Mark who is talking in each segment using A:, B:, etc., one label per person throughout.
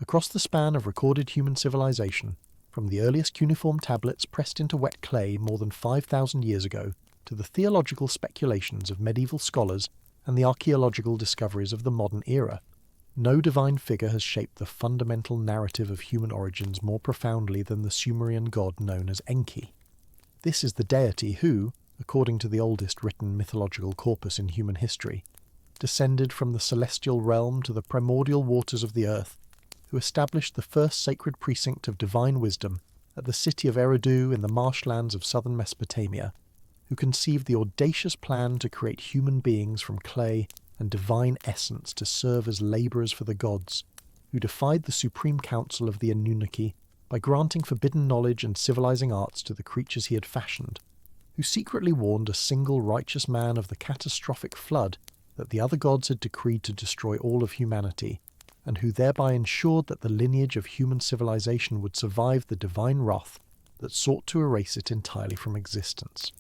A: Across the span of recorded human civilization, from the earliest cuneiform tablets pressed into wet clay more than 5,000 years ago, to the theological speculations of medieval scholars and the archaeological discoveries of the modern era, no divine figure has shaped the fundamental narrative of human origins more profoundly than the Sumerian god known as Enki. This is the deity who, according to the oldest written mythological corpus in human history, descended from the celestial realm to the primordial waters of the earth, who established the first sacred precinct of divine wisdom at the city of Eridu in the marshlands of southern Mesopotamia, who conceived the audacious plan to create human beings from clay and divine essence to serve as labourers for the gods, who defied the supreme council of the Anunnaki by granting forbidden knowledge and civilizing arts to the creatures he had fashioned, who secretly warned a single righteous man of the catastrophic flood that the other gods had decreed to destroy all of humanity, and who thereby ensured that the lineage of human civilization would survive the divine wrath that sought to erase it entirely from existence.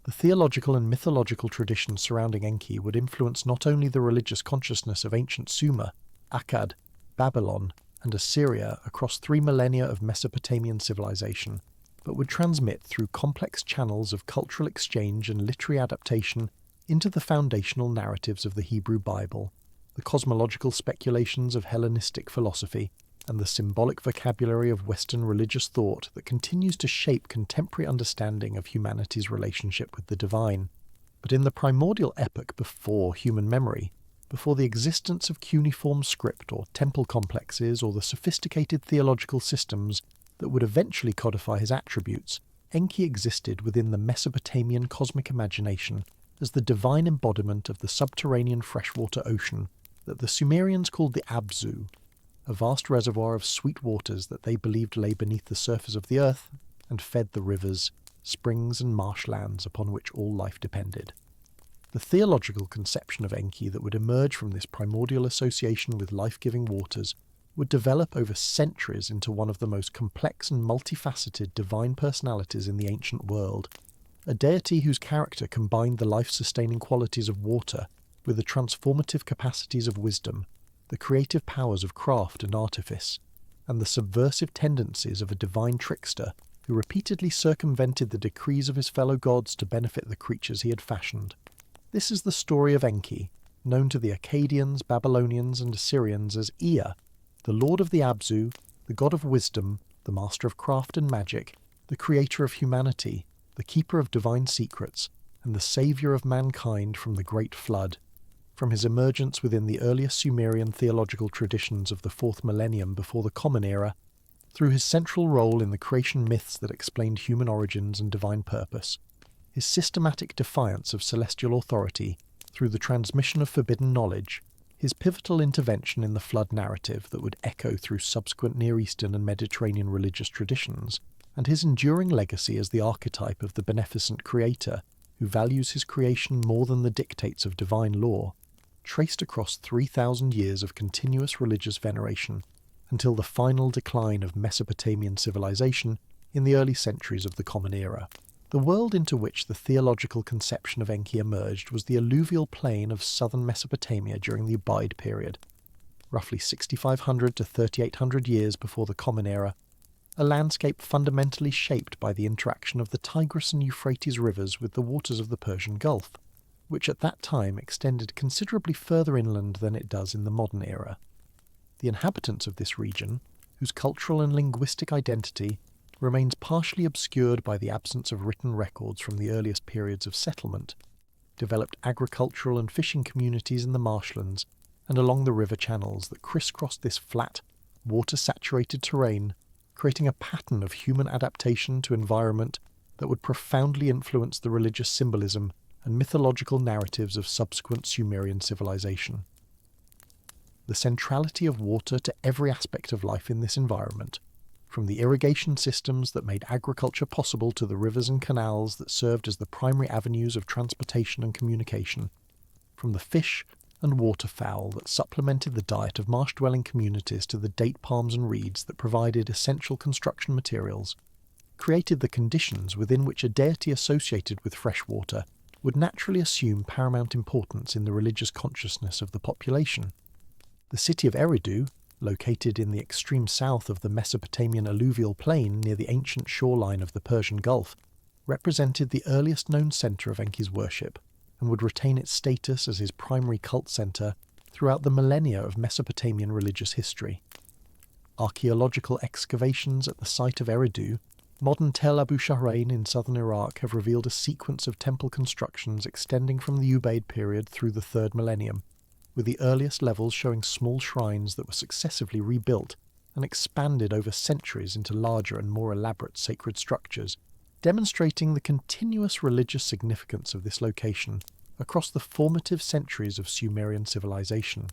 A: The theological and mythological traditions surrounding Enki would influence not only the religious consciousness of ancient Sumer, Akkad, Babylon, and Assyria across 3 millennia of Mesopotamian civilization, but would transmit through complex channels of cultural exchange and literary adaptation into the foundational narratives of the Hebrew Bible, the cosmological speculations of Hellenistic philosophy, and the symbolic vocabulary of Western religious thought that continues to shape contemporary understanding of humanity's relationship with the divine. But in the primordial epoch before human memory, before the existence of cuneiform script or temple complexes or the sophisticated theological systems that would eventually codify his attributes, Enki existed within the Mesopotamian cosmic imagination as the divine embodiment of the subterranean freshwater ocean that the Sumerians called the Abzu, a vast reservoir of sweet waters that they believed lay beneath the surface of the earth and fed the rivers, springs and marshlands upon which all life depended. The theological conception of Enki that would emerge from this primordial association with life-giving waters would develop over centuries into one of the most complex and multifaceted divine personalities in the ancient world, a deity whose character combined the life-sustaining qualities of water with the transformative capacities of wisdom, the creative powers of craft and artifice, and the subversive tendencies of a divine trickster who repeatedly circumvented the decrees of his fellow gods to benefit the creatures he had fashioned. This is the story of Enki, known to the Akkadians, Babylonians and Assyrians as Ea, the lord of the Abzu, the god of wisdom, the master of craft and magic, the creator of humanity, the keeper of divine secrets, and the saviour of mankind from the great flood. From his emergence within the earliest Sumerian theological traditions of the 4th millennium before the Common Era, through his central role in the creation myths that explained human origins and divine purpose, his systematic defiance of celestial authority through the transmission of forbidden knowledge, his pivotal intervention in the flood narrative that would echo through subsequent Near Eastern and Mediterranean religious traditions, and his enduring legacy as the archetype of the beneficent creator who values his creation more than the dictates of divine law, traced across 3,000 years of continuous religious veneration until the final decline of Mesopotamian civilization in the early centuries of the Common Era. The world into which the theological conception of Enki emerged was the alluvial plain of southern Mesopotamia during the Abide period, roughly 6,500 to 3,800 years before the Common Era, a landscape fundamentally shaped by the interaction of the Tigris and Euphrates rivers with the waters of the Persian Gulf, which at that time extended considerably further inland than it does in the modern era. The inhabitants of this region, whose cultural and linguistic identity remains partially obscured by the absence of written records from the earliest periods of settlement, developed agricultural and fishing communities in the marshlands and along the river channels that crisscrossed this flat, water-saturated terrain, creating a pattern of human adaptation to environment that would profoundly influence the religious symbolism and mythological narratives of subsequent Sumerian civilization. The centrality of water to every aspect of life in this environment, from the irrigation systems that made agriculture possible to the rivers and canals that served as the primary avenues of transportation and communication, from the fish and waterfowl that supplemented the diet of marsh-dwelling communities to the date palms and reeds that provided essential construction materials, created the conditions within which a deity associated with fresh water would naturally assume paramount importance in the religious consciousness of the population. The city of Eridu, located in the extreme south of the Mesopotamian alluvial plain near the ancient shoreline of the Persian Gulf, represented the earliest known centre of Enki's worship, and would retain its status as his primary cult centre throughout the millennia of Mesopotamian religious history. Archaeological excavations at the site of Eridu, modern Tel Abu Shahrain in southern Iraq, have revealed a sequence of temple constructions extending from the Ubaid period through the 3rd millennium, with the earliest levels showing small shrines that were successively rebuilt and expanded over centuries into larger and more elaborate sacred structures, demonstrating the continuous religious significance of this location across the formative centuries of Sumerian civilization.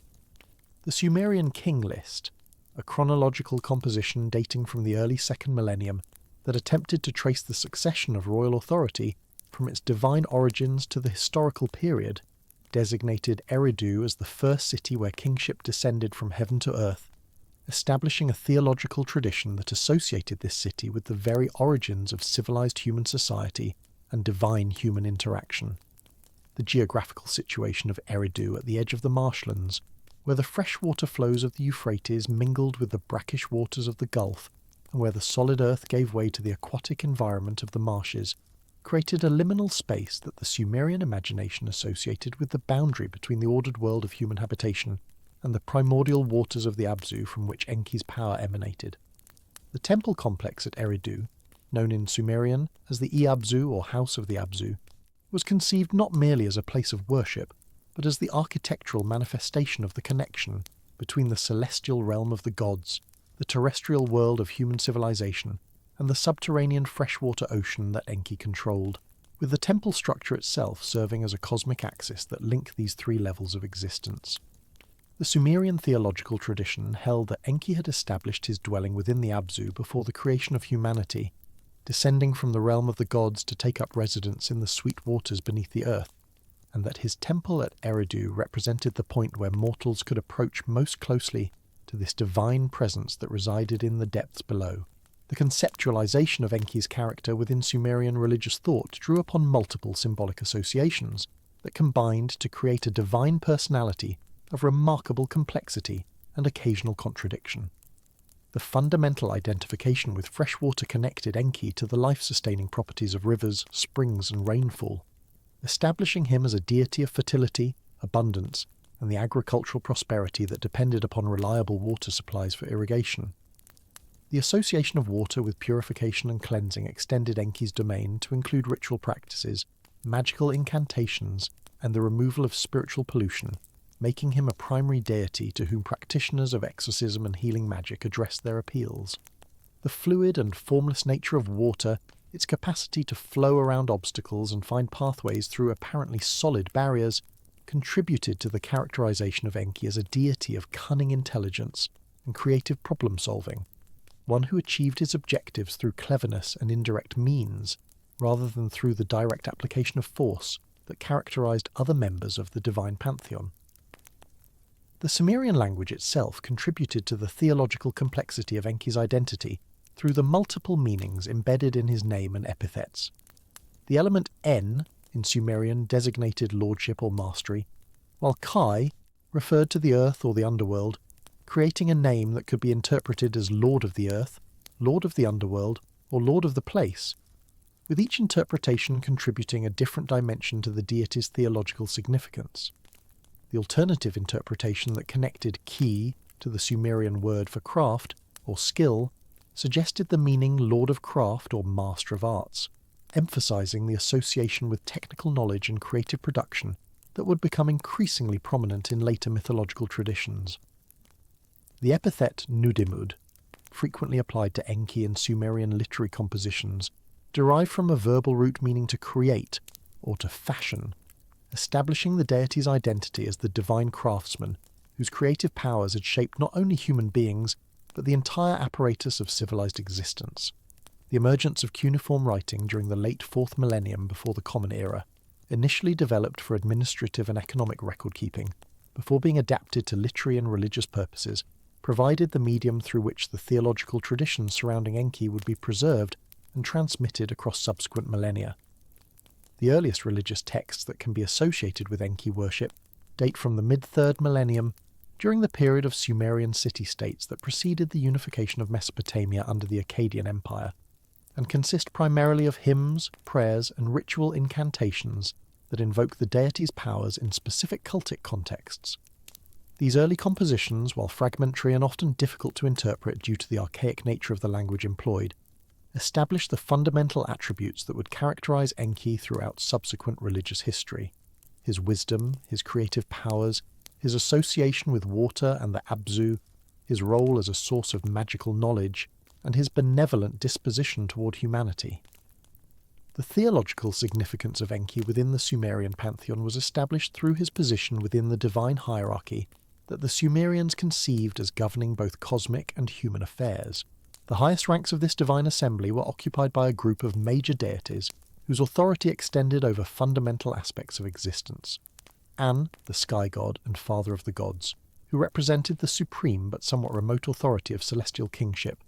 A: The Sumerian king list, a chronological composition dating from the early 2nd millennium that attempted to trace the succession of royal authority from its divine origins to the historical period, designated Eridu as the first city where kingship descended from heaven to earth, establishing a theological tradition that associated this city with the very origins of civilized human society and divine human interaction. The geographical situation of Eridu at the edge of the marshlands, where the freshwater flows of the Euphrates mingled with the brackish waters of the Gulf, and where the solid earth gave way to the aquatic environment of the marshes, created a liminal space that the Sumerian imagination associated with the boundary between the ordered world of human habitation and the primordial waters of the Abzu from which Enki's power emanated. The temple complex at Eridu, known in Sumerian as the Abzu or House of the Abzu, was conceived not merely as a place of worship, but as the architectural manifestation of the connection between the celestial realm of the gods, the terrestrial world of human civilization, and the subterranean freshwater ocean that Enki controlled, with the temple structure itself serving as a cosmic axis that linked these 3 levels of existence. The Sumerian theological tradition held that Enki had established his dwelling within the Abzu before the creation of humanity, descending from the realm of the gods to take up residence in the sweet waters beneath the earth, and that his temple at Eridu represented the point where mortals could approach most closely to this divine presence that resided in the depths below. The conceptualization of Enki's character within Sumerian religious thought drew upon multiple symbolic associations that combined to create a divine personality of remarkable complexity and occasional contradiction. The fundamental identification with freshwater connected Enki to the life-sustaining properties of rivers, springs, and rainfall, establishing him as a deity of fertility, abundance, and the agricultural prosperity that depended upon reliable water supplies for irrigation. The association of water with purification and cleansing extended Enki's domain to include ritual practices, magical incantations, and the removal of spiritual pollution, making him a primary deity to whom practitioners of exorcism and healing magic addressed their appeals. The fluid and formless nature of water, its capacity to flow around obstacles and find pathways through apparently solid barriers, contributed to the characterization of Enki as a deity of cunning intelligence and creative problem-solving, one who achieved his objectives through cleverness and indirect means, rather than through the direct application of force that characterized other members of the divine pantheon. The Sumerian language itself contributed to the theological complexity of Enki's identity through the multiple meanings embedded in his name and epithets. The element En in Sumerian designated lordship or mastery, while Kai referred to the earth or the underworld, creating a name that could be interpreted as Lord of the Earth, Lord of the Underworld, or Lord of the Place, with each interpretation contributing a different dimension to the deity's theological significance. The alternative interpretation that connected Ki to the Sumerian word for craft, or skill, suggested the meaning Lord of Craft or Master of Arts, emphasizing the association with technical knowledge and creative production that would become increasingly prominent in later mythological traditions. The epithet Nudimud, frequently applied to Enki in Sumerian literary compositions, derived from a verbal root meaning to create or to fashion, establishing the deity's identity as the divine craftsman whose creative powers had shaped not only human beings but the entire apparatus of civilized existence. The emergence of cuneiform writing during the late 4th millennium before the Common Era, initially developed for administrative and economic record-keeping, before being adapted to literary and religious purposes, provided the medium through which the theological traditions surrounding Enki would be preserved and transmitted across subsequent millennia. The earliest religious texts that can be associated with Enki worship date from the mid-3rd millennium, during the period of Sumerian city-states that preceded the unification of Mesopotamia under the Akkadian Empire, and consist primarily of hymns, prayers, and ritual incantations that invoke the deity's powers in specific cultic contexts. These early compositions, while fragmentary and often difficult to interpret due to the archaic nature of the language employed, established the fundamental attributes that would characterize Enki throughout subsequent religious history: his wisdom, his creative powers, his association with water and the Abzu, his role as a source of magical knowledge, and his benevolent disposition toward humanity. The theological significance of Enki within the Sumerian pantheon was established through his position within the divine hierarchy that the Sumerians conceived as governing both cosmic and human affairs. The highest ranks of this divine assembly were occupied by a group of major deities whose authority extended over fundamental aspects of existence. An, the sky god and father of the gods, who represented the supreme but somewhat remote authority of celestial kingship.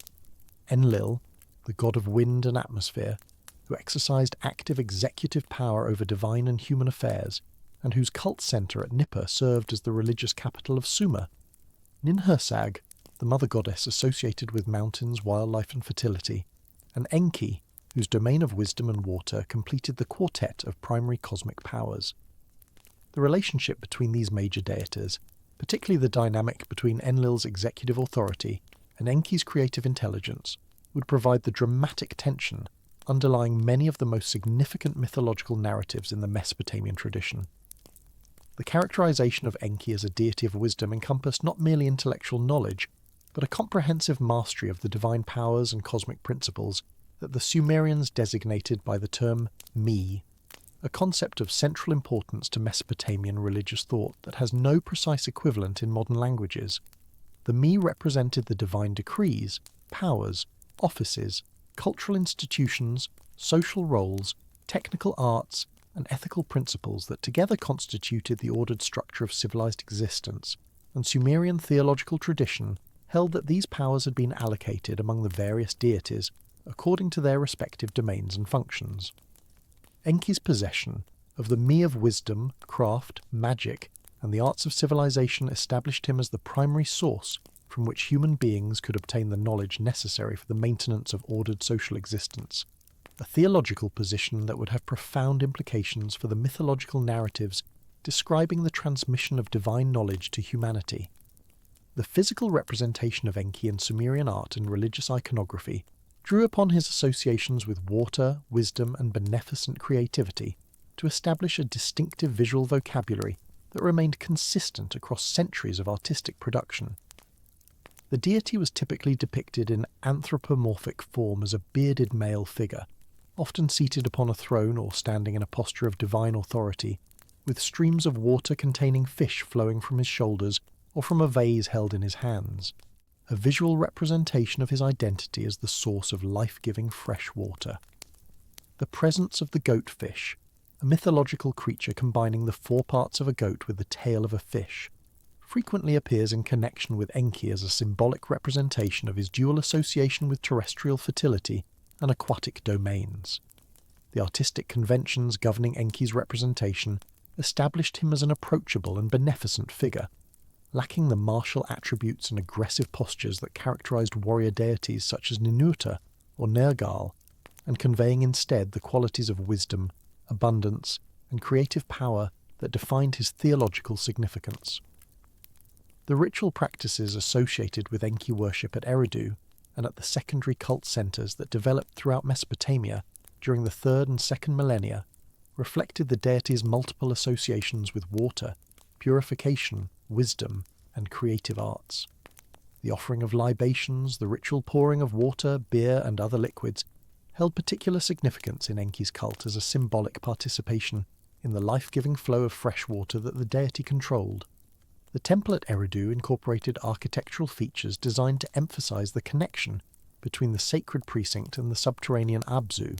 A: Enlil, the god of wind and atmosphere, who exercised active executive power over divine and human affairs, and whose cult centre at Nippur served as the religious capital of Sumer. Ninhursag, the mother goddess associated with mountains, wildlife and fertility, and Enki, whose domain of wisdom and water completed the quartet of primary cosmic powers. The relationship between these major deities, particularly the dynamic between Enlil's executive authority and Enki's creative intelligence, would provide the dramatic tension underlying many of the most significant mythological narratives in the Mesopotamian tradition. The characterization of Enki as a deity of wisdom encompassed not merely intellectual knowledge, but a comprehensive mastery of the divine powers and cosmic principles that the Sumerians designated by the term Mi, a concept of central importance to Mesopotamian religious thought that has no precise equivalent in modern languages. The Mi represented the divine decrees, powers, offices, cultural institutions, social roles, technical arts, and ethical principles that together constituted the ordered structure of civilized existence, and Sumerian theological tradition held that these powers had been allocated among the various deities according to their respective domains and functions. Enki's possession of the Mi of wisdom, craft, magic, and the arts of civilization established him as the primary source from which human beings could obtain the knowledge necessary for the maintenance of ordered social existence, a theological position that would have profound implications for the mythological narratives describing the transmission of divine knowledge to humanity. The physical representation of Enki in Sumerian art and religious iconography drew upon his associations with water, wisdom, and beneficent creativity to establish a distinctive visual vocabulary that remained consistent across centuries of artistic production. The deity was typically depicted in anthropomorphic form as a bearded male figure, often seated upon a throne or standing in a posture of divine authority, with streams of water containing fish flowing from his shoulders or from a vase held in his hands, a visual representation of his identity as the source of life-giving fresh water. The presence of the goatfish, a mythological creature combining the foreparts of a goat with the tail of a fish, frequently appears in connection with Enki as a symbolic representation of his dual association with terrestrial fertility and aquatic domains. The artistic conventions governing Enki's representation established him as an approachable and beneficent figure, lacking the martial attributes and aggressive postures that characterized warrior deities such as Ninurta or Nergal, and conveying instead the qualities of wisdom, abundance, and creative power that defined his theological significance. The ritual practices associated with Enki worship at Eridu and at the secondary cult centers that developed throughout Mesopotamia during the 3rd and 2nd millennia reflected the deity's multiple associations with water, purification, wisdom, and creative arts. The offering of libations, the ritual pouring of water, beer, and other liquids held particular significance in Enki's cult as a symbolic participation in the life-giving flow of fresh water that the deity controlled. The temple at Eridu incorporated architectural features designed to emphasize the connection between the sacred precinct and the subterranean Abzu,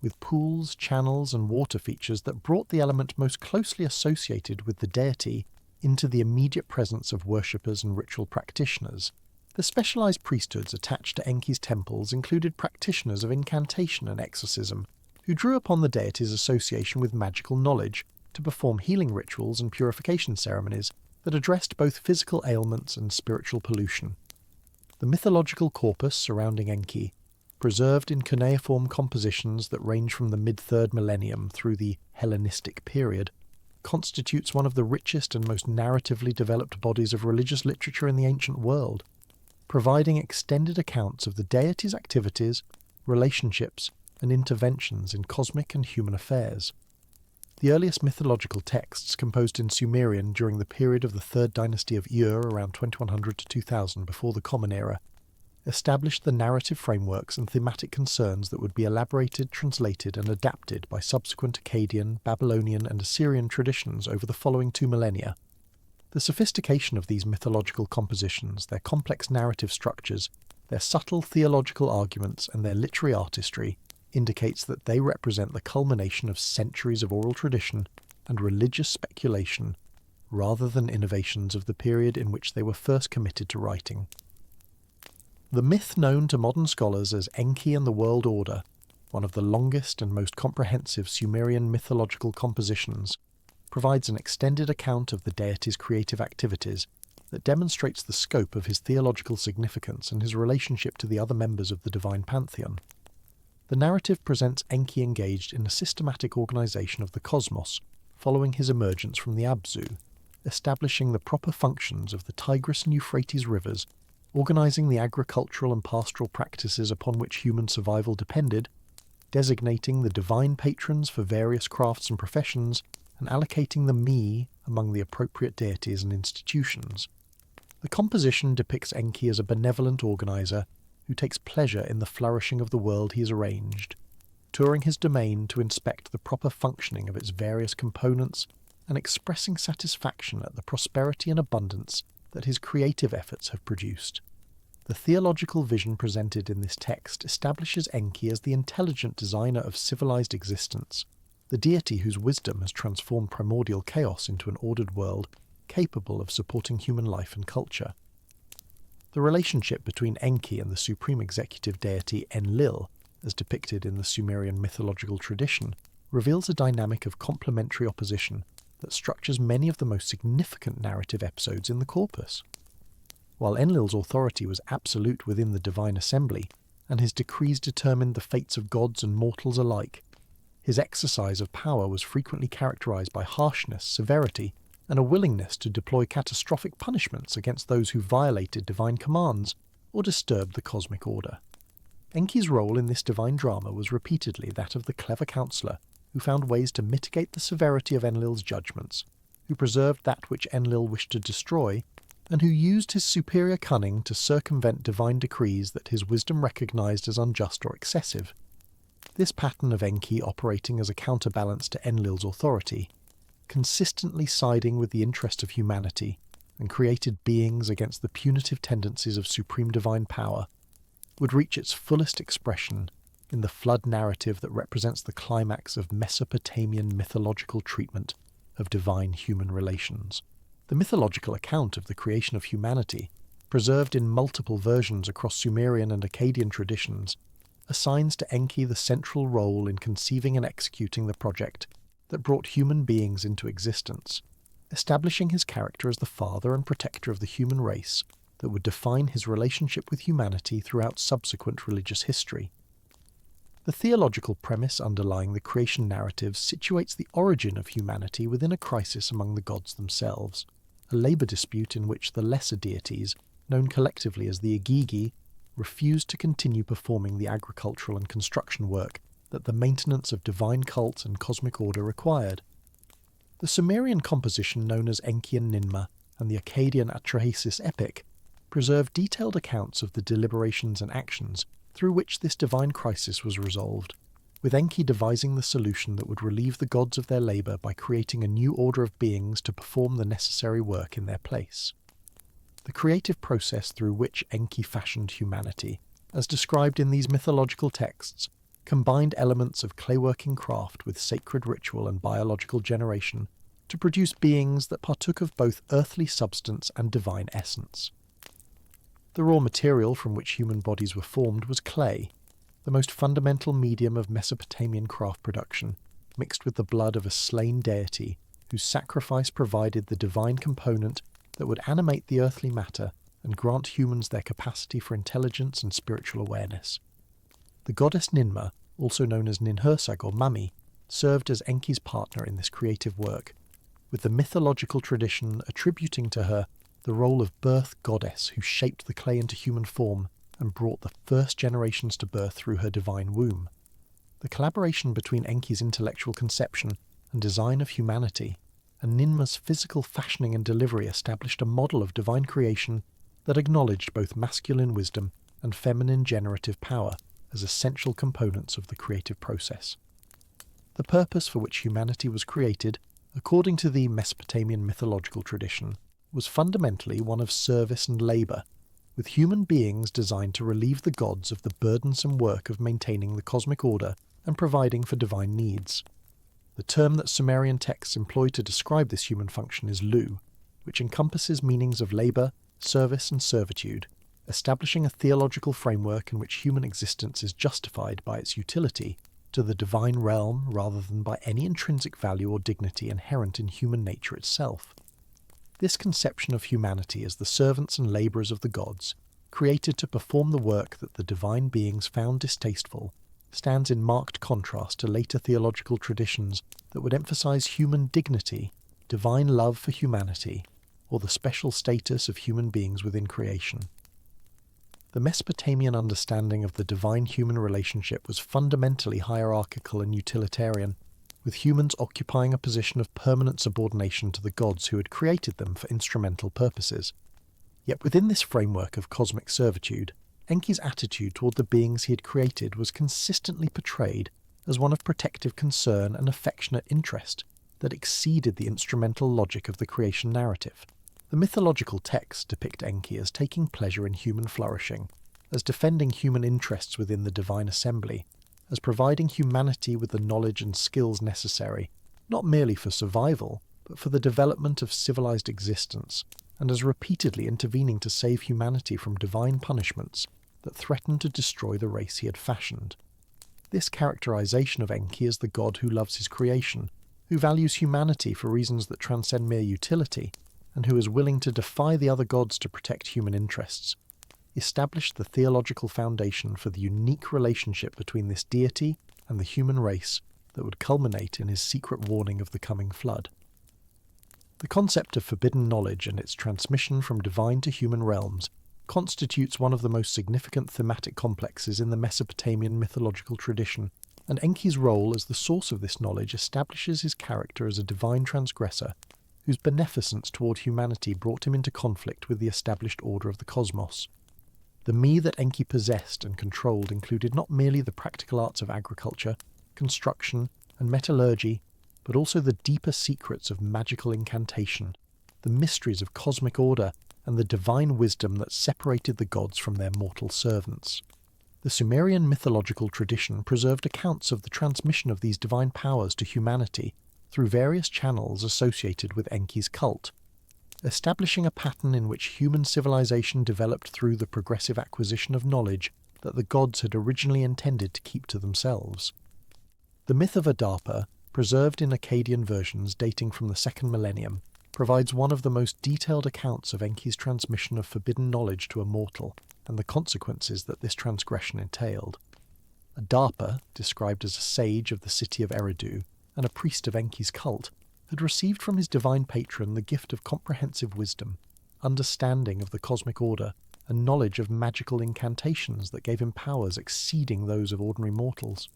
A: with pools, channels, and water features that brought the element most closely associated with the deity into the immediate presence of worshippers and ritual practitioners. The specialized priesthoods attached to Enki's temples included practitioners of incantation and exorcism, who drew upon the deity's association with magical knowledge to perform healing rituals and purification ceremonies that addressed both physical ailments and spiritual pollution. The mythological corpus surrounding Enki, preserved in cuneiform compositions that range from the mid-3rd millennium through the Hellenistic period, constitutes one of the richest and most narratively developed bodies of religious literature in the ancient world, providing extended accounts of the deity's activities, relationships, and interventions in cosmic and human affairs. The earliest mythological texts, composed in Sumerian during the period of the 3rd dynasty of Ur around 2100 to 2000 before the Common Era, established the narrative frameworks and thematic concerns that would be elaborated, translated, and adapted by subsequent Akkadian, Babylonian, and Assyrian traditions over the following 2 millennia. The sophistication of these mythological compositions, their complex narrative structures, their subtle theological arguments, and their literary artistry indicates that they represent the culmination of centuries of oral tradition and religious speculation, rather than innovations of the period in which they were first committed to writing. The myth known to modern scholars as Enki and the World Order, one of the longest and most comprehensive Sumerian mythological compositions, provides an extended account of the deity's creative activities that demonstrates the scope of his theological significance and his relationship to the other members of the divine pantheon. The narrative presents Enki engaged in a systematic organization of the cosmos following his emergence from the Abzu, establishing the proper functions of the Tigris and Euphrates rivers, organizing the agricultural and pastoral practices upon which human survival depended, designating the divine patrons for various crafts and professions, and allocating the me among the appropriate deities and institutions. The composition depicts Enki as a benevolent organizer who takes pleasure in the flourishing of the world he has arranged, touring his domain to inspect the proper functioning of its various components and expressing satisfaction at the prosperity and abundance that his creative efforts have produced. The theological vision presented in this text establishes Enki as the intelligent designer of civilized existence, the deity whose wisdom has transformed primordial chaos into an ordered world capable of supporting human life and culture. The relationship between Enki and the supreme executive deity Enlil, as depicted in the Sumerian mythological tradition, reveals a dynamic of complementary opposition that structures many of the most significant narrative episodes in the corpus. While Enlil's authority was absolute within the divine assembly, and his decrees determined the fates of gods and mortals alike, his exercise of power was frequently characterized by harshness, severity, and a willingness to deploy catastrophic punishments against those who violated divine commands or disturbed the cosmic order. Enki's role in this divine drama was repeatedly that of the clever counselor who found ways to mitigate the severity of Enlil's judgments, who preserved that which Enlil wished to destroy, and who used his superior cunning to circumvent divine decrees that his wisdom recognized as unjust or excessive. This pattern of Enki operating as a counterbalance to Enlil's authority, consistently siding with the interest of humanity and created beings against the punitive tendencies of supreme divine power, would reach its fullest expression in the flood narrative that represents the climax of Mesopotamian mythological treatment of divine human relations. The mythological account of the creation of humanity, preserved in multiple versions across Sumerian and Akkadian traditions, assigns to Enki the central role in conceiving and executing the project that brought human beings into existence, establishing his character as the father and protector of the human race that would define his relationship with humanity throughout subsequent religious history. The theological premise underlying the creation narrative situates the origin of humanity within a crisis among the gods themselves, a labour dispute in which the lesser deities, known collectively as the Igigi, refused to continue performing the agricultural and construction work that the maintenance of divine cult and cosmic order required. The Sumerian composition known as Enki and Ninmah and the Akkadian Atrahasis epic preserve detailed accounts of the deliberations and actions through which this divine crisis was resolved, with Enki devising the solution that would relieve the gods of their labour by creating a new order of beings to perform the necessary work in their place. The creative process through which Enki fashioned humanity, as described in these mythological texts, combined elements of clayworking craft with sacred ritual and biological generation to produce beings that partook of both earthly substance and divine essence. The raw material from which human bodies were formed was clay, the most fundamental medium of Mesopotamian craft production, mixed with the blood of a slain deity whose sacrifice provided the divine component that would animate the earthly matter and grant humans their capacity for intelligence and spiritual awareness. The goddess Ninmah, also known as Ninhursag or Mummy, served as Enki's partner in this creative work, with the mythological tradition attributing to her the role of birth goddess who shaped the clay into human form and brought the first generations to birth through her divine womb. The collaboration between Enki's intellectual conception and design of humanity and Ninmah's physical fashioning and delivery established a model of divine creation that acknowledged both masculine wisdom and feminine generative power as essential components of the creative process. The purpose for which humanity was created, according to the Mesopotamian mythological tradition, was fundamentally one of service and labour, with human beings designed to relieve the gods of the burdensome work of maintaining the cosmic order and providing for divine needs. The term that Sumerian texts employ to describe this human function is lu, which encompasses meanings of labour, service and servitude, establishing a theological framework in which human existence is justified by its utility to the divine realm rather than by any intrinsic value or dignity inherent in human nature itself. This conception of humanity as the servants and labourers of the gods, created to perform the work that the divine beings found distasteful, stands in marked contrast to later theological traditions that would emphasise human dignity, divine love for humanity, or the special status of human beings within creation. The Mesopotamian understanding of the divine-human relationship was fundamentally hierarchical and utilitarian, with humans occupying a position of permanent subordination to the gods who had created them for instrumental purposes. Yet within this framework of cosmic servitude, Enki's attitude toward the beings he had created was consistently portrayed as one of protective concern and affectionate interest that exceeded the instrumental logic of the creation narrative. The mythological texts depict Enki as taking pleasure in human flourishing, as defending human interests within the divine assembly, as providing humanity with the knowledge and skills necessary, not merely for survival, but for the development of civilized existence, and as repeatedly intervening to save humanity from divine punishments that threatened to destroy the race he had fashioned. This characterization of Enki as the god who loves his creation, who values humanity for reasons that transcend mere utility, and who is willing to defy the other gods to protect human interests, established the theological foundation for the unique relationship between this deity and the human race that would culminate in his secret warning of the coming flood. The concept of forbidden knowledge and its transmission from divine to human realms constitutes one of the most significant thematic complexes in the Mesopotamian mythological tradition, and Enki's role as the source of this knowledge establishes his character as a divine transgressor whose beneficence toward humanity brought him into conflict with the established order of the cosmos. The me that Enki possessed and controlled included not merely the practical arts of agriculture, construction, and metallurgy, but also the deeper secrets of magical incantation, the mysteries of cosmic order, and the divine wisdom that separated the gods from their mortal servants. The Sumerian mythological tradition preserved accounts of the transmission of these divine powers to humanity through various channels associated with Enki's cult, establishing a pattern in which human civilization developed through the progressive acquisition of knowledge that the gods had originally intended to keep to themselves. The myth of Adapa, preserved in Akkadian versions dating from the second millennium, provides one of the most detailed accounts of Enki's transmission of forbidden knowledge to a mortal, and the consequences that this transgression entailed. Adapa, described as a sage of the city of Eridu, and a priest of Enki's cult, had received from his divine patron the gift of comprehensive wisdom, understanding of the cosmic order, and knowledge of magical incantations that gave him powers exceeding those of ordinary mortals.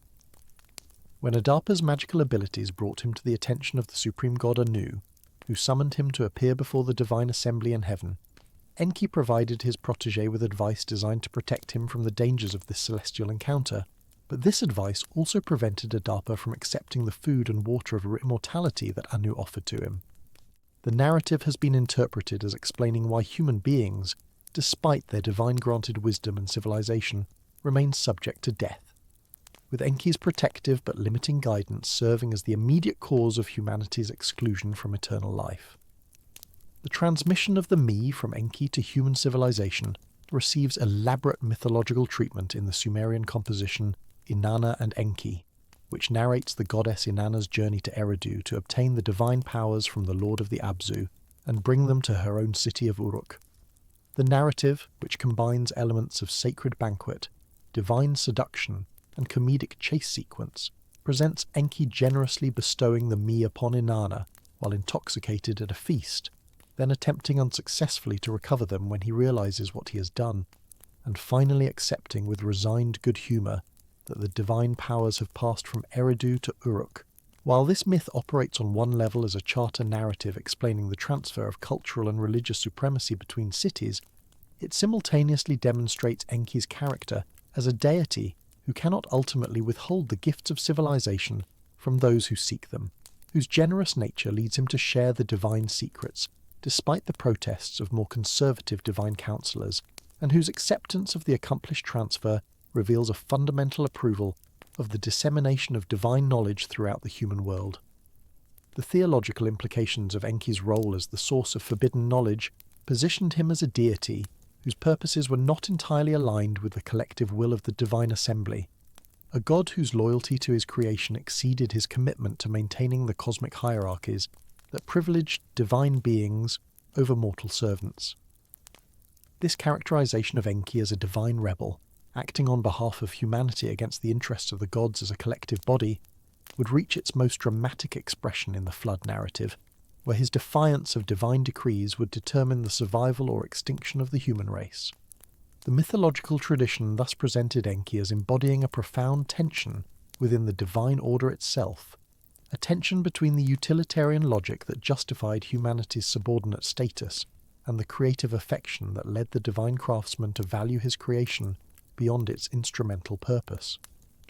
A: When Adapa's magical abilities brought him to the attention of the supreme god Anu, who summoned him to appear before the divine assembly in heaven, Enki provided his protege with advice designed to protect him from the dangers of this celestial encounter, but this advice also prevented Adapa from accepting the food and water of immortality that Anu offered to him. The narrative has been interpreted as explaining why human beings, despite their divine-granted wisdom and civilization, remain subject to death, with Enki's protective but limiting guidance serving as the immediate cause of humanity's exclusion from eternal life. The transmission of the me from Enki to human civilization receives elaborate mythological treatment in the Sumerian composition Inanna and Enki, which narrates the goddess Inanna's journey to Eridu to obtain the divine powers from the lord of the Abzu, and bring them to her own city of Uruk. The narrative, which combines elements of sacred banquet, divine seduction, and comedic chase sequence, presents Enki generously bestowing the me upon Inanna while intoxicated at a feast, then attempting unsuccessfully to recover them when he realizes what he has done, and finally accepting with resigned good humour that the divine powers have passed from Eridu to Uruk. While this myth operates on one level as a charter narrative explaining the transfer of cultural and religious supremacy between cities, it simultaneously demonstrates Enki's character as a deity who cannot ultimately withhold the gifts of civilization from those who seek them, whose generous nature leads him to share the divine secrets, despite the protests of more conservative divine counselors, and whose acceptance of the accomplished transfer reveals a fundamental approval of the dissemination of divine knowledge throughout the human world. The theological implications of Enki's role as the source of forbidden knowledge positioned him as a deity whose purposes were not entirely aligned with the collective will of the divine assembly, a god whose loyalty to his creation exceeded his commitment to maintaining the cosmic hierarchies that privileged divine beings over mortal servants. This characterization of Enki as a divine rebel, acting on behalf of humanity against the interests of the gods as a collective body, would reach its most dramatic expression in the flood narrative, where his defiance of divine decrees would determine the survival or extinction of the human race. The mythological tradition thus presented Enki as embodying a profound tension within the divine order itself, a tension between the utilitarian logic that justified humanity's subordinate status and the creative affection that led the divine craftsman to value his creation beyond its instrumental purpose.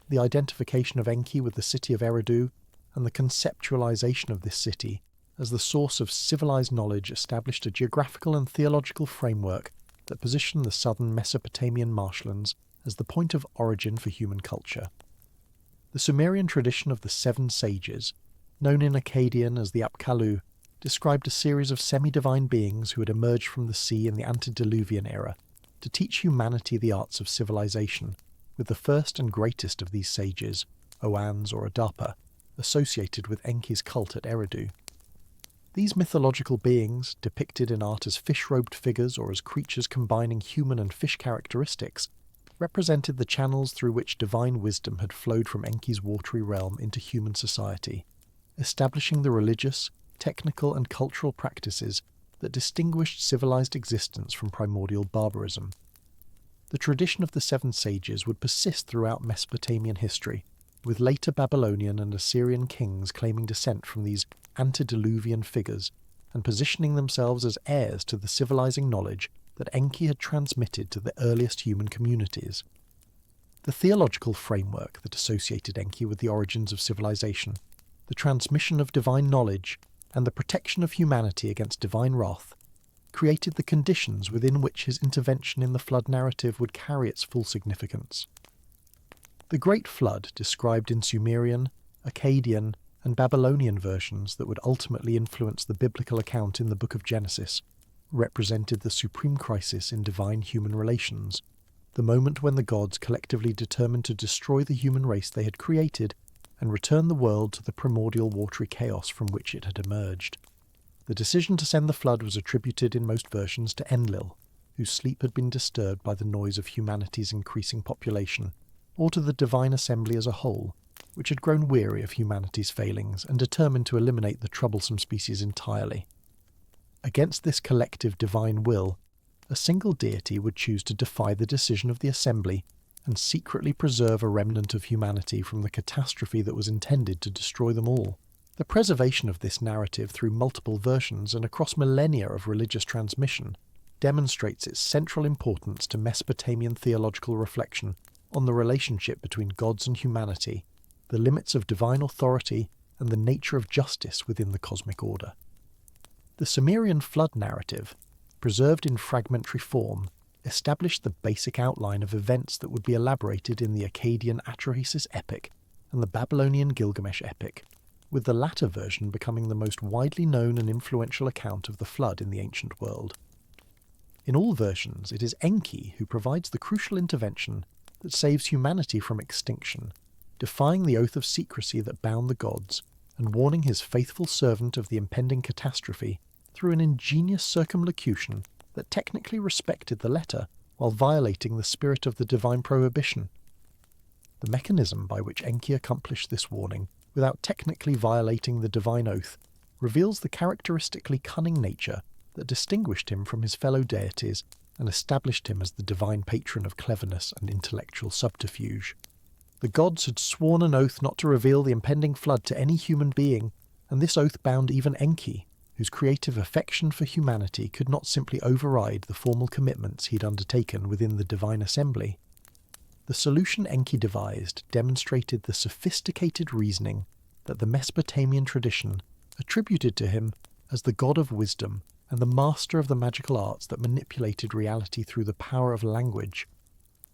A: The identification of Enki with the city of Eridu and the conceptualization of this city as the source of civilized knowledge established a geographical and theological framework that positioned the southern Mesopotamian marshlands as the point of origin for human culture. The Sumerian tradition of the Seven Sages, known in Akkadian as the Apkallu, described a series of semi-divine beings who had emerged from the sea in the antediluvian era to teach humanity the arts of civilization, with the first and greatest of these sages, Oannes or Adapa, associated with Enki's cult at Eridu. These mythological beings, depicted in art as fish-robed figures or as creatures combining human and fish characteristics, represented the channels through which divine wisdom had flowed from Enki's watery realm into human society, establishing the religious, technical and cultural practices that distinguished civilized existence from primordial barbarism. The tradition of the Seven Sages would persist throughout Mesopotamian history, with later Babylonian and Assyrian kings claiming descent from these antediluvian figures and positioning themselves as heirs to the civilizing knowledge that Enki had transmitted to the earliest human communities. The theological framework that associated Enki with the origins of civilization, the transmission of divine knowledge, and the protection of humanity against divine wrath, created the conditions within which his intervention in the flood narrative would carry its full significance. The Great Flood, described in Sumerian, Akkadian, and Babylonian versions that would ultimately influence the biblical account in the Book of Genesis, represented the supreme crisis in divine-human relations, the moment when the gods collectively determined to destroy the human race they had created and return the world to the primordial watery chaos from which it had emerged. The decision to send the flood was attributed in most versions to Enlil, whose sleep had been disturbed by the noise of humanity's increasing population, or to the divine assembly as a whole, which had grown weary of humanity's failings and determined to eliminate the troublesome species entirely. Against this collective divine will, a single deity would choose to defy the decision of the assembly and secretly preserve a remnant of humanity from the catastrophe that was intended to destroy them all. The preservation of this narrative through multiple versions and across millennia of religious transmission demonstrates its central importance to Mesopotamian theological reflection on the relationship between gods and humanity, the limits of divine authority, and the nature of justice within the cosmic order. The Sumerian flood narrative, preserved in fragmentary form, established the basic outline of events that would be elaborated in the Akkadian Atrahasis epic and the Babylonian Gilgamesh epic, with the latter version becoming the most widely known and influential account of the flood in the ancient world. In all versions, it is Enki who provides the crucial intervention that saves humanity from extinction, defying the oath of secrecy that bound the gods, and warning his faithful servant of the impending catastrophe through an ingenious circumlocution that technically respected the letter while violating the spirit of the divine prohibition. The mechanism by which Enki accomplished this warning, without technically violating the divine oath, reveals the characteristically cunning nature that distinguished him from his fellow deities and established him as the divine patron of cleverness and intellectual subterfuge. The gods had sworn an oath not to reveal the impending flood to any human being, and this oath bound even Enki, whose creative affection for humanity could not simply override the formal commitments he'd undertaken within the divine assembly. The solution Enki devised demonstrated the sophisticated reasoning that the Mesopotamian tradition attributed to him as the god of wisdom and the master of the magical arts that manipulated reality through the power of language,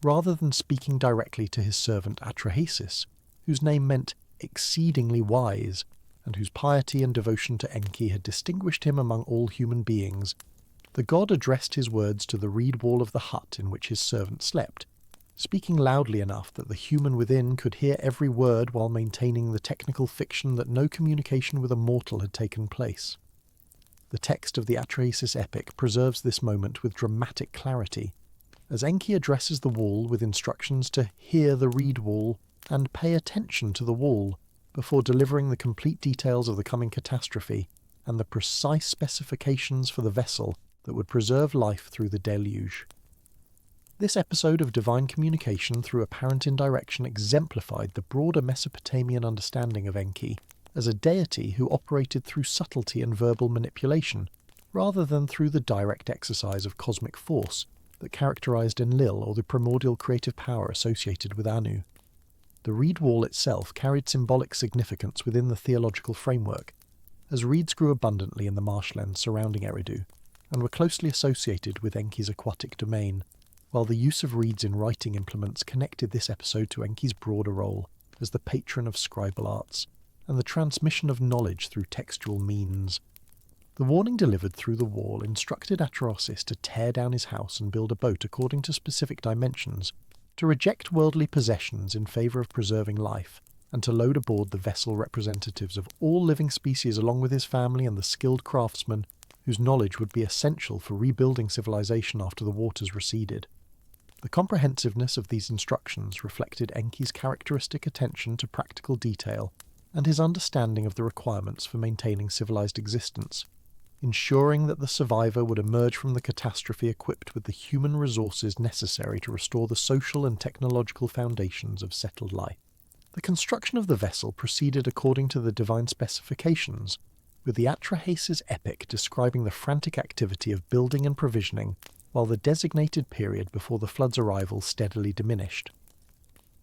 A: rather than speaking directly to his servant Atrahasis, whose name meant exceedingly wise, and whose piety and devotion to Enki had distinguished him among all human beings. The god addressed his words to the reed wall of the hut in which his servant slept, speaking loudly enough that the human within could hear every word while maintaining the technical fiction that no communication with a mortal had taken place. The text of the Atrahasis epic preserves this moment with dramatic clarity, as Enki addresses the wall with instructions to hear the reed wall and pay attention to the wall before delivering the complete details of the coming catastrophe and the precise specifications for the vessel that would preserve life through the deluge. This episode of divine communication through apparent indirection exemplified the broader Mesopotamian understanding of Enki as a deity who operated through subtlety and verbal manipulation, rather than through the direct exercise of cosmic force that characterized Enlil or the primordial creative power associated with Anu. The reed wall itself carried symbolic significance within the theological framework, as reeds grew abundantly in the marshlands surrounding Eridu, and were closely associated with Enki's aquatic domain, while the use of reeds in writing implements connected this episode to Enki's broader role as the patron of scribal arts, and the transmission of knowledge through textual means. The warning delivered through the wall instructed Atrahasis to tear down his house and build a boat according to specific dimensions, to reject worldly possessions in favour of preserving life, and to load aboard the vessel representatives of all living species along with his family and the skilled craftsmen whose knowledge would be essential for rebuilding civilization after the waters receded. The comprehensiveness of these instructions reflected Enki's characteristic attention to practical detail and his understanding of the requirements for maintaining civilized existence, ensuring that the survivor would emerge from the catastrophe equipped with the human resources necessary to restore the social and technological foundations of settled life. The construction of the vessel proceeded according to the divine specifications, with the Atrahasis epic describing the frantic activity of building and provisioning, while the designated period before the flood's arrival steadily diminished.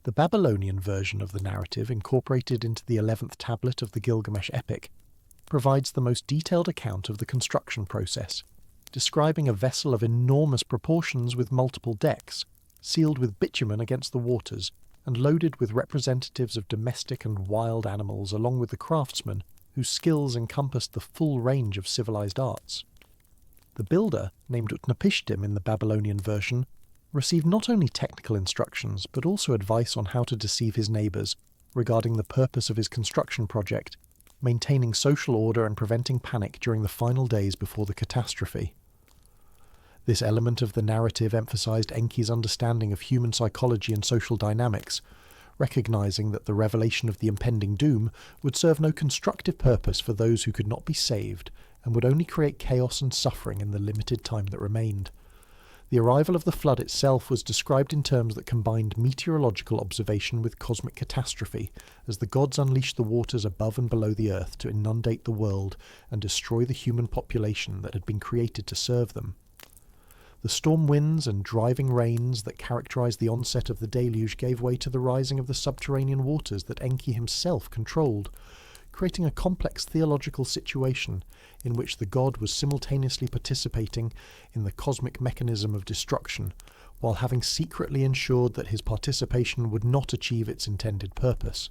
A: The Babylonian version of the narrative, incorporated into the 11th tablet of the Gilgamesh epic, provides the most detailed account of the construction process, describing a vessel of enormous proportions with multiple decks, sealed with bitumen against the waters, and loaded with representatives of domestic and wild animals along with the craftsmen whose skills encompassed the full range of civilized arts. The builder, named Utnapishtim in the Babylonian version, received not only technical instructions but also advice on how to deceive his neighbours regarding the purpose of his construction project, maintaining social order and preventing panic during the final days before the catastrophe. This element of the narrative emphasized Enki's understanding of human psychology and social dynamics, recognizing that the revelation of the impending doom would serve no constructive purpose for those who could not be saved and would only create chaos and suffering in the limited time that remained. The arrival of the flood itself was described in terms that combined meteorological observation with cosmic catastrophe, as the gods unleashed the waters above and below the earth to inundate the world and destroy the human population that had been created to serve them. The storm winds and driving rains that characterized the onset of the deluge gave way to the rising of the subterranean waters that Enki himself controlled, creating a complex theological situation in which the god was simultaneously participating in the cosmic mechanism of destruction, while having secretly ensured that his participation would not achieve its intended purpose.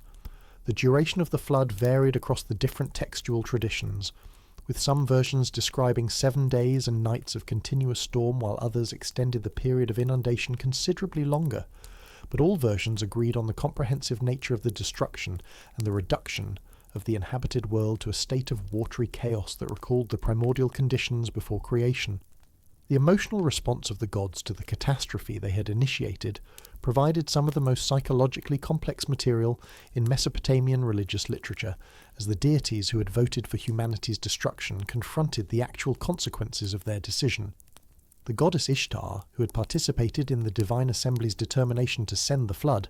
A: The duration of the flood varied across the different textual traditions, with some versions describing 7 days and nights of continuous storm while others extended the period of inundation considerably longer, but all versions agreed on the comprehensive nature of the destruction and the reduction of the inhabited world to a state of watery chaos that recalled the primordial conditions before creation. The emotional response of the gods to the catastrophe they had initiated provided some of the most psychologically complex material in Mesopotamian religious literature, as the deities who had voted for humanity's destruction confronted the actual consequences of their decision. The goddess Ishtar, who had participated in the divine assembly's determination to send the flood,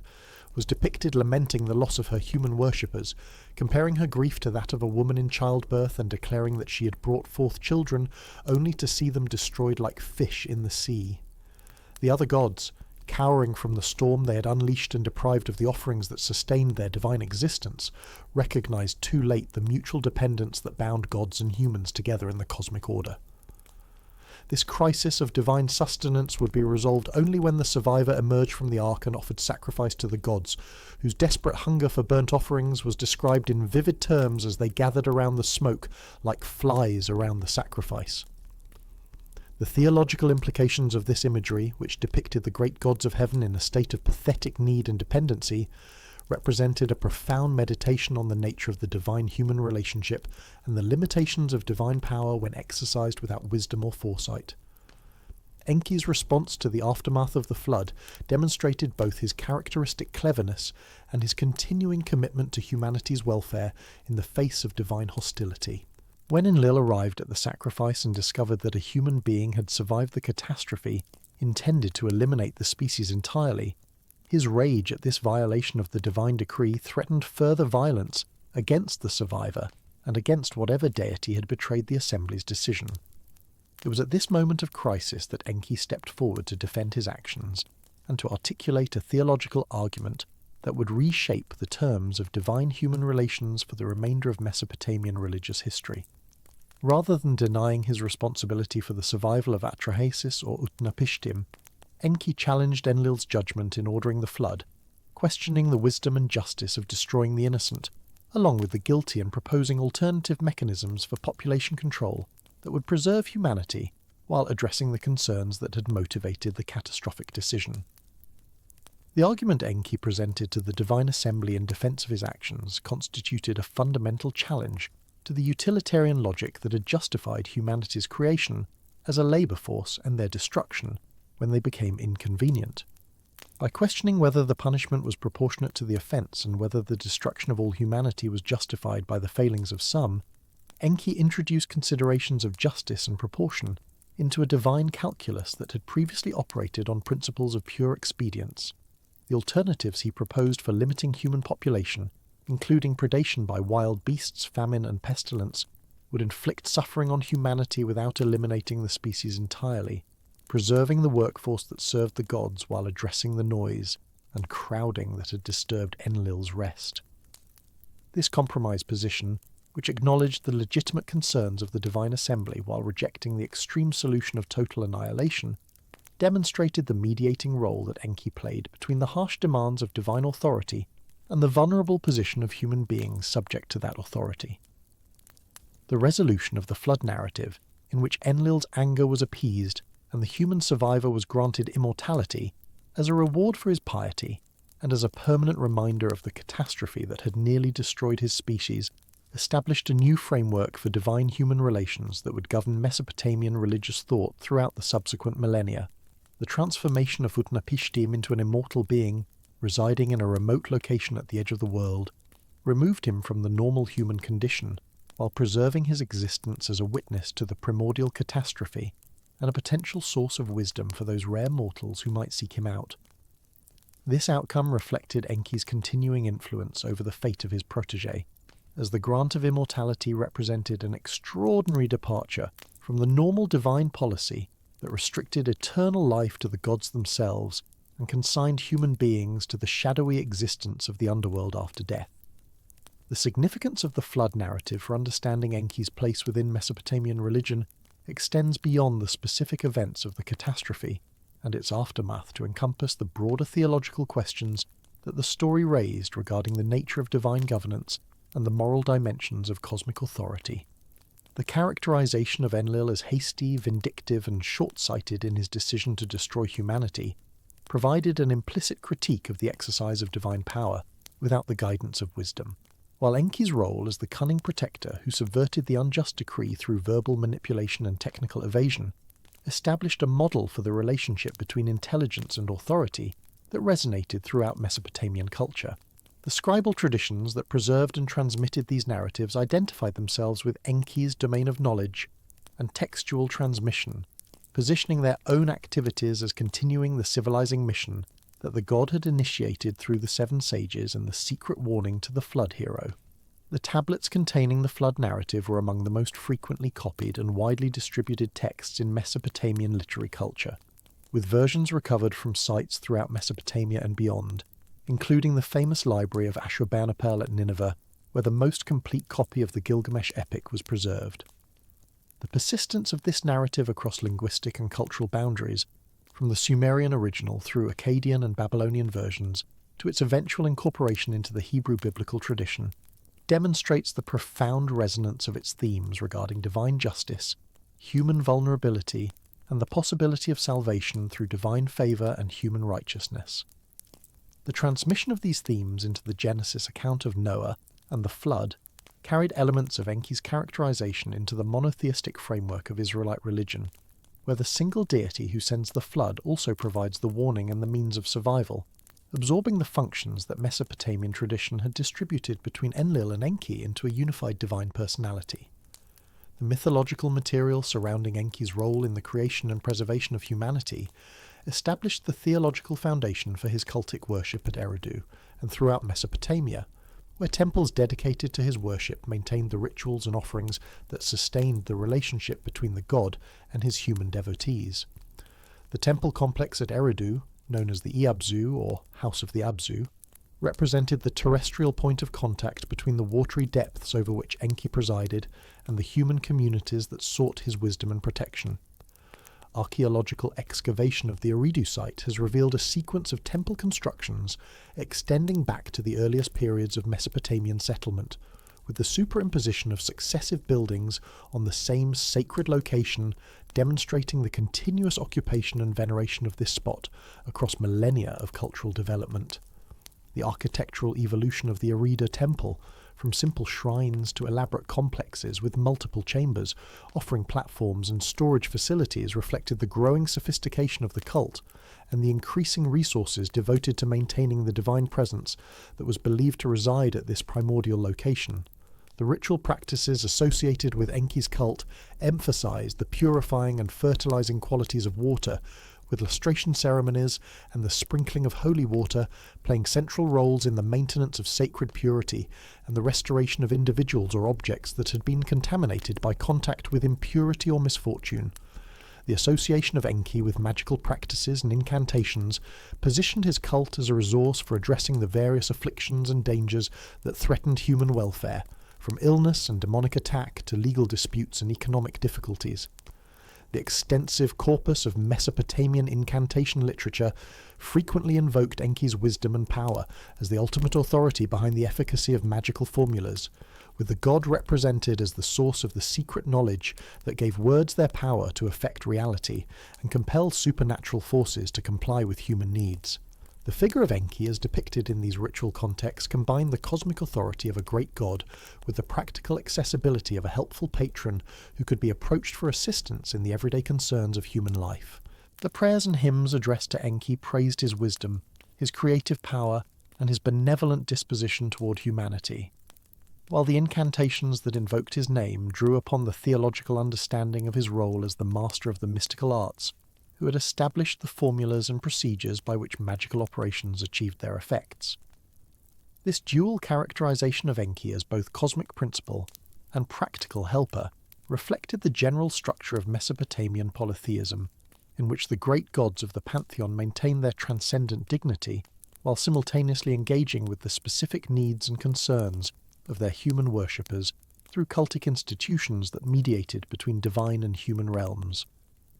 A: was depicted lamenting the loss of her human worshippers, comparing her grief to that of a woman in childbirth and declaring that she had brought forth children only to see them destroyed like fish in the sea. The other gods, cowering from the storm they had unleashed and deprived of the offerings that sustained their divine existence, recognized too late the mutual dependence that bound gods and humans together in the cosmic order. This crisis of divine sustenance would be resolved only when the survivor emerged from the ark and offered sacrifice to the gods, whose desperate hunger for burnt offerings was described in vivid terms as they gathered around the smoke like flies around the sacrifice. The theological implications of this imagery, which depicted the great gods of heaven in a state of pathetic need and dependency, represented a profound meditation on the nature of the divine-human relationship and the limitations of divine power when exercised without wisdom or foresight. Enki's response to the aftermath of the flood demonstrated both his characteristic cleverness and his continuing commitment to humanity's welfare in the face of divine hostility. When Enlil arrived at the sacrifice and discovered that a human being had survived the catastrophe intended to eliminate the species entirely, his rage at this violation of the divine decree threatened further violence against the survivor and against whatever deity had betrayed the assembly's decision. It was at this moment of crisis that Enki stepped forward to defend his actions and to articulate a theological argument that would reshape the terms of divine-human relations for the remainder of Mesopotamian religious history. Rather than denying his responsibility for the survival of Atrahasis or Utnapishtim, Enki challenged Enlil's judgment in ordering the flood, questioning the wisdom and justice of destroying the innocent, along with the guilty, and proposing alternative mechanisms for population control that would preserve humanity while addressing the concerns that had motivated the catastrophic decision. The argument Enki presented to the divine assembly in defense of his actions constituted a fundamental challenge to the utilitarian logic that had justified humanity's creation as a labor force and their destruction when they became inconvenient. By questioning whether the punishment was proportionate to the offence and whether the destruction of all humanity was justified by the failings of some, Enki introduced considerations of justice and proportion into a divine calculus that had previously operated on principles of pure expedience. The alternatives he proposed for limiting human population, including predation by wild beasts, famine, and pestilence, would inflict suffering on humanity without eliminating the species entirely, preserving the workforce that served the gods while addressing the noise and crowding that had disturbed Enlil's rest. This compromise position, which acknowledged the legitimate concerns of the divine assembly while rejecting the extreme solution of total annihilation, demonstrated the mediating role that Enki played between the harsh demands of divine authority and the vulnerable position of human beings subject to that authority. The resolution of the flood narrative, in which Enlil's anger was appeased and the human survivor was granted immortality, as a reward for his piety and as a permanent reminder of the catastrophe that had nearly destroyed his species, established a new framework for divine-human relations that would govern Mesopotamian religious thought throughout the subsequent millennia. The transformation of Utnapishtim into an immortal being, residing in a remote location at the edge of the world, removed him from the normal human condition, while preserving his existence as a witness to the primordial catastrophe and a potential source of wisdom for those rare mortals who might seek him out. This outcome reflected Enki's continuing influence over the fate of his protégé, as the grant of immortality represented an extraordinary departure from the normal divine policy that restricted eternal life to the gods themselves and consigned human beings to the shadowy existence of the underworld after death. The significance of the flood narrative for understanding Enki's place within Mesopotamian religion extends beyond the specific events of the catastrophe and its aftermath to encompass the broader theological questions that the story raised regarding the nature of divine governance and the moral dimensions of cosmic authority. The characterization of Enlil as hasty, vindictive, and short-sighted in his decision to destroy humanity provided an implicit critique of the exercise of divine power without the guidance of wisdom, while Enki's role as the cunning protector who subverted the unjust decree through verbal manipulation and technical evasion established a model for the relationship between intelligence and authority that resonated throughout Mesopotamian culture. The scribal traditions that preserved and transmitted these narratives identified themselves with Enki's domain of knowledge and textual transmission, positioning their own activities as continuing the civilizing mission that the god had initiated through the seven sages and the secret warning to the flood hero. The tablets containing the flood narrative were among the most frequently copied and widely distributed texts in Mesopotamian literary culture, with versions recovered from sites throughout Mesopotamia and beyond, including the famous library of Ashurbanipal at Nineveh, where the most complete copy of the Gilgamesh epic was preserved. The persistence of this narrative across linguistic and cultural boundaries, from the Sumerian original through Akkadian and Babylonian versions to its eventual incorporation into the Hebrew biblical tradition, demonstrates the profound resonance of its themes regarding divine justice, human vulnerability, and the possibility of salvation through divine favour and human righteousness. The transmission of these themes into the Genesis account of Noah and the flood carried elements of Enki's characterization into the monotheistic framework of Israelite religion, where the single deity who sends the flood also provides the warning and the means of survival, absorbing the functions that Mesopotamian tradition had distributed between Enlil and Enki into a unified divine personality. The mythological material surrounding Enki's role in the creation and preservation of humanity established the theological foundation for his cultic worship at Eridu and throughout Mesopotamia, where temples dedicated to his worship maintained the rituals and offerings that sustained the relationship between the god and his human devotees. The temple complex at Eridu, known as the Abzu or House of the Abzu, represented the terrestrial point of contact between the watery depths over which Enki presided and the human communities that sought his wisdom and protection. Archaeological excavation of the Eridu site has revealed a sequence of temple constructions extending back to the earliest periods of Mesopotamian settlement, with the superimposition of successive buildings on the same sacred location demonstrating the continuous occupation and veneration of this spot across millennia of cultural development. The architectural evolution of the Erida temple, from simple shrines to elaborate complexes with multiple chambers, offering platforms and storage facilities, reflected the growing sophistication of the cult and the increasing resources devoted to maintaining the divine presence that was believed to reside at this primordial location. The ritual practices associated with Enki's cult emphasized the purifying and fertilizing qualities of water, with lustration ceremonies and the sprinkling of holy water playing central roles in the maintenance of sacred purity and the restoration of individuals or objects that had been contaminated by contact with impurity or misfortune. The association of Enki with magical practices and incantations positioned his cult as a resource for addressing the various afflictions and dangers that threatened human welfare, from illness and demonic attack to legal disputes and economic difficulties. The extensive corpus of Mesopotamian incantation literature frequently invoked Enki's wisdom and power as the ultimate authority behind the efficacy of magical formulas, with the god represented as the source of the secret knowledge that gave words their power to affect reality and compel supernatural forces to comply with human needs. The figure of Enki, as depicted in these ritual contexts, combined the cosmic authority of a great god with the practical accessibility of a helpful patron who could be approached for assistance in the everyday concerns of human life. The prayers and hymns addressed to Enki praised his wisdom, his creative power, and his benevolent disposition toward humanity, while the incantations that invoked his name drew upon the theological understanding of his role as the master of the mystical arts, who had established the formulas and procedures by which magical operations achieved their effects. This dual characterization of Enki as both cosmic principle and practical helper reflected the general structure of Mesopotamian polytheism, in which the great gods of the pantheon maintained their transcendent dignity while simultaneously engaging with the specific needs and concerns of their human worshippers through cultic institutions that mediated between divine and human realms.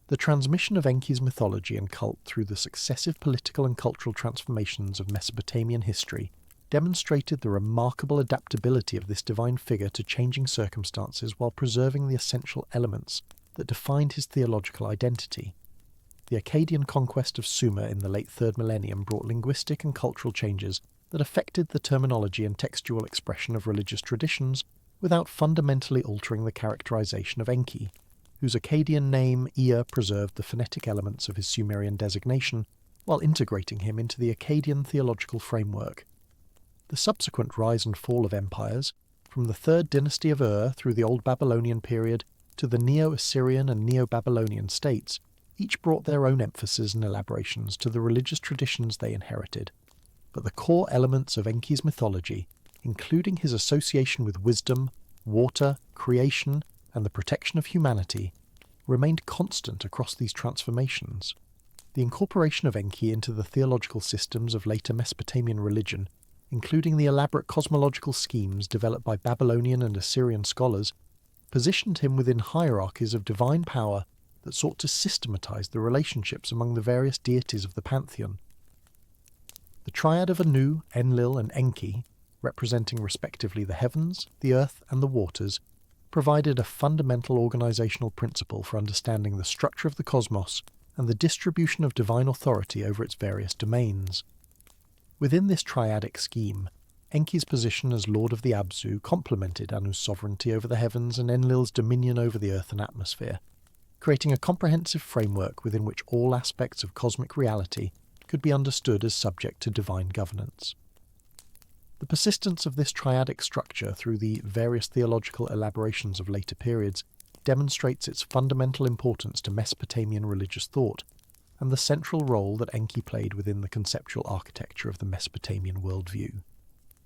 A: The transmission of Enki's mythology and cult through the successive political and cultural transformations of Mesopotamian history demonstrated the remarkable adaptability of this divine figure to changing circumstances while preserving the essential elements that defined his theological identity. The Akkadian conquest of Sumer in the late 3rd millennium brought linguistic and cultural changes that affected the terminology and textual expression of religious traditions without fundamentally altering the characterization of Enki, whose Akkadian name Ea preserved the phonetic elements of his Sumerian designation while integrating him into the Akkadian theological framework. The subsequent rise and fall of empires, from the third dynasty of Ur through the Old Babylonian period to the Neo-Assyrian and Neo-Babylonian states, each brought their own emphasis and elaborations to the religious traditions they inherited. But the core elements of Enki's mythology, including his association with wisdom, water, creation, and the protection of humanity, remained constant across these transformations. The incorporation of Enki into the theological systems of later Mesopotamian religion, including the elaborate cosmological schemes developed by Babylonian and Assyrian scholars, positioned him within hierarchies of divine power that sought to systematize the relationships among the various deities of the pantheon. The triad of Anu, Enlil, and Enki, representing respectively the heavens, the earth, and the waters, provided a fundamental organizational principle for understanding the structure of the cosmos and the distribution of divine authority over its various domains. Within this triadic scheme, Enki's position as Lord of the Abzu complemented Anu's sovereignty over the heavens and Enlil's dominion over the earth and atmosphere, creating a comprehensive framework within which all aspects of cosmic reality could be understood as subject to divine governance. The persistence of this triadic structure through the various theological elaborations of later periods demonstrates its fundamental importance to Mesopotamian religious thought and the central role that Enki played within the conceptual architecture of the Mesopotamian worldview.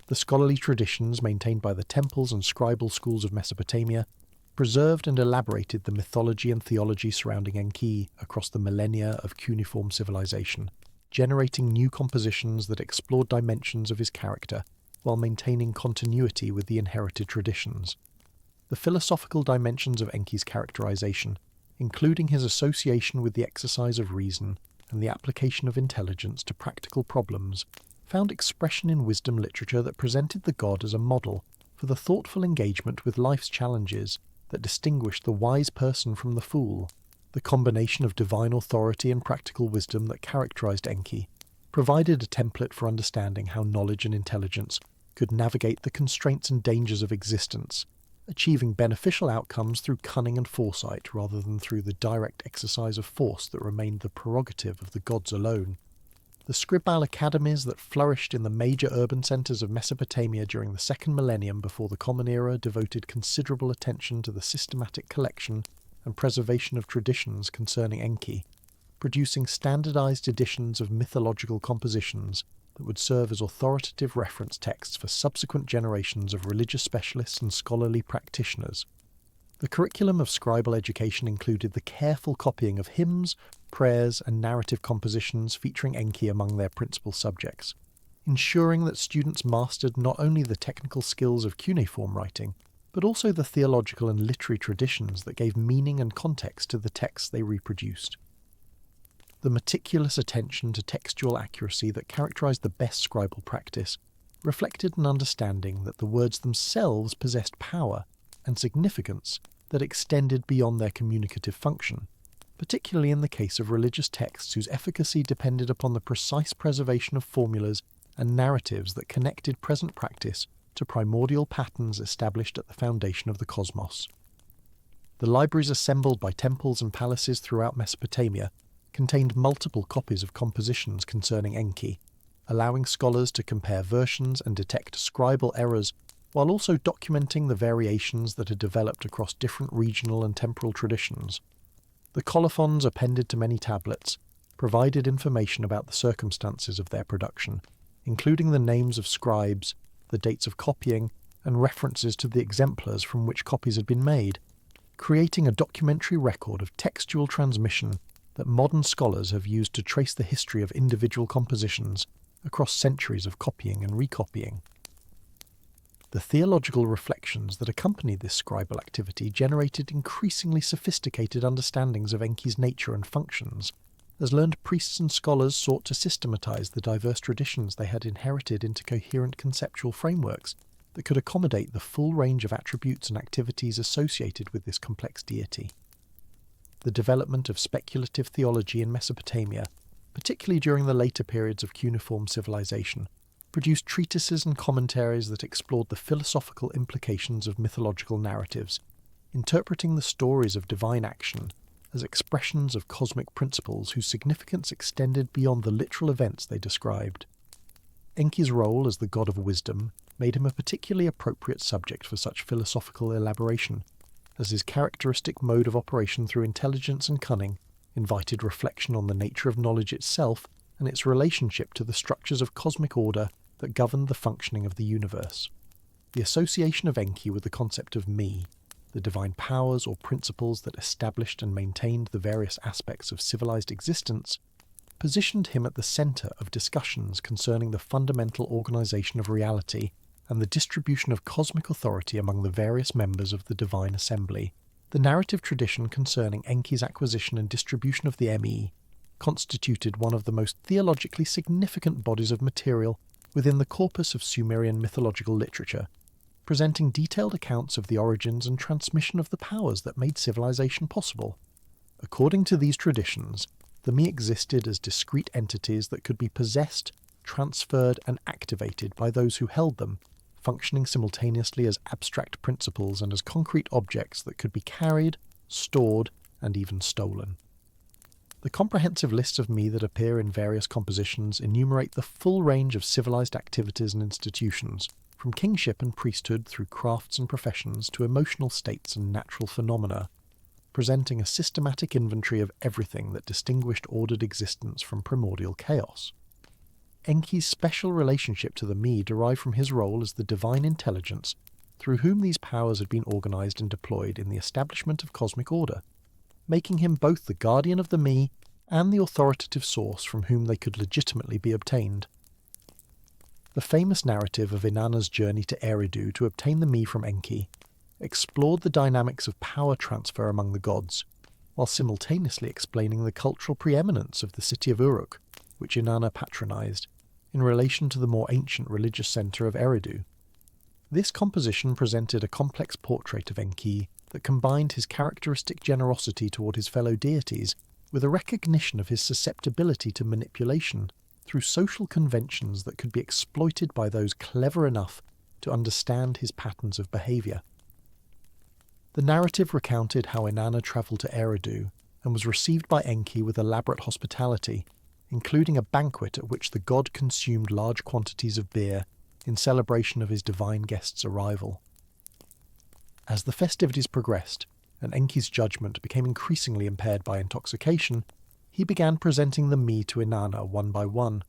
A: The scholarly traditions maintained by the temples and scribal schools of Mesopotamia preserved and elaborated the mythology and theology surrounding Enki across the millennia of cuneiform civilization, generating new compositions that explored dimensions of his character while maintaining continuity with the inherited traditions. The philosophical dimensions of Enki's characterization, including his association with the exercise of reason and the application of intelligence to practical problems, found expression in wisdom literature that presented the god as a model for the thoughtful engagement with life's challenges that distinguished the wise person from the fool. The combination of divine authority and practical wisdom that characterized Enki provided a template for understanding how knowledge and intelligence could navigate the constraints and dangers of existence, achieving beneficial outcomes through cunning and foresight rather than through the direct exercise of force that remained the prerogative of the gods alone. The scribal academies that flourished in the major urban centres of Mesopotamia during the second millennium before the Common Era devoted considerable attention to the systematic collection and preservation of traditions concerning Enki, producing standardized editions of mythological compositions that would serve as authoritative reference texts for subsequent generations of religious specialists and scholarly practitioners. The curriculum of scribal education included the careful copying of hymns, prayers, and narrative compositions featuring Enki among their principal subjects, ensuring that students mastered not only the technical skills of cuneiform writing, but also the theological and literary traditions that gave meaning and context to the texts they reproduced. The meticulous attention to textual accuracy that characterized the best scribal practice reflected an understanding that the words themselves possessed power and significance that extended beyond their communicative function, particularly in the case of religious texts whose efficacy depended upon the precise preservation of formulas and narratives that connected present practice to primordial patterns established at the foundation of the cosmos. The libraries assembled by temples and palaces throughout Mesopotamia contained multiple copies of compositions concerning Enki, allowing scholars to compare versions and detect scribal errors while also documenting the variations that had developed across different regional and temporal traditions. The colophons appended to many tablets provided information about the circumstances of their production, including the names of scribes, the dates of copying, and references to the exemplars from which copies had been made, creating a documentary record of textual transmission that modern scholars have used to trace the history of individual compositions across centuries of copying and recopying. The theological reflections that accompanied this scribal activity generated increasingly sophisticated understandings of Enki's nature and functions, as learned priests and scholars sought to systematize the diverse traditions they had inherited into coherent conceptual frameworks that could accommodate the full range of attributes and activities associated with this complex deity. The development of speculative theology in Mesopotamia, particularly during the later periods of cuneiform civilization, produced treatises and commentaries that explored the philosophical implications of mythological narratives, interpreting the stories of divine action as expressions of cosmic principles whose significance extended beyond the literal events they described. Enki's role as the god of wisdom made him a particularly appropriate subject for such philosophical elaboration, as his characteristic mode of operation through intelligence and cunning invited reflection on the nature of knowledge itself and its relationship to the structures of cosmic order that governed the functioning of the universe. The association of Enki with the concept of me, the divine powers or principles that established and maintained the various aspects of civilized existence, positioned him at the center of discussions concerning the fundamental organization of reality and the distribution of cosmic authority among the various members of the divine assembly. The narrative tradition concerning Enki's acquisition and distribution of the ME constituted one of the most theologically significant bodies of material within the corpus of Sumerian mythological literature, presenting detailed accounts of the origins and transmission of the powers that made civilization possible. According to these traditions, the me existed as discrete entities that could be possessed, transferred, and activated by those who held them, functioning simultaneously as abstract principles and as concrete objects that could be carried, stored, and even stolen. The comprehensive lists of me that appear in various compositions enumerate the full range of civilized activities and institutions, from kingship and priesthood through crafts and professions to emotional states and natural phenomena, presenting a systematic inventory of everything that distinguished ordered existence from primordial chaos. Enki's special relationship to the me derived from his role as the divine intelligence through whom these powers had been organized and deployed in the establishment of cosmic order, making him both the guardian of the me and the authoritative source from whom they could legitimately be obtained. The famous narrative of Inanna's journey to Eridu to obtain the me from Enki explored the dynamics of power transfer among the gods, while simultaneously explaining the cultural preeminence of the city of Uruk, which Inanna patronized, in relation to the more ancient religious center of Eridu. This composition presented a complex portrait of Enki that combined his characteristic generosity toward his fellow deities with a recognition of his susceptibility to manipulation through social conventions that could be exploited by those clever enough to understand his patterns of behavior. The narrative recounted how Inanna travelled to Eridu and was received by Enki with elaborate hospitality, including a banquet at which the god consumed large quantities of beer in celebration of his divine guest's arrival. As the festivities progressed, and Enki's judgment became increasingly impaired by intoxication, he began presenting the me to Inanna one by one,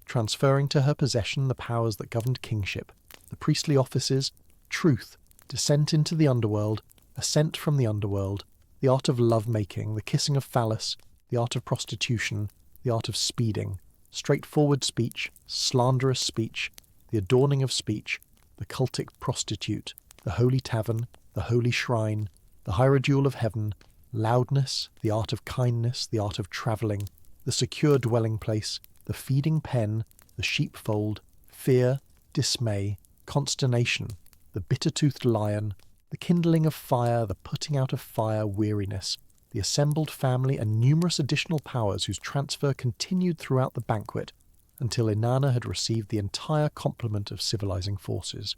A: transferring to her possession the powers that governed kingship, the priestly offices, truth, descent into the underworld, ascent from the underworld, the art of love-making, the kissing of phallus, the art of prostitution, the art of speeding, straightforward speech, slanderous speech, the adorning of speech, the cultic prostitute, the holy tavern, the holy shrine, the hierodule of heaven, loudness, the art of kindness, the art of travelling, the secure dwelling place, the feeding pen, the sheepfold, fear, dismay, consternation, the bitter-toothed lion, the kindling of fire, the putting out of fire, weariness, the assembled family, and numerous additional powers whose transfer continued throughout the banquet until Inanna had received the entire complement of civilizing forces.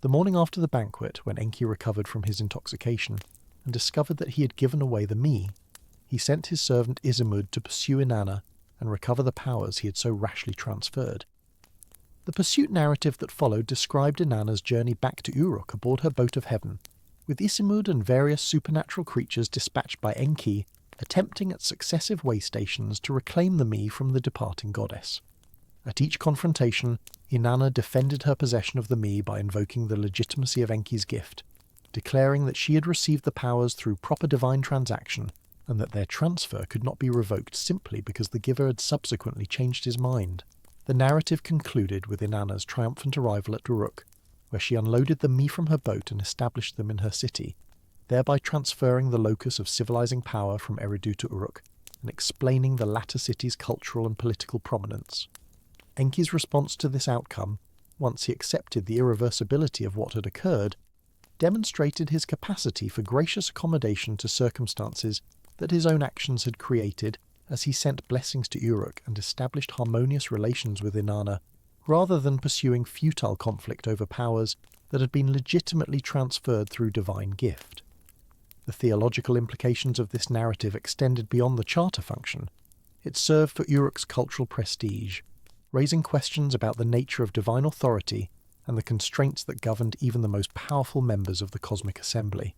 A: The morning after the banquet, when Enki recovered from his intoxication and discovered that he had given away the me, he sent his servant Izimud to pursue Inanna and recover the powers he had so rashly transferred. The pursuit narrative that followed described Inanna's journey back to Uruk aboard her boat of heaven, with Izimud and various supernatural creatures dispatched by Enki attempting at successive way stations to reclaim the me from the departing goddess. At each confrontation, Inanna defended her possession of the me by invoking the legitimacy of Enki's gift, declaring that she had received the powers through proper divine transaction and that their transfer could not be revoked simply because the giver had subsequently changed his mind. The narrative concluded with Inanna's triumphant arrival at Uruk, where she unloaded the me from her boat and established them in her city, thereby transferring the locus of civilizing power from Eridu to Uruk and explaining the latter city's cultural and political prominence. Enki's response to this outcome, once he accepted the irreversibility of what had occurred, demonstrated his capacity for gracious accommodation to circumstances that his own actions had created as he sent blessings to Uruk and established harmonious relations with Inanna, rather than pursuing futile conflict over powers that had been legitimately transferred through divine gift. The theological implications of this narrative extended beyond the charter function. It served for Uruk's cultural prestige, raising questions about the nature of divine authority and the constraints that governed even the most powerful members of the cosmic assembly.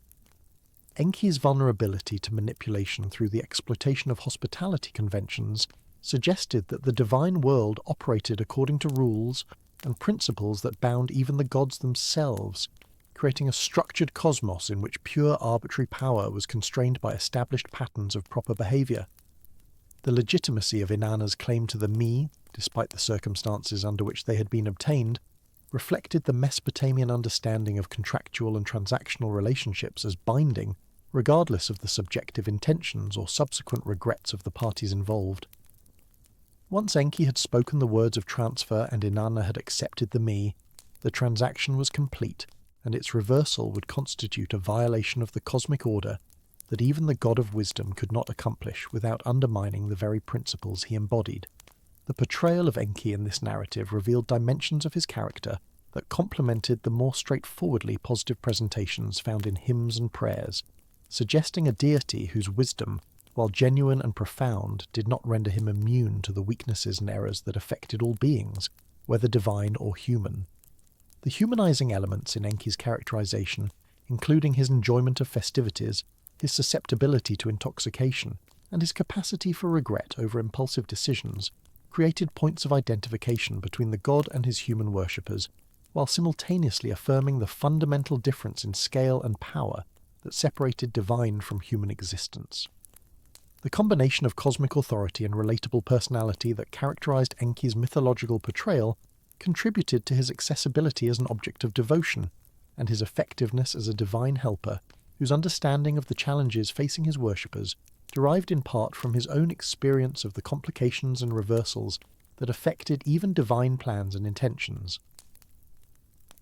A: Enki's vulnerability to manipulation through the exploitation of hospitality conventions suggested that the divine world operated according to rules and principles that bound even the gods themselves, creating a structured cosmos in which pure arbitrary power was constrained by established patterns of proper behaviour. The legitimacy of Inanna's claim to the me, despite the circumstances under which they had been obtained, reflected the Mesopotamian understanding of contractual and transactional relationships as binding, regardless of the subjective intentions or subsequent regrets of the parties involved. Once Enki had spoken the words of transfer and Inanna had accepted the me, the transaction was complete, and its reversal would constitute a violation of the cosmic order that even the god of wisdom could not accomplish without undermining the very principles he embodied. The portrayal of Enki in this narrative revealed dimensions of his character that complemented the more straightforwardly positive presentations found in hymns and prayers, suggesting a deity whose wisdom, while genuine and profound, did not render him immune to the weaknesses and errors that affected all beings, whether divine or human. The humanizing elements in Enki's characterization, including his enjoyment of festivities, his susceptibility to intoxication, and his capacity for regret over impulsive decisions, created points of identification between the god and his human worshippers, while simultaneously affirming the fundamental difference in scale and power that separated divine from human existence. The combination of cosmic authority and relatable personality that characterized Enki's mythological portrayal contributed to his accessibility as an object of devotion, and his effectiveness as a divine helper whose understanding of the challenges facing his worshippers derived in part from his own experience of the complications and reversals that affected even divine plans and intentions.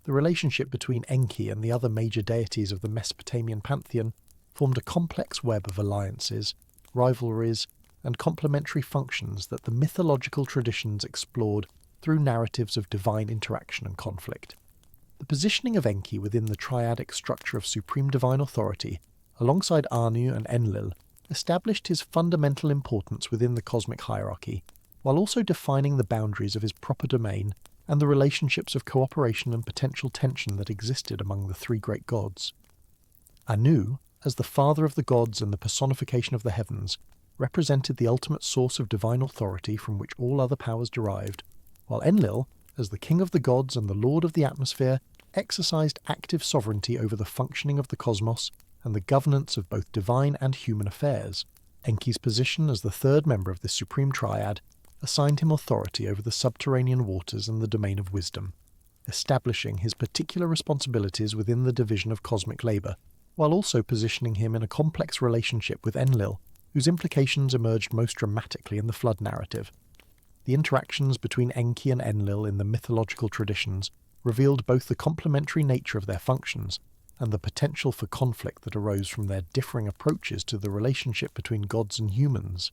A: The relationship between Enki and the other major deities of the Mesopotamian pantheon formed a complex web of alliances, rivalries, and complementary functions that the mythological traditions explored through narratives of divine interaction and conflict. The positioning of Enki within the triadic structure of supreme divine authority, alongside Anu and Enlil, established his fundamental importance within the cosmic hierarchy, while also defining the boundaries of his proper domain and the relationships of cooperation and potential tension that existed among the three great gods. Anu, as the father of the gods and the personification of the heavens, represented the ultimate source of divine authority from which all other powers derived, while Enlil, as the king of the gods and the lord of the atmosphere, exercised active sovereignty over the functioning of the cosmos and the governance of both divine and human affairs. Enki's position as the third member of this supreme triad assigned him authority over the subterranean waters and the domain of wisdom, establishing his particular responsibilities within the division of cosmic labour, while also positioning him in a complex relationship with Enlil, whose implications emerged most dramatically in the flood narrative. The interactions between Enki and Enlil in the mythological traditions revealed both the complementary nature of their functions and the potential for conflict that arose from their differing approaches to the relationship between gods and humans.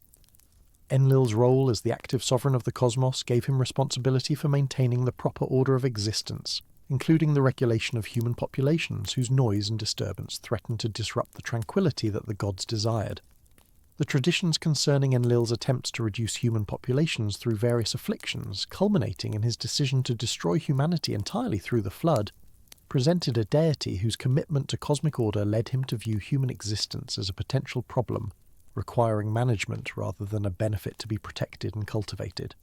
A: Enlil's role as the active sovereign of the cosmos gave him responsibility for maintaining the proper order of existence, including the regulation of human populations whose noise and disturbance threatened to disrupt the tranquility that the gods desired. The traditions concerning Enlil's attempts to reduce human populations through various afflictions, culminating in his decision to destroy humanity entirely through the flood, presented a deity whose commitment to cosmic order led him to view human existence as a potential problem, requiring management rather than a benefit to be protected and cultivated.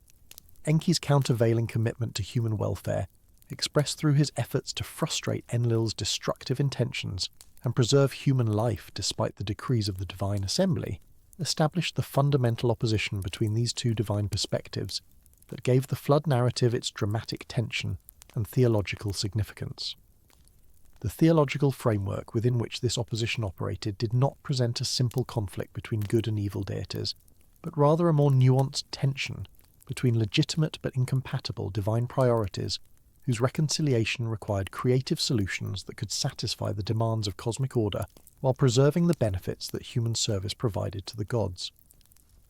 A: Enki's countervailing commitment to human welfare, expressed through his efforts to frustrate Enlil's destructive intentions and preserve human life despite the decrees of the divine assembly, established the fundamental opposition between these two divine perspectives that gave the flood narrative its dramatic tension and theological significance. The theological framework within which this opposition operated did not present a simple conflict between good and evil deities, but rather a more nuanced tension between legitimate but incompatible divine priorities whose reconciliation required creative solutions that could satisfy the demands of cosmic order while preserving the benefits that human service provided to the gods.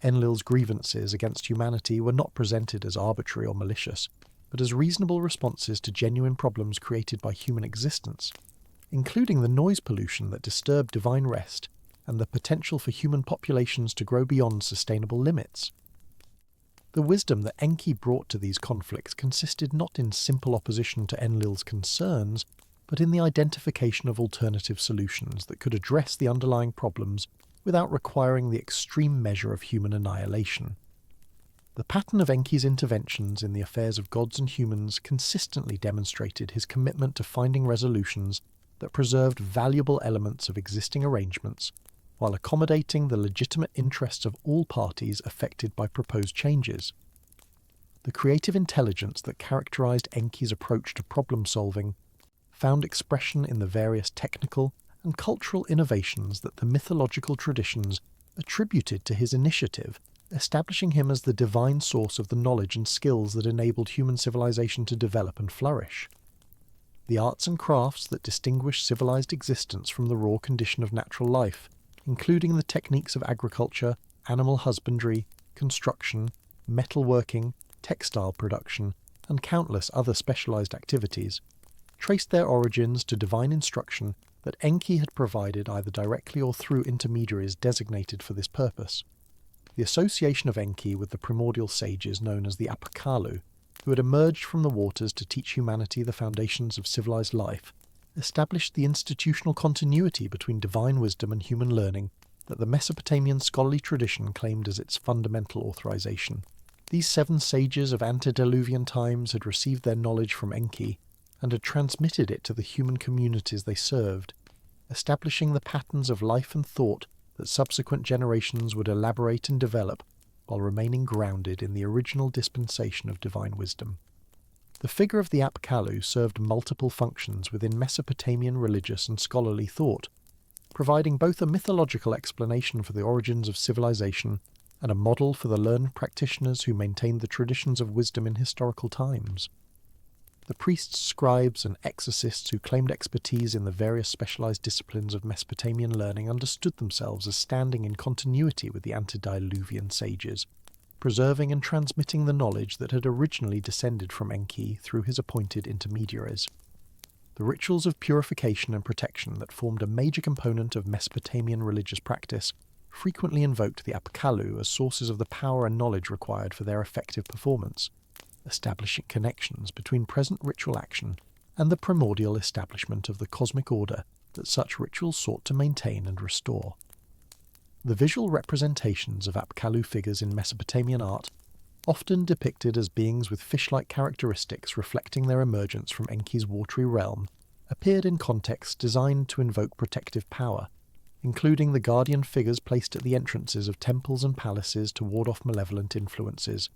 A: Enlil's grievances against humanity were not presented as arbitrary or malicious, but as reasonable responses to genuine problems created by human existence, including the noise pollution that disturbed divine rest and the potential for human populations to grow beyond sustainable limits. The wisdom that Enki brought to these conflicts consisted not in simple opposition to Enlil's concerns, but in the identification of alternative solutions that could address the underlying problems without requiring the extreme measure of human annihilation. The pattern of Enki's interventions in the affairs of gods and humans consistently demonstrated his commitment to finding resolutions that preserved valuable elements of existing arrangements, while accommodating the legitimate interests of all parties affected by proposed changes. The creative intelligence that characterized Enki's approach to problem-solving found expression in the various technical and cultural innovations that the mythological traditions attributed to his initiative, establishing him as the divine source of the knowledge and skills that enabled human civilization to develop and flourish. The arts and crafts that distinguish civilized existence from the raw condition of natural life, including the techniques of agriculture, animal husbandry, construction, metalworking, textile production, and countless other specialized activities, traced their origins to divine instruction that Enki had provided either directly or through intermediaries designated for this purpose. The association of Enki with the primordial sages known as the Apakalu, who had emerged from the waters to teach humanity the foundations of civilized life, established the institutional continuity between divine wisdom and human learning that the Mesopotamian scholarly tradition claimed as its fundamental authorization. These 7 sages of antediluvian times had received their knowledge from Enki and had transmitted it to the human communities they served, establishing the patterns of life and thought that subsequent generations would elaborate and develop while remaining grounded in the original dispensation of divine wisdom. The figure of the Apkallu served multiple functions within Mesopotamian religious and scholarly thought, providing both a mythological explanation for the origins of civilization and a model for the learned practitioners who maintained the traditions of wisdom in historical times. The priests, scribes, and exorcists who claimed expertise in the various specialized disciplines of Mesopotamian learning understood themselves as standing in continuity with the antediluvian sages, preserving and transmitting the knowledge that had originally descended from Enki through his appointed intermediaries. The rituals of purification and protection that formed a major component of Mesopotamian religious practice frequently invoked the Apkallu as sources of the power and knowledge required for their effective performance, establishing connections between present ritual action and the primordial establishment of the cosmic order that such rituals sought to maintain and restore. The visual representations of Apkallu figures in Mesopotamian art, often depicted as beings with fish-like characteristics reflecting their emergence from Enki's watery realm, appeared in contexts designed to invoke protective power, including the guardian figures placed at the entrances of temples and palaces to ward off malevolent influences.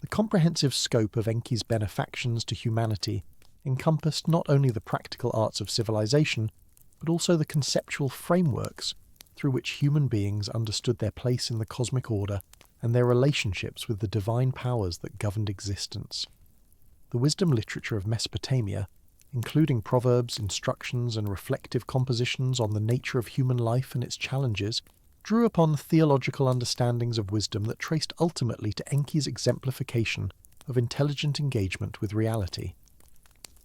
A: The comprehensive scope of Enki's benefactions to humanity encompassed not only the practical arts of civilization, but also the conceptual frameworks through which human beings understood their place in the cosmic order and their relationships with the divine powers that governed existence. The wisdom literature of Mesopotamia, including proverbs, instructions, and reflective compositions on the nature of human life and its challenges, drew upon theological understandings of wisdom that traced ultimately to Enki's exemplification of intelligent engagement with reality.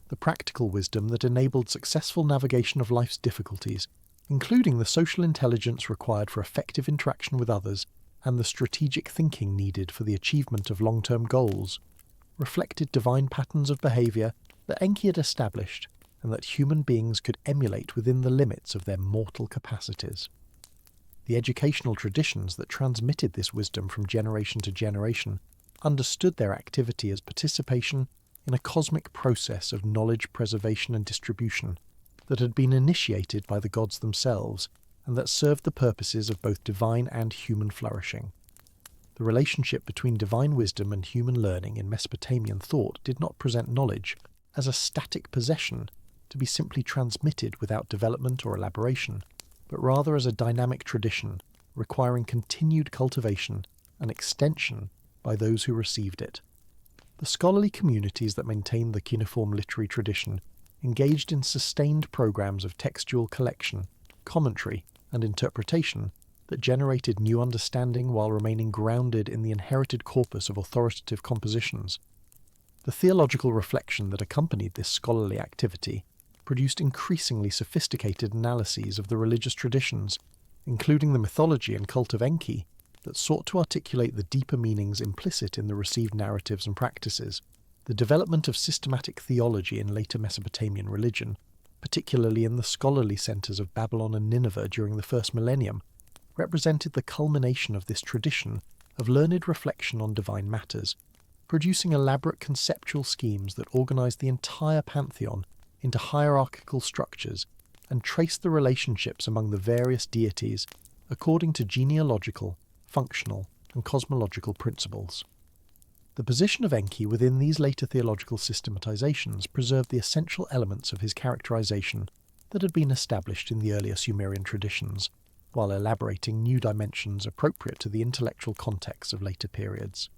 A: The practical wisdom that enabled successful navigation of life's difficulties, including the social intelligence required for effective interaction with others and the strategic thinking needed for the achievement of long-term goals, reflected divine patterns of behavior that Enki had established and that human beings could emulate within the limits of their mortal capacities. The educational traditions that transmitted this wisdom from generation to generation understood their activity as participation in a cosmic process of knowledge preservation and distribution that had been initiated by the gods themselves and that served the purposes of both divine and human flourishing. The relationship between divine wisdom and human learning in Mesopotamian thought did not present knowledge as a static possession to be simply transmitted without development or elaboration, but rather as a dynamic tradition requiring continued cultivation and extension by those who received it. The scholarly communities that maintained the cuneiform literary tradition engaged in sustained programs of textual collection, commentary, and interpretation that generated new understanding while remaining grounded in the inherited corpus of authoritative compositions. The theological reflection that accompanied this scholarly activity produced increasingly sophisticated analyses of the religious traditions, including the mythology and cult of Enki, that sought to articulate the deeper meanings implicit in the received narratives and practices. The development of systematic theology in later Mesopotamian religion, particularly in the scholarly centres of Babylon and Nineveh during the first millennium, represented the culmination of this tradition of learned reflection on divine matters, producing elaborate conceptual schemes that organised the entire pantheon into hierarchical structures and traced the relationships among the various deities according to genealogical, functional, and cosmological principles. The position of Enki within these later theological systematizations preserved the essential elements of his characterization that had been established in the earlier Sumerian traditions, while elaborating new dimensions appropriate to the intellectual context of later periods.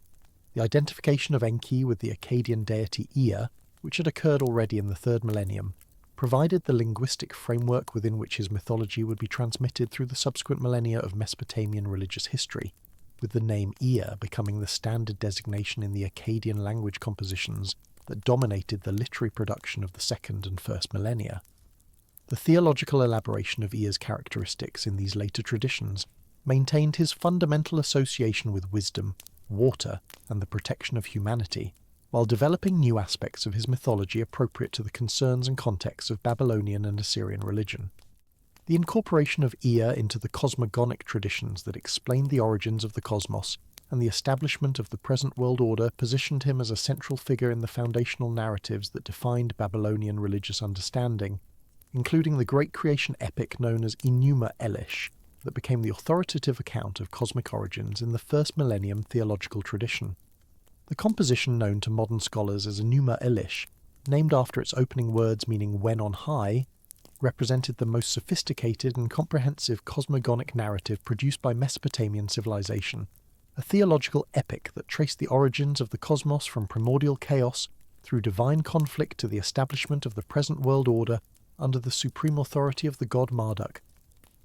A: The identification of Enki with the Akkadian deity Ea, which had occurred already in the 3rd millennium, provided the linguistic framework within which his mythology would be transmitted through the subsequent millennia of Mesopotamian religious history, with the name Ea becoming the standard designation in the Akkadian language compositions that dominated the literary production of the 2nd and 1st millennia. The theological elaboration of Ea's characteristics in these later traditions maintained his fundamental association with wisdom, water, and the protection of humanity, while developing new aspects of his mythology appropriate to the concerns and contexts of Babylonian and Assyrian religion. The incorporation of Ea into the cosmogonic traditions that explained the origins of the cosmos and the establishment of the present world order positioned him as a central figure in the foundational narratives that defined Babylonian religious understanding, including the great creation epic known as Enuma Elish, that became the authoritative account of cosmic origins in the 1st millennium theological tradition. The composition known to modern scholars as Enuma Elish, named after its opening words meaning when on high, represented the most sophisticated and comprehensive cosmogonic narrative produced by Mesopotamian civilization, a theological epic that traced the origins of the cosmos from primordial chaos through divine conflict to the establishment of the present world order under the supreme authority of the god Marduk.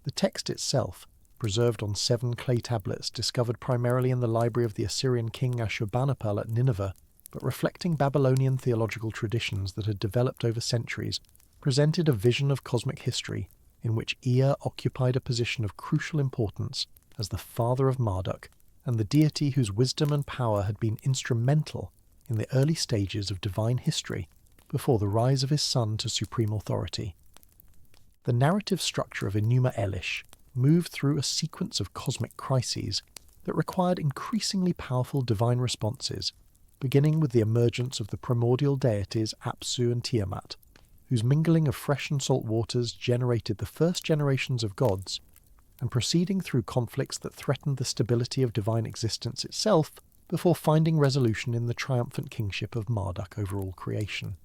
A: The text itself, preserved on 7 clay tablets discovered primarily in the library of the Assyrian king Ashurbanipal at Nineveh, but reflecting Babylonian theological traditions that had developed over centuries, presented a vision of cosmic history in which Ea occupied a position of crucial importance as the father of Marduk and the deity whose wisdom and power had been instrumental in the early stages of divine history before the rise of his son to supreme authority. The narrative structure of Enuma Elish moved through a sequence of cosmic crises that required increasingly powerful divine responses, beginning with the emergence of the primordial deities Abzu and Tiamat, whose mingling of fresh and salt waters generated the first generations of gods, and proceeding through conflicts that threatened the stability of divine existence itself before finding resolution in the triumphant kingship of Marduk over all creation.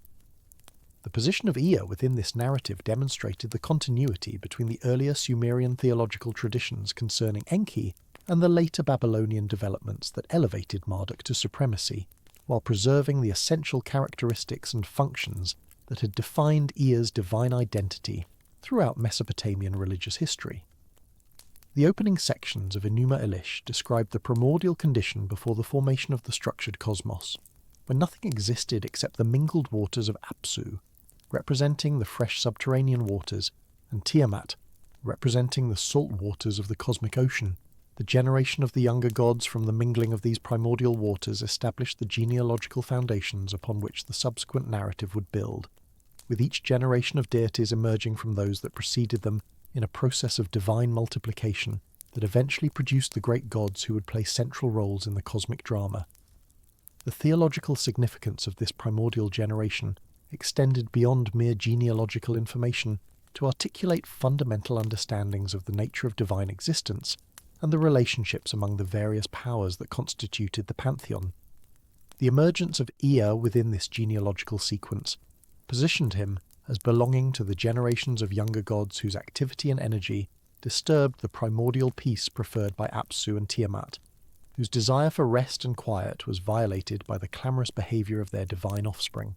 A: The position of Ea within this narrative demonstrated the continuity between the earlier Sumerian theological traditions concerning Enki and the later Babylonian developments that elevated Marduk to supremacy, while preserving the essential characteristics and functions that had defined Ea's divine identity throughout Mesopotamian religious history. The opening sections of Enuma Elish describe the primordial condition before the formation of the structured cosmos, when nothing existed except the mingled waters of Abzu, representing the fresh subterranean waters, and Tiamat, representing the salt waters of the cosmic ocean. The generation of the younger gods from the mingling of these primordial waters established the genealogical foundations upon which the subsequent narrative would build, with each generation of deities emerging from those that preceded them in a process of divine multiplication that eventually produced the great gods who would play central roles in the cosmic drama. The theological significance of this primordial generation extended beyond mere genealogical information to articulate fundamental understandings of the nature of divine existence and the relationships among the various powers that constituted the pantheon. The emergence of Ea within this genealogical sequence positioned him as belonging to the generations of younger gods whose activity and energy disturbed the primordial peace preferred by Abzu and Tiamat, whose desire for rest and quiet was violated by the clamorous behaviour of their divine offspring.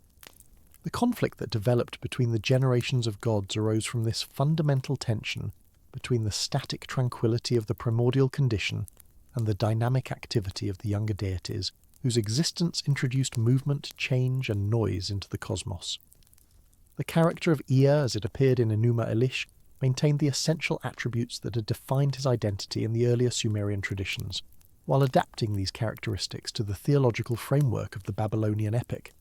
A: The conflict that developed between the generations of gods arose from this fundamental tension between the static tranquility of the primordial condition and the dynamic activity of the younger deities, whose existence introduced movement, change, and noise into the cosmos. The character of Ea, as it appeared in Enuma Elish, maintained the essential attributes that had defined his identity in the earlier Sumerian traditions, while adapting these characteristics to the theological framework of the Babylonian epic.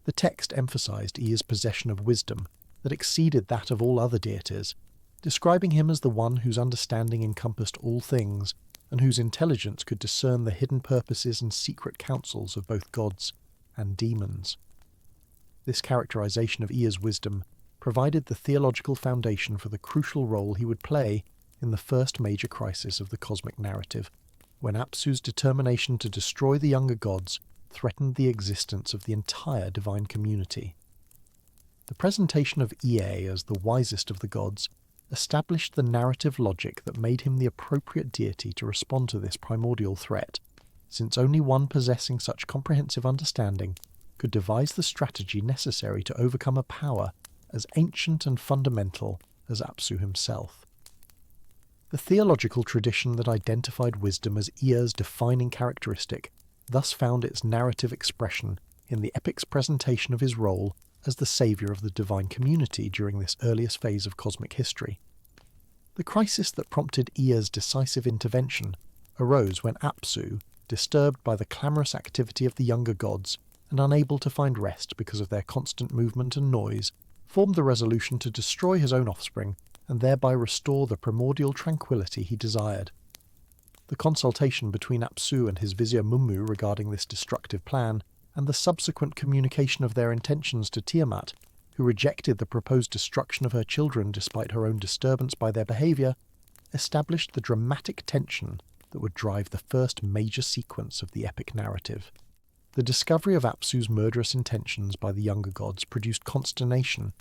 A: The text emphasized Ea's possession of wisdom that exceeded that of all other deities, describing him as the one whose understanding encompassed all things, and whose intelligence could discern the hidden purposes and secret counsels of both gods and demons. This characterization of Ea's wisdom provided the theological foundation for the crucial role he would play in the first major crisis of the cosmic narrative, when Abzu's determination to destroy the younger gods threatened the existence of the entire divine community. The presentation of Ea as the wisest of the gods established the narrative logic that made him the appropriate deity to respond to this primordial threat, since only one possessing such comprehensive understanding could devise the strategy necessary to overcome a power as ancient and fundamental as Abzu himself. The theological tradition that identified wisdom as Ea's defining characteristic thus found its narrative expression in the epic's presentation of his role as the saviour of the divine community during this earliest phase of cosmic history. The crisis that prompted Ea's decisive intervention arose when Abzu, disturbed by the clamorous activity of the younger gods and unable to find rest because of their constant movement and noise, formed the resolution to destroy his own offspring and thereby restore the primordial tranquility he desired. The consultation between Abzu and his vizier Mummu regarding this destructive plan, and the subsequent communication of their intentions to Tiamat, who rejected the proposed destruction of her children despite her own disturbance by their behaviour, established the dramatic tension that would drive the first major sequence of the epic narrative. The discovery of Abzu's murderous intentions by the younger gods produced consternation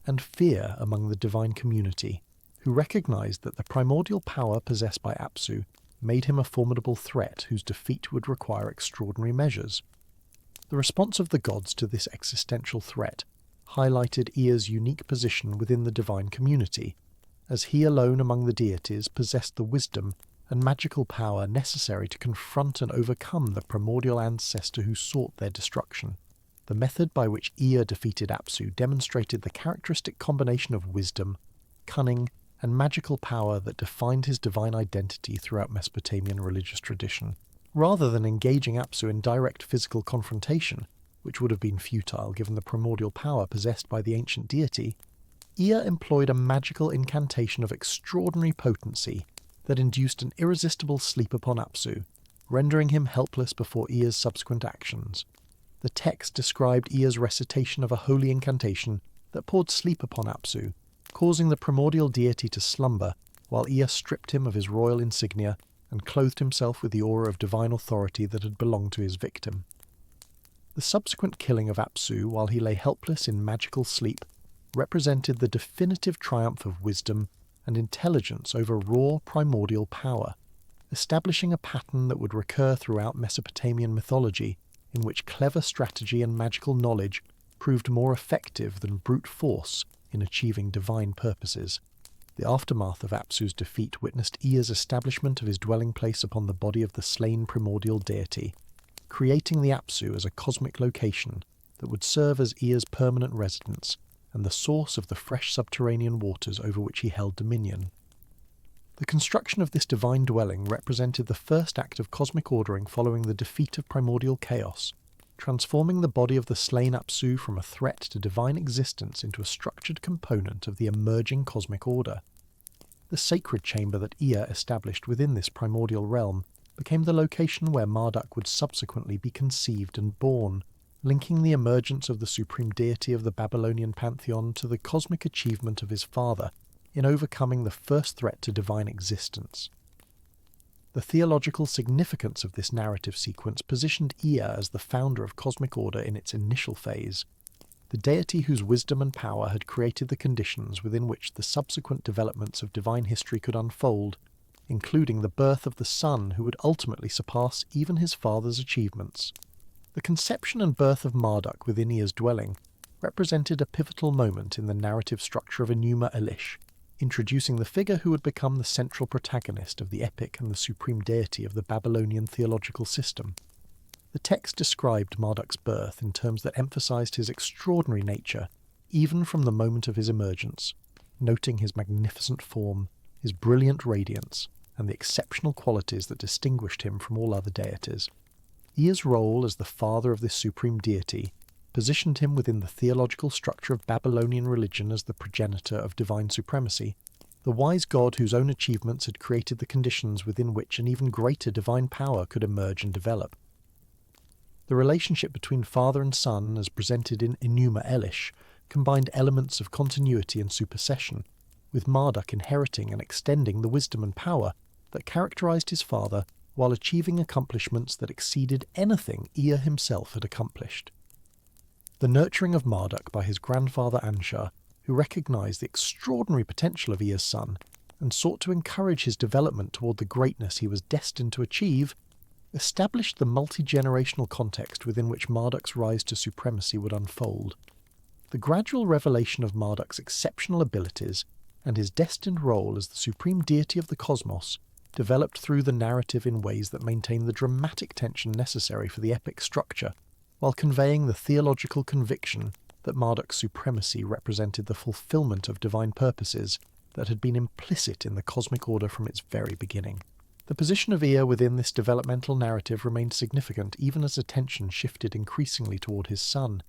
A: and fear among the divine community, who recognized that the primordial power possessed by Abzu made him a formidable threat whose defeat would require extraordinary measures. The response of the gods to this existential threat highlighted Ea's unique position within the divine community, as he alone among the deities possessed the wisdom and magical power necessary to confront and overcome the primordial ancestor who sought their destruction. The method by which Ea defeated Abzu demonstrated the characteristic combination of wisdom, cunning, and magical power that defined his divine identity throughout Mesopotamian religious tradition. Rather than engaging Abzu in direct physical confrontation, which would have been futile given the primordial power possessed by the ancient deity, Ea employed a magical incantation of extraordinary potency that induced an irresistible sleep upon Abzu, rendering him helpless before Ea's subsequent actions. The text described Ea's recitation of a holy incantation that poured sleep upon Abzu, causing the primordial deity to slumber, while Ea stripped him of his royal insignia and clothed himself with the aura of divine authority that had belonged to his victim. The subsequent killing of Abzu while he lay helpless in magical sleep represented the definitive triumph of wisdom and intelligence over raw primordial power, establishing a pattern that would recur throughout Mesopotamian mythology, in which clever strategy and magical knowledge proved more effective than brute force in achieving divine purposes. The aftermath of Abzu's defeat witnessed Ea's establishment of his dwelling place upon the body of the slain primordial deity, creating the Abzu as a cosmic location that would serve as Ea's permanent residence and the source of the fresh subterranean waters over which he held dominion. The construction of this divine dwelling represented the first act of cosmic ordering following the defeat of primordial chaos, transforming the body of the slain Abzu from a threat to divine existence into a structured component of the emerging cosmic order. The sacred chamber that Ea established within this primordial realm became the location where Marduk would subsequently be conceived and born, linking the emergence of the supreme deity of the Babylonian pantheon to the cosmic achievement of his father in overcoming the first threat to divine existence. The theological significance of this narrative sequence positioned Ea as the founder of cosmic order in its initial phase, the deity whose wisdom and power had created the conditions within which the subsequent developments of divine history could unfold, including the birth of the son who would ultimately surpass even his father's achievements. The conception and birth of Marduk within Ea's dwelling represented a pivotal moment in the narrative structure of Enuma Elish, introducing the figure who would become the central protagonist of the epic and the supreme deity of the Babylonian theological system. The text described Marduk's birth in terms that emphasized his extraordinary nature, even from the moment of his emergence, noting his magnificent form, his brilliant radiance, and the exceptional qualities that distinguished him from all other deities. Ea's role as the father of this supreme deity positioned him within the theological structure of Babylonian religion as the progenitor of divine supremacy, the wise god whose own achievements had created the conditions within which an even greater divine power could emerge and develop. The relationship between father and son, as presented in Enuma Elish, combined elements of continuity and supersession, with Marduk inheriting and extending the wisdom and power that characterized his father while achieving accomplishments that exceeded anything Ea himself had accomplished. The nurturing of Marduk by his grandfather Anshar, who recognized the extraordinary potential of Ea's son and sought to encourage his development toward the greatness he was destined to achieve, established the multi-generational context within which Marduk's rise to supremacy would unfold. The gradual revelation of Marduk's exceptional abilities and his destined role as the supreme deity of the cosmos developed through the narrative in ways that maintain the dramatic tension necessary for the epic structure, while conveying the theological conviction that Marduk's supremacy represented the fulfillment of divine purposes that had been implicit in the cosmic order from its very beginning. The position of Ea within this developmental narrative remained significant even as attention shifted increasingly toward his son,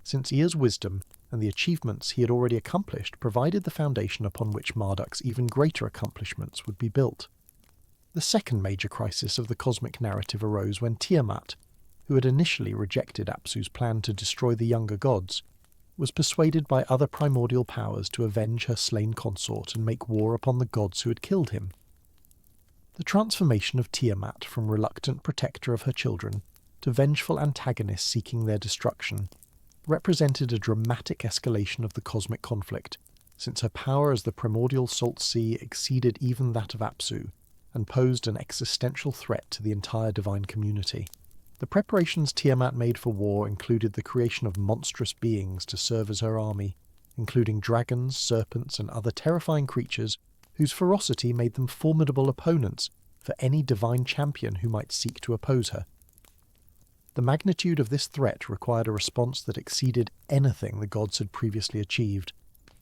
A: since Ea's wisdom and the achievements he had already accomplished provided the foundation upon which Marduk's even greater accomplishments would be built. The second major crisis of the cosmic narrative arose when Tiamat, who had initially rejected Abzu's plan to destroy the younger gods, was persuaded by other primordial powers to avenge her slain consort and make war upon the gods who had killed him. The transformation of Tiamat from reluctant protector of her children to vengeful antagonist seeking their destruction represented a dramatic escalation of the cosmic conflict, since her power as the primordial salt sea exceeded even that of Abzu and posed an existential threat to the entire divine community. The preparations Tiamat made for war included the creation of monstrous beings to serve as her army, including dragons, serpents, and other terrifying creatures whose ferocity made them formidable opponents for any divine champion who might seek to oppose her. The magnitude of this threat required a response that exceeded anything the gods had previously achieved,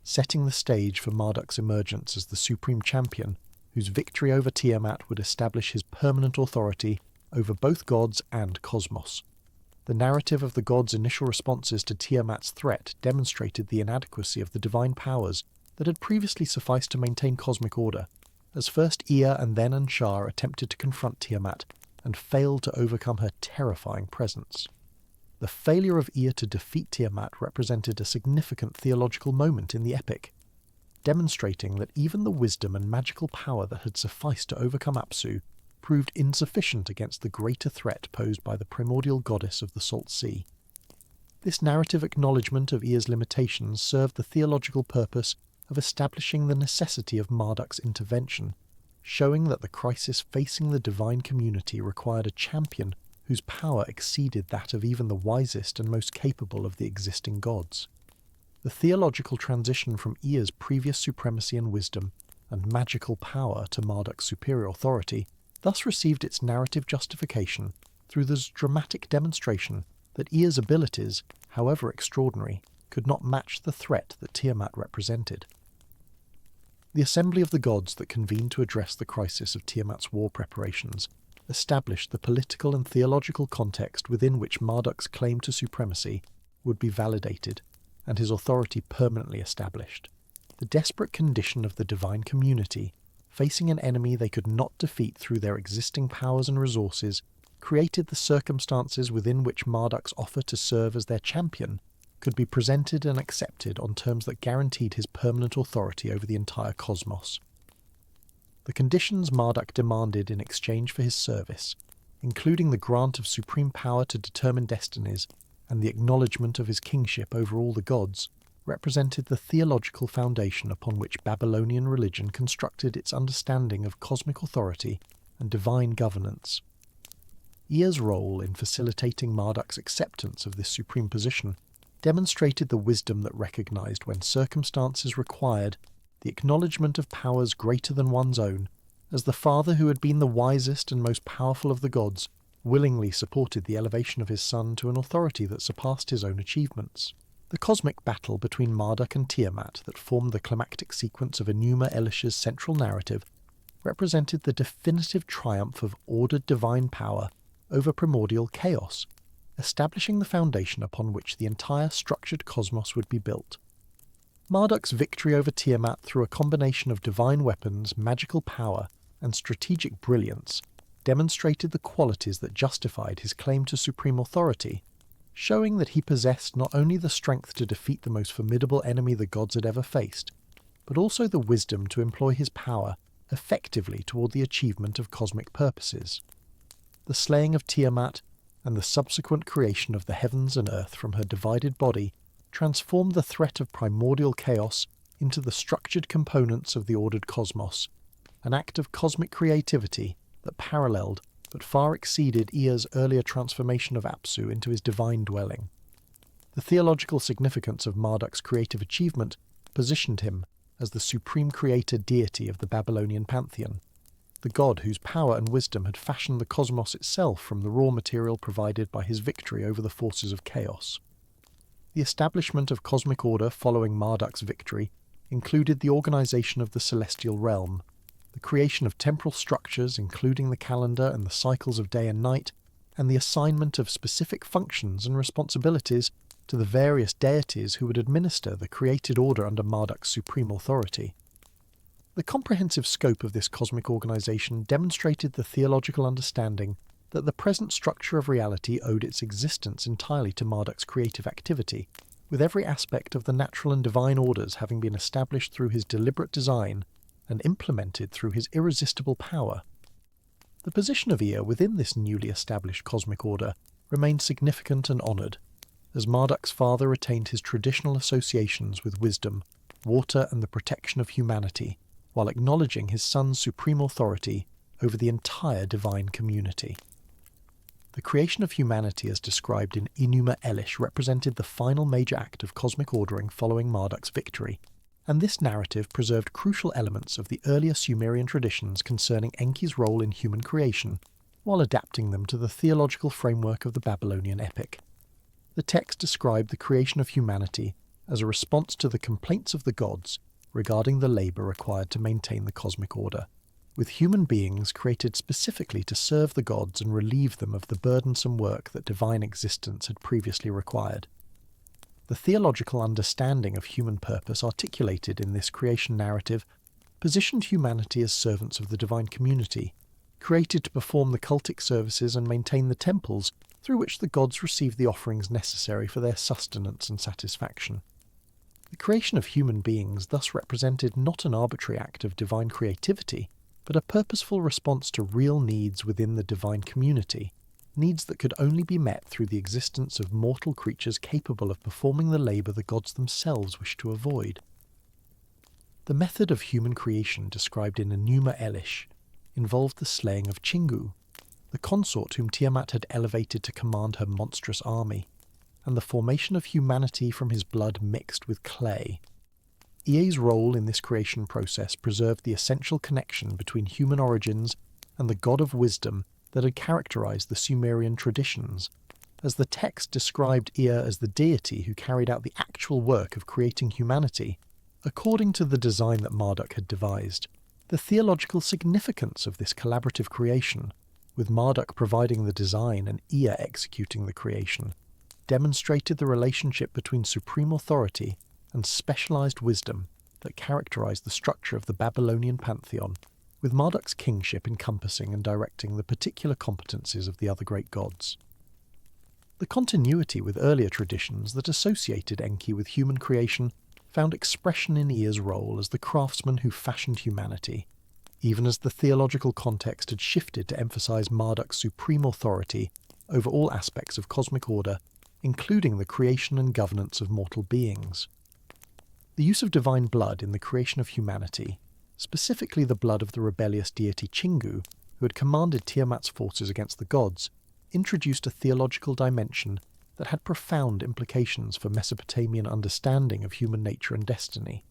A: setting the stage for Marduk's emergence as the supreme champion, whose victory over Tiamat would establish his permanent authority over both gods and cosmos. The narrative of the gods' initial responses to Tiamat's threat demonstrated the inadequacy of the divine powers that had previously sufficed to maintain cosmic order, as first Ea and then Anshar attempted to confront Tiamat and failed to overcome her terrifying presence. The failure of Ea to defeat Tiamat represented a significant theological moment in the epic, demonstrating that even the wisdom and magical power that had sufficed to overcome Abzu proved insufficient against the greater threat posed by the primordial goddess of the Salt Sea. This narrative acknowledgement of Ea's limitations served the theological purpose of establishing the necessity of Marduk's intervention, showing that the crisis facing the divine community required a champion whose power exceeded that of even the wisest and most capable of the existing gods. The theological transition from Ea's previous supremacy and wisdom and magical power to Marduk's superior authority thus received its narrative justification through the dramatic demonstration that Ea's abilities, however extraordinary, could not match the threat that Tiamat represented. The assembly of the gods that convened to address the crisis of Tiamat's war preparations established the political and theological context within which Marduk's claim to supremacy would be validated and his authority permanently established. The desperate condition of the divine community, facing an enemy they could not defeat through their existing powers and resources, created the circumstances within which Marduk's offer to serve as their champion could be presented and accepted on terms that guaranteed his permanent authority over the entire cosmos. The conditions Marduk demanded in exchange for his service, including the grant of supreme power to determine destinies and the acknowledgement of his kingship over all the gods, represented the theological foundation upon which Babylonian religion constructed its understanding of cosmic authority and divine governance. Ea's role in facilitating Marduk's acceptance of this supreme position demonstrated the wisdom that recognized when circumstances required the acknowledgement of powers greater than one's own, as the father who had been the wisest and most powerful of the gods willingly supported the elevation of his son to an authority that surpassed his own achievements. The cosmic battle between Marduk and Tiamat that formed the climactic sequence of Enuma Elish's central narrative represented the definitive triumph of ordered divine power over primordial chaos, establishing the foundation upon which the entire structured cosmos would be built. Marduk's victory over Tiamat through a combination of divine weapons, magical power, and strategic brilliance demonstrated the qualities that justified his claim to supreme authority, showing that he possessed not only the strength to defeat the most formidable enemy the gods had ever faced, but also the wisdom to employ his power effectively toward the achievement of cosmic purposes. The slaying of Tiamat and the subsequent creation of the heavens and earth from her divided body transformed the threat of primordial chaos into the structured components of the ordered cosmos, an act of cosmic creativity that paralleled but far exceeded Ea's earlier transformation of Abzu into his divine dwelling. The theological significance of Marduk's creative achievement positioned him as the supreme creator deity of the Babylonian pantheon, the god whose power and wisdom had fashioned the cosmos itself from the raw material provided by his victory over the forces of chaos. The establishment of cosmic order following Marduk's victory included the organization of the celestial realm, the creation of temporal structures including the calendar and the cycles of day and night, and the assignment of specific functions and responsibilities to the various deities who would administer the created order under Marduk's supreme authority. The comprehensive scope of this cosmic organization demonstrated the theological understanding that the present structure of reality owed its existence entirely to Marduk's creative activity, with every aspect of the natural and divine orders having been established through his deliberate design and implemented through his irresistible power. The position of Ea within this newly established cosmic order remained significant and honoured, as Marduk's father retained his traditional associations with wisdom, water and the protection of humanity, while acknowledging his son's supreme authority over the entire divine community. The creation of humanity as described in Enuma Elish represented the final major act of cosmic ordering following Marduk's victory, and this narrative preserved crucial elements of the earlier Sumerian traditions concerning Enki's role in human creation, while adapting them to the theological framework of the Babylonian epic. The text described the creation of humanity as a response to the complaints of the gods regarding the labour required to maintain the cosmic order, with human beings created specifically to serve the gods and relieve them of the burdensome work that divine existence had previously required. The theological understanding of human purpose articulated in this creation narrative positioned humanity as servants of the divine community, created to perform the cultic services and maintain the temples through which the gods received the offerings necessary for their sustenance and satisfaction. The creation of human beings thus represented not an arbitrary act of divine creativity, but a purposeful response to real needs within the divine community, needs that could only be met through the existence of mortal creatures capable of performing the labour the gods themselves wished to avoid. The method of human creation described in Enuma Elish involved the slaying of Chingu, the consort whom Tiamat had elevated to command her monstrous army, and the formation of humanity from his blood mixed with clay. Ea's role in this creation process preserved the essential connection between human origins and the god of wisdom that had characterized the Sumerian traditions, as the text described Ea as the deity who carried out the actual work of creating humanity, according to the design that Marduk had devised. The theological significance of this collaborative creation, with Marduk providing the design and Ea executing the creation, demonstrated the relationship between supreme authority and specialized wisdom that characterized the structure of the Babylonian pantheon, with Marduk's kingship encompassing and directing the particular competencies of the other great gods. The continuity with earlier traditions that associated Enki with human creation found expression in Ea's role as the craftsman who fashioned humanity, even as the theological context had shifted to emphasize Marduk's supreme authority over all aspects of cosmic order, including the creation and governance of mortal beings. The use of divine blood in the creation of humanity, specifically the blood of the rebellious deity Chingu, who had commanded Tiamat's forces against the gods, introduced a theological dimension that had profound implications for Mesopotamian understanding of human nature and destiny.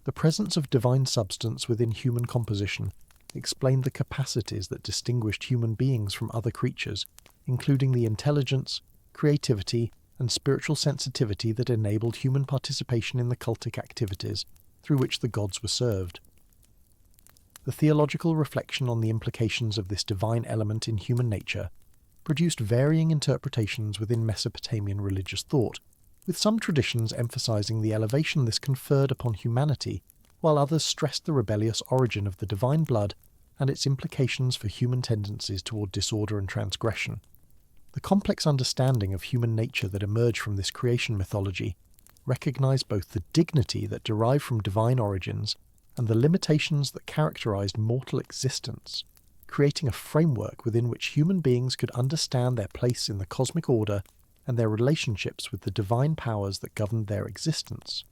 A: The presence of divine substance within human composition explained the capacities that distinguished human beings from other creatures, including the intelligence, creativity, and spiritual sensitivity that enabled human participation in the cultic activities through which the gods were served. The theological reflection on the implications of this divine element in human nature produced varying interpretations within Mesopotamian religious thought, with some traditions emphasizing the elevation this conferred upon humanity, while others stressed the rebellious origin of the divine blood and its implications for human tendencies toward disorder and transgression. The complex understanding of human nature that emerged from this creation mythology recognized both the dignity that derived from divine origins and the limitations that characterized mortal existence, creating a framework within which human beings could understand their place in the cosmic order and their relationships with the divine powers that governed their existence.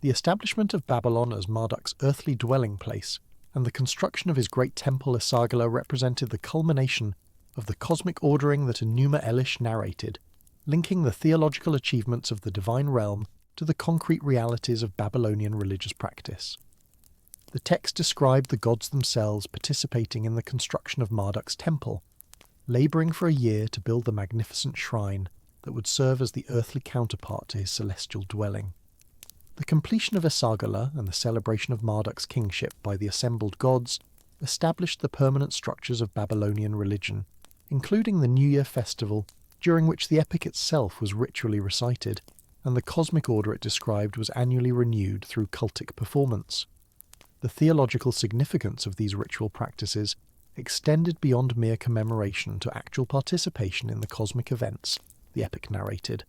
A: The establishment of Babylon as Marduk's earthly dwelling place and the construction of his great temple Esagila represented the culmination of the cosmic ordering that Enuma Elish narrated, linking the theological achievements of the divine realm to the concrete realities of Babylonian religious practice. The text described the gods themselves participating in the construction of Marduk's temple, labouring for a year to build the magnificent shrine that would serve as the earthly counterpart to his celestial dwelling. The completion of Esagila and the celebration of Marduk's kingship by the assembled gods established the permanent structures of Babylonian religion, including the New Year festival, during which the epic itself was ritually recited, and the cosmic order it described was annually renewed through cultic performance. The theological significance of these ritual practices extended beyond mere commemoration to actual participation in the cosmic events the epic narrated,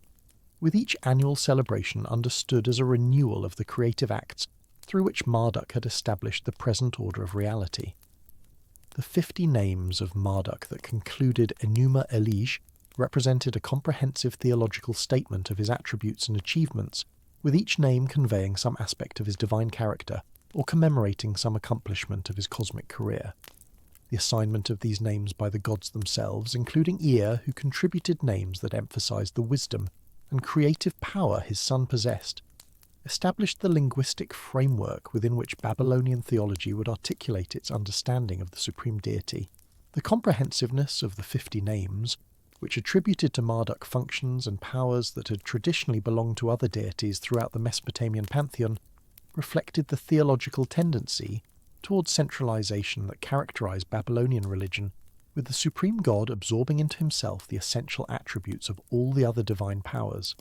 A: with each annual celebration understood as a renewal of the creative acts through which Marduk had established the present order of reality. The 50 names of Marduk that concluded Enuma Elish represented a comprehensive theological statement of his attributes and achievements, with each name conveying some aspect of his divine character or commemorating some accomplishment of his cosmic career. The assignment of these names by the gods themselves, including Ea, who contributed names that emphasized the wisdom and creative power his son possessed, established the linguistic framework within which Babylonian theology would articulate its understanding of the supreme deity. The comprehensiveness of the 50 names, which attributed to Marduk functions and powers that had traditionally belonged to other deities throughout the Mesopotamian pantheon, reflected the theological tendency towards centralization that characterized Babylonian religion, with the supreme god absorbing into himself the essential attributes of all the other divine powers.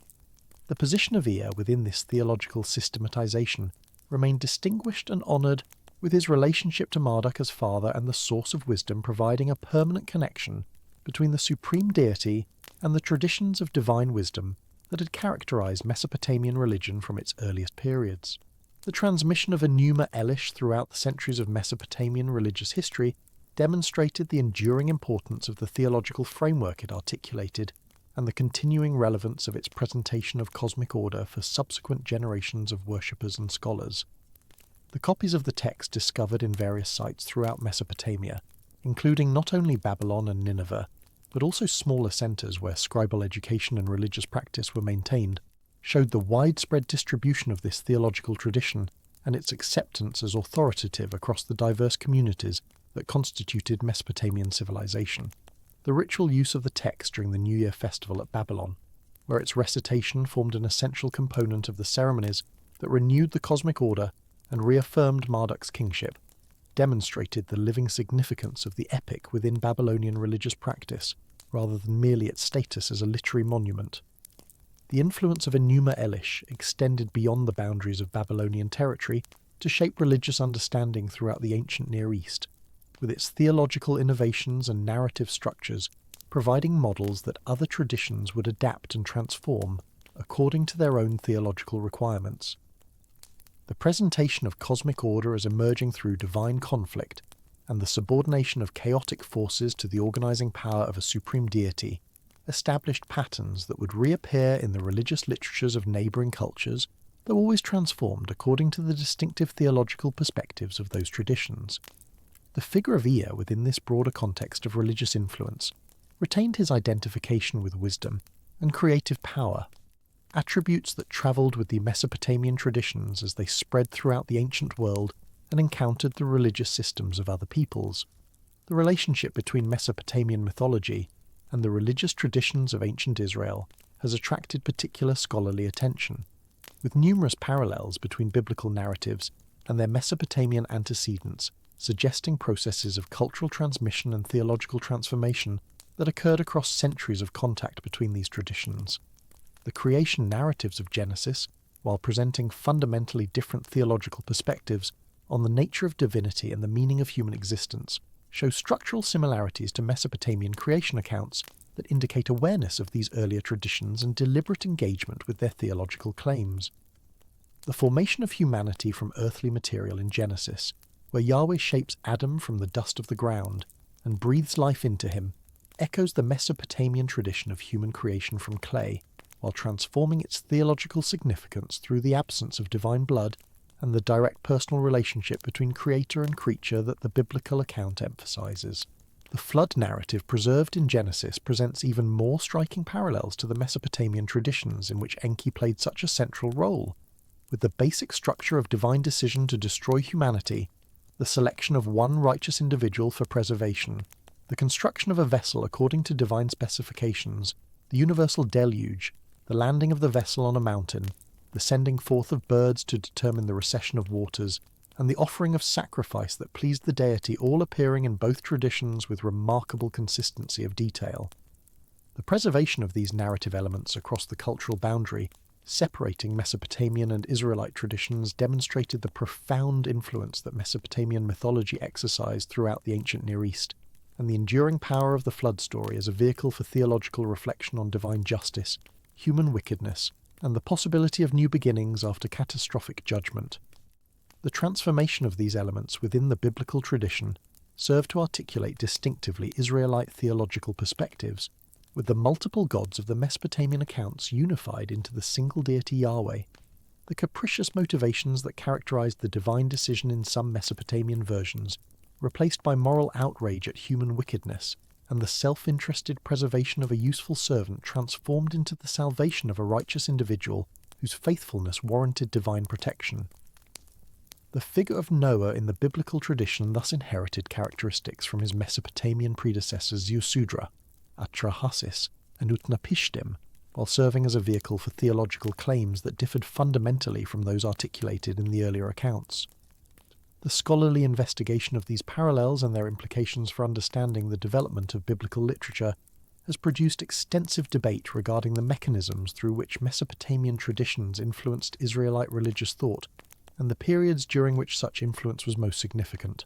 A: The position of Ea within this theological systematization remained distinguished and honoured, with his relationship to Marduk as father and the source of wisdom providing a permanent connection between the supreme deity and the traditions of divine wisdom that had characterized Mesopotamian religion from its earliest periods. The transmission of Enuma Elish throughout the centuries of Mesopotamian religious history demonstrated the enduring importance of the theological framework it articulated and the continuing relevance of its presentation of cosmic order for subsequent generations of worshippers and scholars. The copies of the text discovered in various sites throughout Mesopotamia, including not only Babylon and Nineveh, but also smaller centres where scribal education and religious practice were maintained, showed the widespread distribution of this theological tradition and its acceptance as authoritative across the diverse communities that constituted Mesopotamian civilization. The ritual use of the text during the New Year festival at Babylon, where its recitation formed an essential component of the ceremonies that renewed the cosmic order and reaffirmed Marduk's kingship, demonstrated the living significance of the epic within Babylonian religious practice, rather than merely its status as a literary monument. The influence of Enuma Elish extended beyond the boundaries of Babylonian territory to shape religious understanding throughout the ancient Near East, with its theological innovations and narrative structures providing models that other traditions would adapt and transform according to their own theological requirements. The presentation of cosmic order as emerging through divine conflict and the subordination of chaotic forces to the organizing power of a supreme deity established patterns that would reappear in the religious literatures of neighbouring cultures, though always transformed according to the distinctive theological perspectives of those traditions. The figure of Ea within this broader context of religious influence retained his identification with wisdom and creative power, attributes that travelled with the Mesopotamian traditions as they spread throughout the ancient world and encountered the religious systems of other peoples. The relationship between Mesopotamian mythology and the religious traditions of ancient Israel has attracted particular scholarly attention, with numerous parallels between biblical narratives and their Mesopotamian antecedents, suggesting processes of cultural transmission and theological transformation that occurred across centuries of contact between these traditions. The creation narratives of Genesis, while presenting fundamentally different theological perspectives on the nature of divinity and the meaning of human existence, show structural similarities to Mesopotamian creation accounts that indicate awareness of these earlier traditions and deliberate engagement with their theological claims. The formation of humanity from earthly material in Genesis, where Yahweh shapes Adam from the dust of the ground and breathes life into him, echoes the Mesopotamian tradition of human creation from clay, while transforming its theological significance through the absence of divine blood and the direct personal relationship between creator and creature that the biblical account emphasizes. The flood narrative preserved in Genesis presents even more striking parallels to the Mesopotamian traditions in which Enki played such a central role, with the basic structure of divine decision to destroy humanity, the selection of one righteous individual for preservation, the construction of a vessel according to divine specifications, the universal deluge, the landing of the vessel on a mountain, the sending forth of birds to determine the recession of waters, and the offering of sacrifice that pleased the deity, all appearing in both traditions with remarkable consistency of detail. The preservation of these narrative elements across the cultural boundary, separating Mesopotamian and Israelite traditions, demonstrated the profound influence that Mesopotamian mythology exercised throughout the ancient Near East, and the enduring power of the flood story as a vehicle for theological reflection on divine justice, human wickedness, and the possibility of new beginnings after catastrophic judgment. The transformation of these elements within the biblical tradition serve to articulate distinctively Israelite theological perspectives, with the multiple gods of the Mesopotamian accounts unified into the single deity Yahweh. The capricious motivations that characterized the divine decision in some Mesopotamian versions, replaced by moral outrage at human wickedness, and the self-interested preservation of a useful servant transformed into the salvation of a righteous individual whose faithfulness warranted divine protection. The figure of Noah in the biblical tradition thus inherited characteristics from his Mesopotamian predecessors Ziusudra, Atrahasis, and Utnapishtim, while serving as a vehicle for theological claims that differed fundamentally from those articulated in the earlier accounts. The scholarly investigation of these parallels and their implications for understanding the development of biblical literature has produced extensive debate regarding the mechanisms through which Mesopotamian traditions influenced Israelite religious thought and the periods during which such influence was most significant.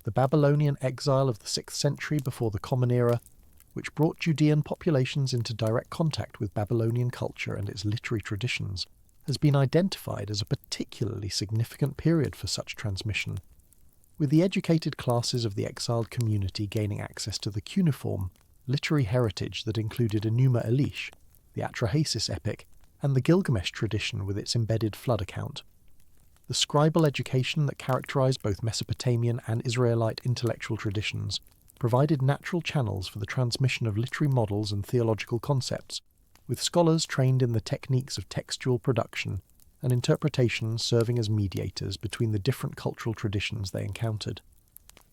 A: The Babylonian exile of the 6th century before the Common Era, which brought Judean populations into direct contact with Babylonian culture and its literary traditions, has been identified as a particularly significant period for such transmission, with the educated classes of the exiled community gaining access to the cuneiform, literary heritage that included Enuma Elish, the Atrahasis epic, and the Gilgamesh tradition with its embedded flood account. The scribal education that characterized both Mesopotamian and Israelite intellectual traditions provided natural channels for the transmission of literary models and theological concepts, with scholars trained in the techniques of textual production and interpretation serving as mediators between the different cultural traditions they encountered.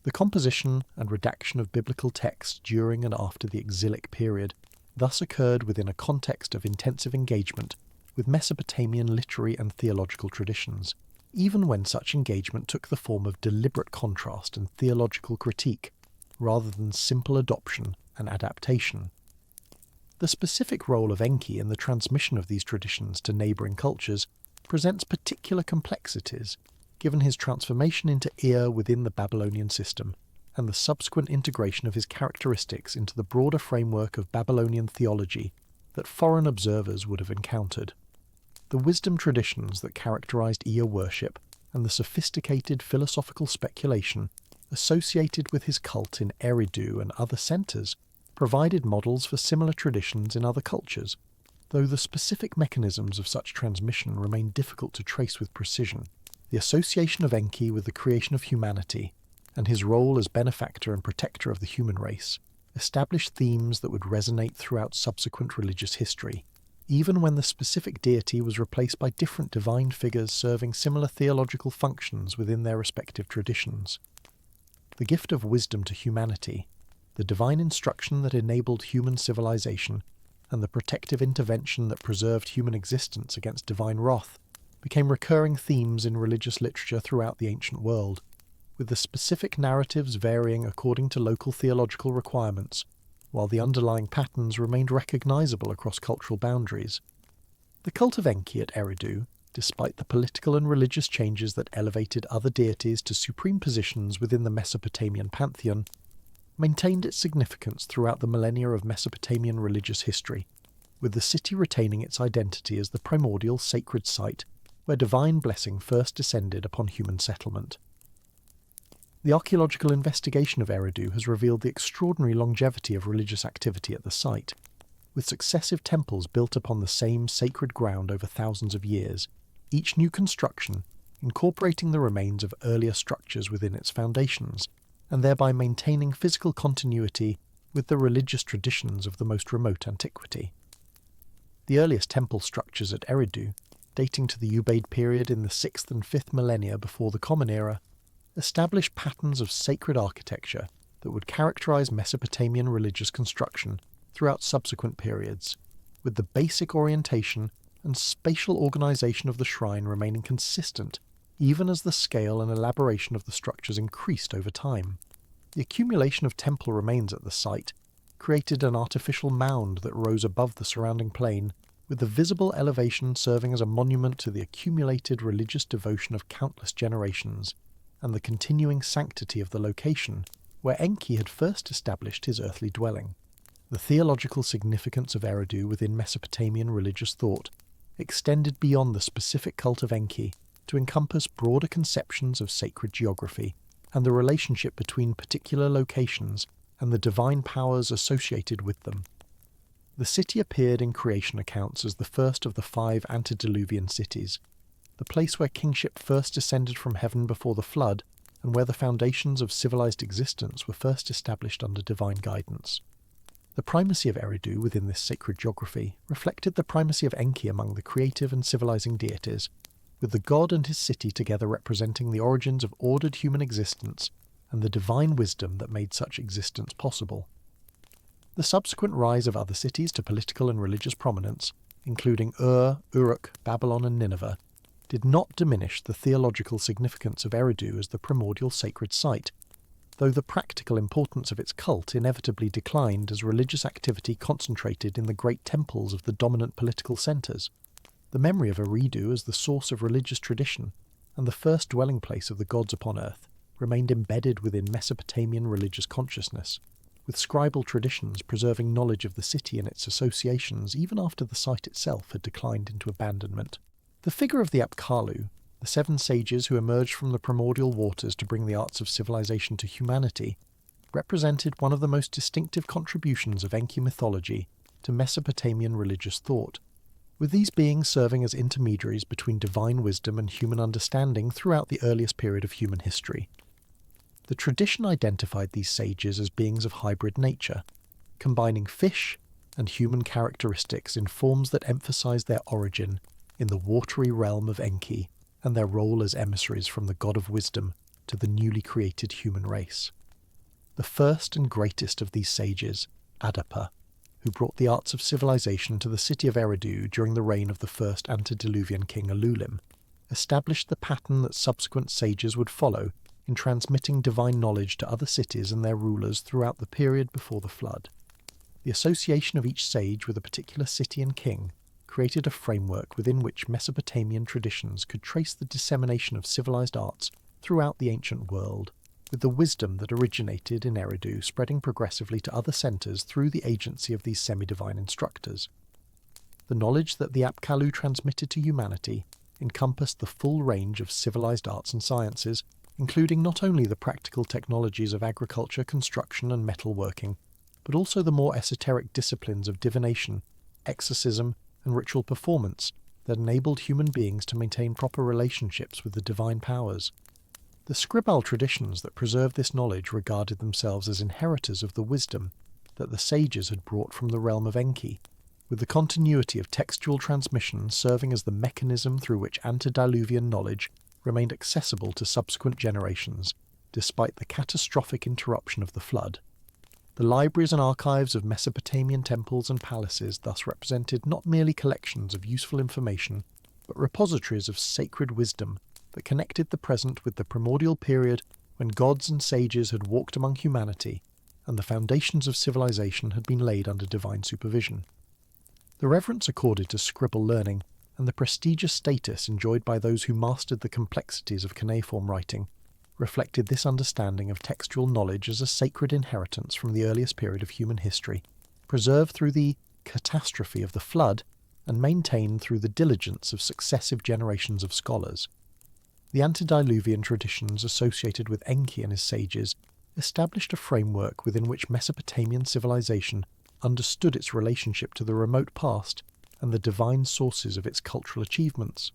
A: The composition and redaction of biblical texts during and after the exilic period thus occurred within a context of intensive engagement with Mesopotamian literary and theological traditions, even when such engagement took the form of deliberate contrast and theological critique, rather than simple adoption and adaptation. The specific role of Enki in the transmission of these traditions to neighbouring cultures presents particular complexities, given his transformation into Ea within the Babylonian system, and the subsequent integration of his characteristics into the broader framework of Babylonian theology that foreign observers would have encountered. The wisdom traditions that characterized Ea worship and the sophisticated philosophical speculation associated with his cult in Eridu and other centres provided models for similar traditions in other cultures, though the specific mechanisms of such transmission remain difficult to trace with precision. The association of Enki with the creation of humanity, and his role as benefactor and protector of the human race, established themes that would resonate throughout subsequent religious history, even when the specific deity was replaced by different divine figures serving similar theological functions within their respective traditions. The gift of wisdom to humanity, the divine instruction that enabled human civilization, and the protective intervention that preserved human existence against divine wrath became recurring themes in religious literature throughout the ancient world, with the specific narratives varying according to local theological requirements, while the underlying patterns remained recognizable across cultural boundaries. The cult of Enki at Eridu, despite the political and religious changes that elevated other deities to supreme positions within the Mesopotamian pantheon, maintained its significance throughout the millennia of Mesopotamian religious history, with the city retaining its identity as the primordial sacred site where divine blessing first descended upon human settlement. The archaeological investigation of Eridu has revealed the extraordinary longevity of religious activity at the site, with successive temples built upon the same sacred ground over thousands of years, each new construction incorporating the remains of earlier structures within its foundations, and thereby maintaining physical continuity with the religious traditions of the most remote antiquity. The earliest temple structures at Eridu, dating to the Ubaid period in the 6th and 5th millennia before the Common Era, established patterns of sacred architecture that would characterize Mesopotamian religious construction throughout subsequent periods, with the basic orientation and spatial organization of the shrine remaining consistent even as the scale and elaboration of the structures increased over time. The accumulation of temple remains at the site created an artificial mound that rose above the surrounding plain, with the visible elevation serving as a monument to the accumulated religious devotion of countless generations, and the continuing sanctity of the location where Enki had first established his earthly dwelling. The theological significance of Eridu within Mesopotamian religious thought extended beyond the specific cult of Enki to encompass broader conceptions of sacred geography and the relationship between particular locations and the divine powers associated with them. The city appeared in creation accounts as the first of the 5 antediluvian cities, the place where kingship first descended from heaven before the flood, and where the foundations of civilized existence were first established under divine guidance. The primacy of Eridu within this sacred geography reflected the primacy of Enki among the creative and civilizing deities, with the god and his city together representing the origins of ordered human existence and the divine wisdom that made such existence possible. The subsequent rise of other cities to political and religious prominence, including Uruk, Babylon and Nineveh, did not diminish the theological significance of Eridu as the primordial sacred site, though the practical importance of its cult inevitably declined as religious activity concentrated in the great temples of the dominant political centres. The memory of Eridu as the source of religious tradition and the first dwelling place of the gods upon earth remained embedded within Mesopotamian religious consciousness, with scribal traditions preserving knowledge of the city and its associations even after the site itself had declined into abandonment. The figure of the Apkallu, the 7 sages who emerged from the primordial waters to bring the arts of civilization to humanity, represented one of the most distinctive contributions of Enki mythology to Mesopotamian religious thought, with these beings serving as intermediaries between divine wisdom and human understanding throughout the earliest period of human history. The tradition identified these sages as beings of hybrid nature, combining fish and human characteristics in forms that emphasize their origin in the watery realm of Enki and their role as emissaries from the god of wisdom to the newly created human race. The first and greatest of these sages, Adapa, who brought the arts of civilization to the city of Eridu during the reign of the first antediluvian king Ululim, established the pattern that subsequent sages would follow in transmitting divine knowledge to other cities and their rulers throughout the period before the flood. The association of each sage with a particular city and king created a framework within which Mesopotamian traditions could trace the dissemination of civilized arts throughout the ancient world, with the wisdom that originated in Eridu spreading progressively to other centres through the agency of these semi-divine instructors. The knowledge that the Apkallu transmitted to humanity encompassed the full range of civilized arts and sciences, including not only the practical technologies of agriculture, construction and metalworking, but also the more esoteric disciplines of divination, exorcism and ritual performance that enabled human beings to maintain proper relationships with the divine powers. The scribal traditions that preserved this knowledge regarded themselves as inheritors of the wisdom that the sages had brought from the realm of Enki, with the continuity of textual transmission serving as the mechanism through which antediluvian knowledge remained accessible to subsequent generations, despite the catastrophic interruption of the flood. The libraries and archives of Mesopotamian temples and palaces thus represented not merely collections of useful information, but repositories of sacred wisdom that connected the present with the primordial period when gods and sages had walked among humanity and the foundations of civilization had been laid under divine supervision. The reverence accorded to scribal learning and the prestigious status enjoyed by those who mastered the complexities of cuneiform writing reflected this understanding of textual knowledge as a sacred inheritance from the earliest period of human history, preserved through the catastrophe of the flood and maintained through the diligence of successive generations of scholars. The antediluvian traditions associated with Enki and his sages established a framework within which Mesopotamian civilization understood its relationship to the remote past and the divine sources of its cultural achievements.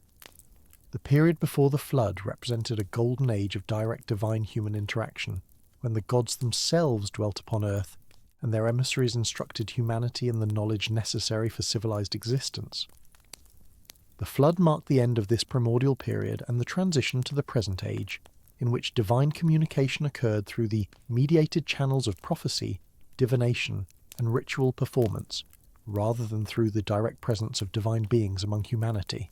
A: The period before the flood represented a golden age of direct divine-human interaction, when the gods themselves dwelt upon earth and their emissaries instructed humanity in the knowledge necessary for civilized existence. The flood marked the end of this primordial period and the transition to the present age, in which divine communication occurred through the mediated channels of prophecy, divination, and ritual performance, rather than through the direct presence of divine beings among humanity.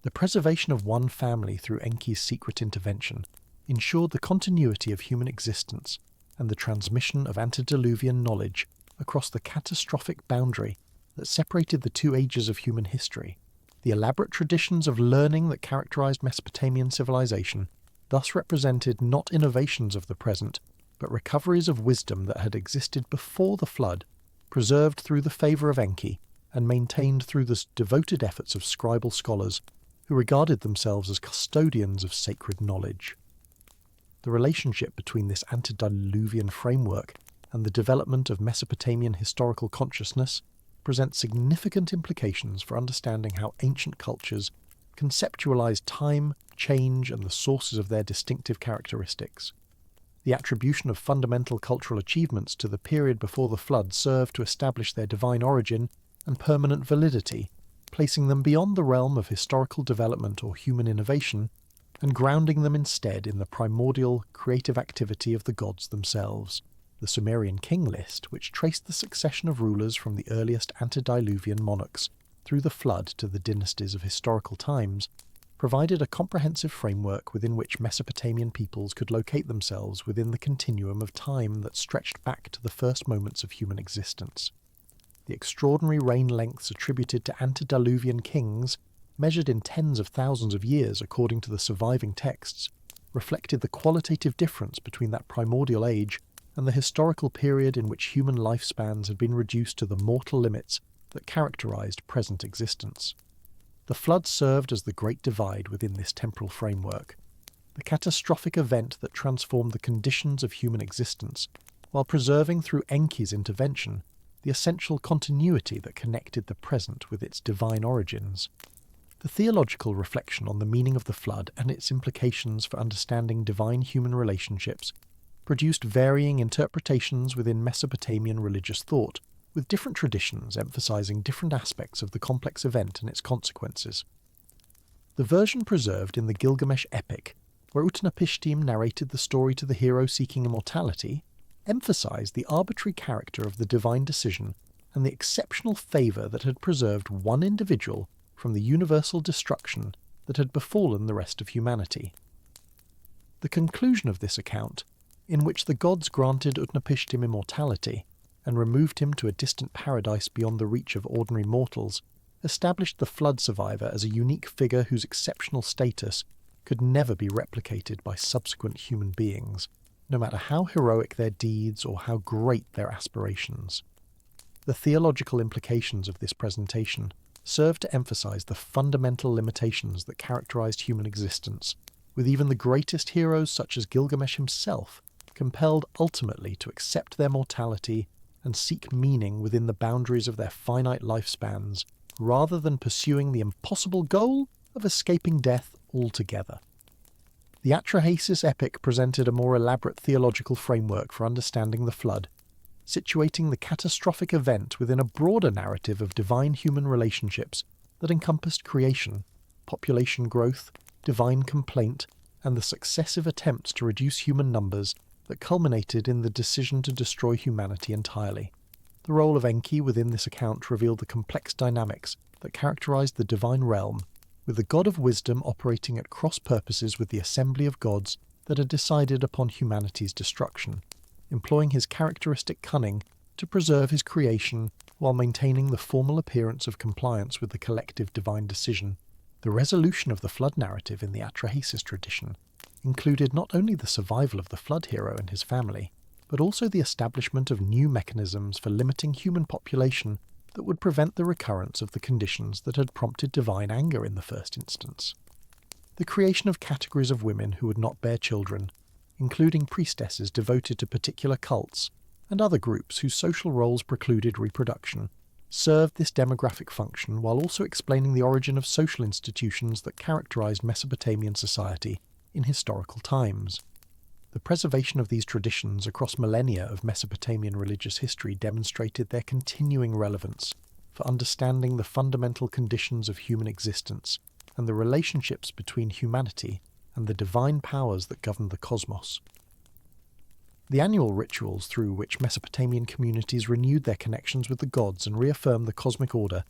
A: The preservation of one family through Enki's secret intervention ensured the continuity of human existence and the transmission of antediluvian knowledge across the catastrophic boundary that separated the two ages of human history. The elaborate traditions of learning that characterized Mesopotamian civilization thus represented not innovations of the present, but recoveries of wisdom that had existed before the flood, preserved through the favour of Enki, and maintained through the devoted efforts of scribal scholars who regarded themselves as custodians of sacred knowledge. The relationship between this antediluvian framework and the development of Mesopotamian historical consciousness presents significant implications for understanding how ancient cultures conceptualized time, change, and the sources of their distinctive characteristics. The attribution of fundamental cultural achievements to the period before the flood served to establish their divine origin and permanent validity, placing them beyond the realm of historical development or human innovation, and grounding them instead in the primordial creative activity of the gods themselves. The Sumerian king list, which traced the succession of rulers from the earliest antediluvian monarchs through the flood to the dynasties of historical times, provided a comprehensive framework within which Mesopotamian peoples could locate themselves within the continuum of time that stretched back to the first moments of human existence. The extraordinary reign lengths attributed to antediluvian kings, measured in tens of thousands of years according to the surviving texts, reflected the qualitative difference between that primordial age and the historical period in which human lifespans had been reduced to the mortal limits that characterized present existence. The flood served as the great divide within this temporal framework, the catastrophic event that transformed the conditions of human existence, while preserving through Enki's intervention the essential continuity that connected the present with its divine origins. The theological reflection on the meaning of the flood and its implications for understanding divine-human relationships produced varying interpretations within Mesopotamian religious thought, with different traditions emphasizing different aspects of the complex event and its consequences. The version preserved in the Gilgamesh epic, where Utnapishtim narrated the story to the hero seeking immortality, emphasized the arbitrary character of the divine decision and the exceptional favor that had preserved one individual from the universal destruction that had befallen the rest of humanity. The conclusion of this account, in which the gods granted Utnapishtim immortality and removed him to a distant paradise beyond the reach of ordinary mortals, established the flood survivor as a unique figure whose exceptional status could never be replicated by subsequent human beings, no matter how heroic their deeds or how great their aspirations. The theological implications of this presentation serve to emphasize the fundamental limitations that characterized human existence, with even the greatest heroes such as Gilgamesh himself compelled ultimately to accept their mortality and seek meaning within the boundaries of their finite lifespans, rather than pursuing the impossible goal of escaping death altogether. The Atrahasis epic presented a more elaborate theological framework for understanding the flood, situating the catastrophic event within a broader narrative of divine-human relationships that encompassed creation, population growth, divine complaint, and the successive attempts to reduce human numbers that culminated in the decision to destroy humanity entirely. The role of Enki within this account revealed the complex dynamics that characterized the divine realm, with the god of wisdom operating at cross purposes with the assembly of gods that had decided upon humanity's destruction, employing his characteristic cunning to preserve his creation while maintaining the formal appearance of compliance with the collective divine decision. The resolution of the flood narrative in the Atrahasis tradition included not only the survival of the flood hero and his family, but also the establishment of new mechanisms for limiting human population that would prevent the recurrence of the conditions that had prompted divine anger in the first instance. The creation of categories of women who would not bear children, including priestesses devoted to particular cults, and other groups whose social roles precluded reproduction, served this demographic function while also explaining the origin of social institutions that characterized Mesopotamian society in historical times. The preservation of these traditions across millennia of Mesopotamian religious history demonstrated their continuing relevance for understanding the fundamental conditions of human existence and the relationships between humanity and the divine powers that govern the cosmos. The annual rituals through which Mesopotamian communities renewed their connections with the gods and reaffirmed the cosmic order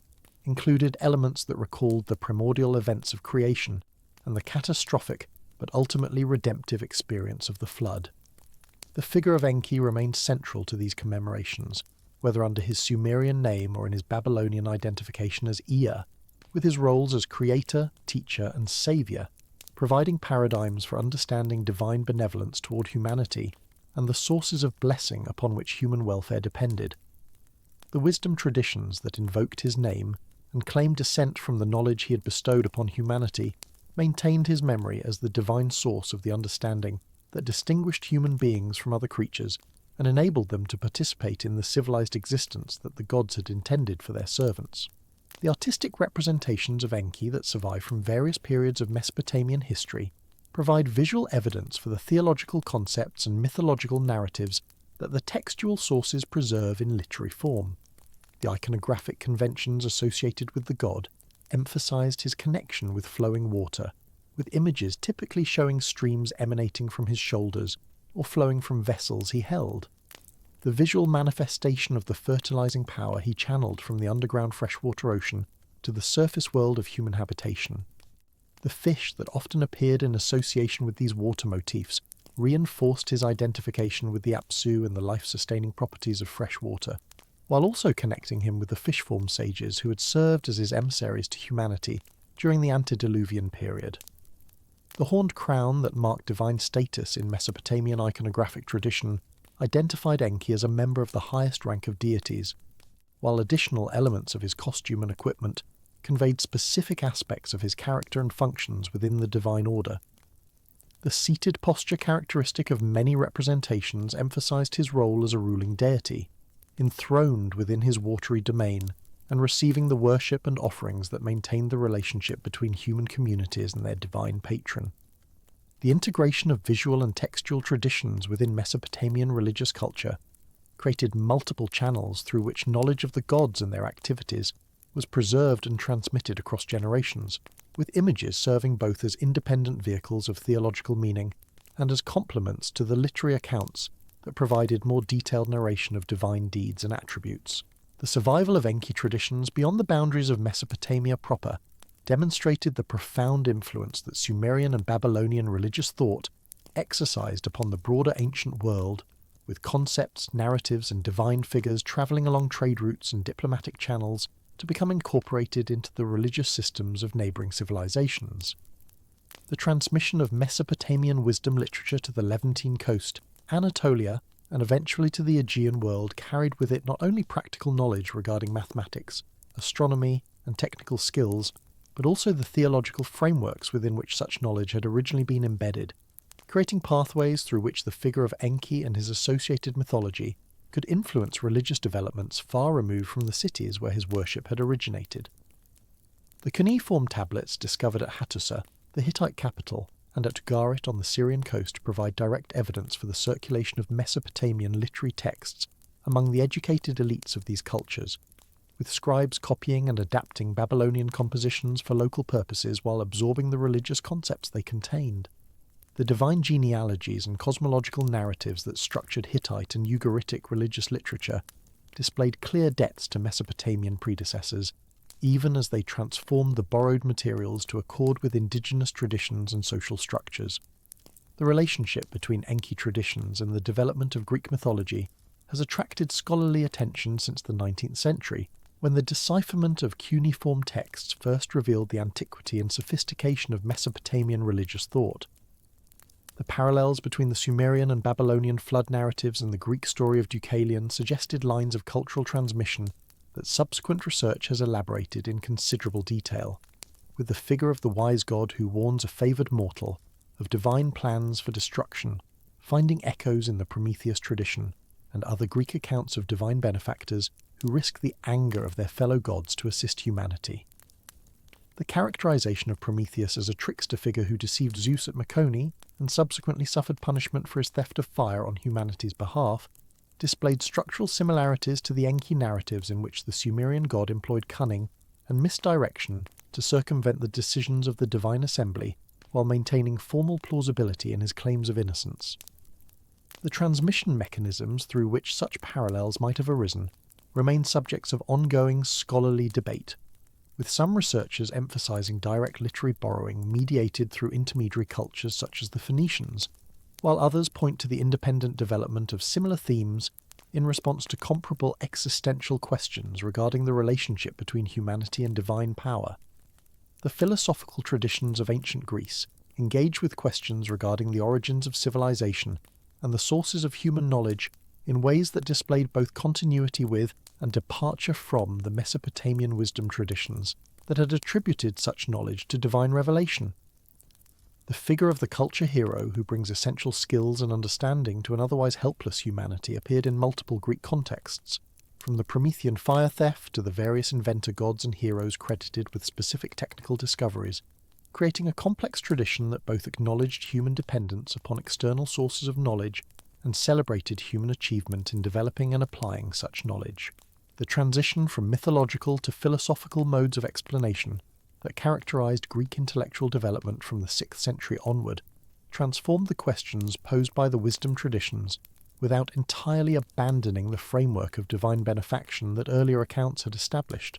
A: included elements that recalled the primordial events of creation and the catastrophic but ultimately redemptive experience of the flood. The figure of Enki remained central to these commemorations, whether under his Sumerian name or in his Babylonian identification as Ea, with his roles as creator, teacher, and saviour, providing paradigms for understanding divine benevolence toward humanity and the sources of blessing upon which human welfare depended. The wisdom traditions that invoked his name and claimed descent from the knowledge he had bestowed upon humanity maintained his memory as the divine source of the understanding that distinguished human beings from other creatures and enabled them to participate in the civilized existence that the gods had intended for their servants. The artistic representations of Enki that survive from various periods of Mesopotamian history provide visual evidence for the theological concepts and mythological narratives that the textual sources preserve in literary form. The iconographic conventions associated with the god emphasized his connection with flowing water, with images typically showing streams emanating from his shoulders or flowing from vessels he held. The visual manifestation of the fertilizing power he channeled from the underground freshwater ocean to the surface world of human habitation. The fish that often appeared in association with these water motifs reinforced his identification with the Abzu and the life-sustaining properties of fresh water, while also connecting him with the fish-form sages who had served as his emissaries to humanity during the antediluvian period. The horned crown that marked divine status in Mesopotamian iconographic tradition identified Enki as a member of the highest rank of deities, while additional elements of his costume and equipment conveyed specific aspects of his character and functions within the divine order. The seated posture characteristic of many representations emphasized his role as a ruling deity, enthroned within his watery domain and receiving the worship and offerings that maintained the relationship between human communities and their divine patron. The integration of visual and textual traditions within Mesopotamian religious culture created multiple channels through which knowledge of the gods and their activities was preserved and transmitted across generations, with images serving both as independent vehicles of theological meaning and as complements to the literary accounts that provided more detailed narration of divine deeds and attributes. The survival of Enki traditions beyond the boundaries of Mesopotamia proper demonstrated the profound influence that Sumerian and Babylonian religious thought exercised upon the broader ancient world, with concepts, narratives, and divine figures travelling along trade routes and diplomatic channels to become incorporated into the religious systems of neighbouring civilizations. The transmission of Mesopotamian wisdom literature to the Levantine coast, Anatolia, and eventually to the Aegean world carried with it not only practical knowledge regarding mathematics, astronomy, and technical skills, but also the theological frameworks within which such knowledge had originally been embedded, creating pathways through which the figure of Enki and his associated mythology could influence religious developments far removed from the cities where his worship had originated. The cuneiform tablets discovered at Hattusa, the Hittite capital, and at Garit on the Syrian coast provide direct evidence for the circulation of Mesopotamian literary texts among the educated elites of these cultures, with scribes copying and adapting Babylonian compositions for local purposes while absorbing the religious concepts they contained. The divine genealogies and cosmological narratives that structured Hittite and Ugaritic religious literature displayed clear debts to Mesopotamian predecessors, even as they transformed the borrowed materials to accord with indigenous traditions and social structures. The relationship between Enki traditions and the development of Greek mythology has attracted scholarly attention since the 19th century, when the decipherment of cuneiform texts first revealed the antiquity and sophistication of Mesopotamian religious thought. The parallels between the Sumerian and Babylonian flood narratives and the Greek story of Deucalion suggested lines of cultural transmission that subsequent research has elaborated in considerable detail, with the figure of the wise god who warns a favoured mortal of divine plans for destruction, finding echoes in the Prometheus tradition and other Greek accounts of divine benefactors who risk the anger of their fellow gods to assist humanity. The characterization of Prometheus as a trickster figure who deceived Zeus at Mecone and subsequently suffered punishment for his theft of fire on humanity's behalf displayed structural similarities to the Enki narratives in which the Sumerian god employed cunning and misdirection to circumvent the decisions of the divine assembly while maintaining formal plausibility in his claims of innocence. The transmission mechanisms through which such parallels might have arisen remain subjects of ongoing scholarly debate, with some researchers emphasizing direct literary borrowing mediated through intermediary cultures such as the Phoenicians, while others point to the independent development of similar themes in response to comparable existential questions regarding the relationship between humanity and divine power. The philosophical traditions of ancient Greece engage with questions regarding the origins of civilization and the sources of human knowledge in ways that displayed both continuity with and departure from the Mesopotamian wisdom traditions that had attributed such knowledge to divine revelation. The figure of the culture hero who brings essential skills and understanding to an otherwise helpless humanity appeared in multiple Greek contexts, from the Promethean fire theft to the various inventor gods and heroes credited with specific technical discoveries, creating a complex tradition that both acknowledged human dependence upon external sources of knowledge and celebrated human achievement in developing and applying such knowledge. The transition from mythological to philosophical modes of explanation that characterized Greek intellectual development from the 6th century onward transformed the questions posed by the wisdom traditions without entirely abandoning the framework of divine benefaction that earlier accounts had established.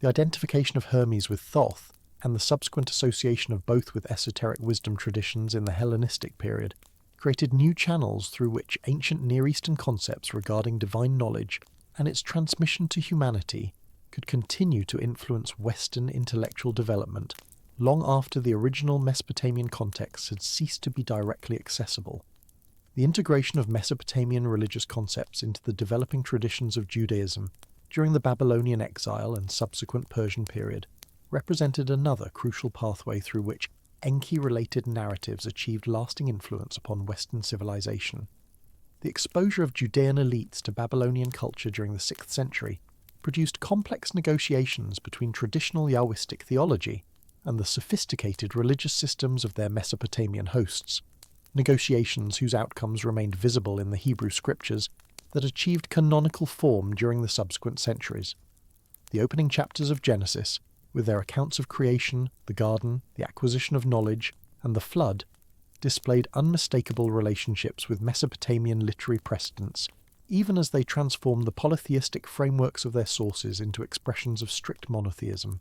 A: The identification of Hermes with Thoth and the subsequent association of both with esoteric wisdom traditions in the Hellenistic period created new channels through which ancient Near Eastern concepts regarding divine knowledge and its transmission to humanity could continue to influence Western intellectual development long after the original Mesopotamian contexts had ceased to be directly accessible. The integration of Mesopotamian religious concepts into the developing traditions of Judaism during the Babylonian exile and subsequent Persian period represented another crucial pathway through which Enki-related narratives achieved lasting influence upon Western civilization. The exposure of Judean elites to Babylonian culture during the 6th century produced complex negotiations between traditional Yahwistic theology and the sophisticated religious systems of their Mesopotamian hosts, negotiations whose outcomes remained visible in the Hebrew scriptures that achieved canonical form during the subsequent centuries. The opening chapters of Genesis, with their accounts of creation, the garden, the acquisition of knowledge, and the flood, displayed unmistakable relationships with Mesopotamian literary precedents, even as they transformed the polytheistic frameworks of their sources into expressions of strict monotheism.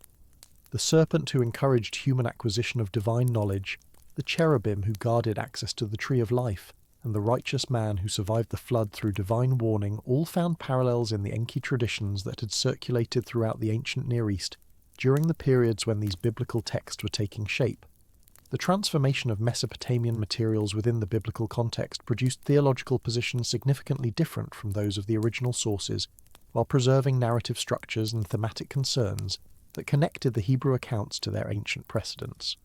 A: The serpent who encouraged human acquisition of divine knowledge, the cherubim who guarded access to the tree of life, and the righteous man who survived the flood through divine warning all found parallels in the Enki traditions that had circulated throughout the ancient Near East during the periods when these biblical texts were taking shape. The transformation of Mesopotamian materials within the biblical context produced theological positions significantly different from those of the original sources, while preserving narrative structures and thematic concerns that connected the Hebrew accounts to their ancient precedents.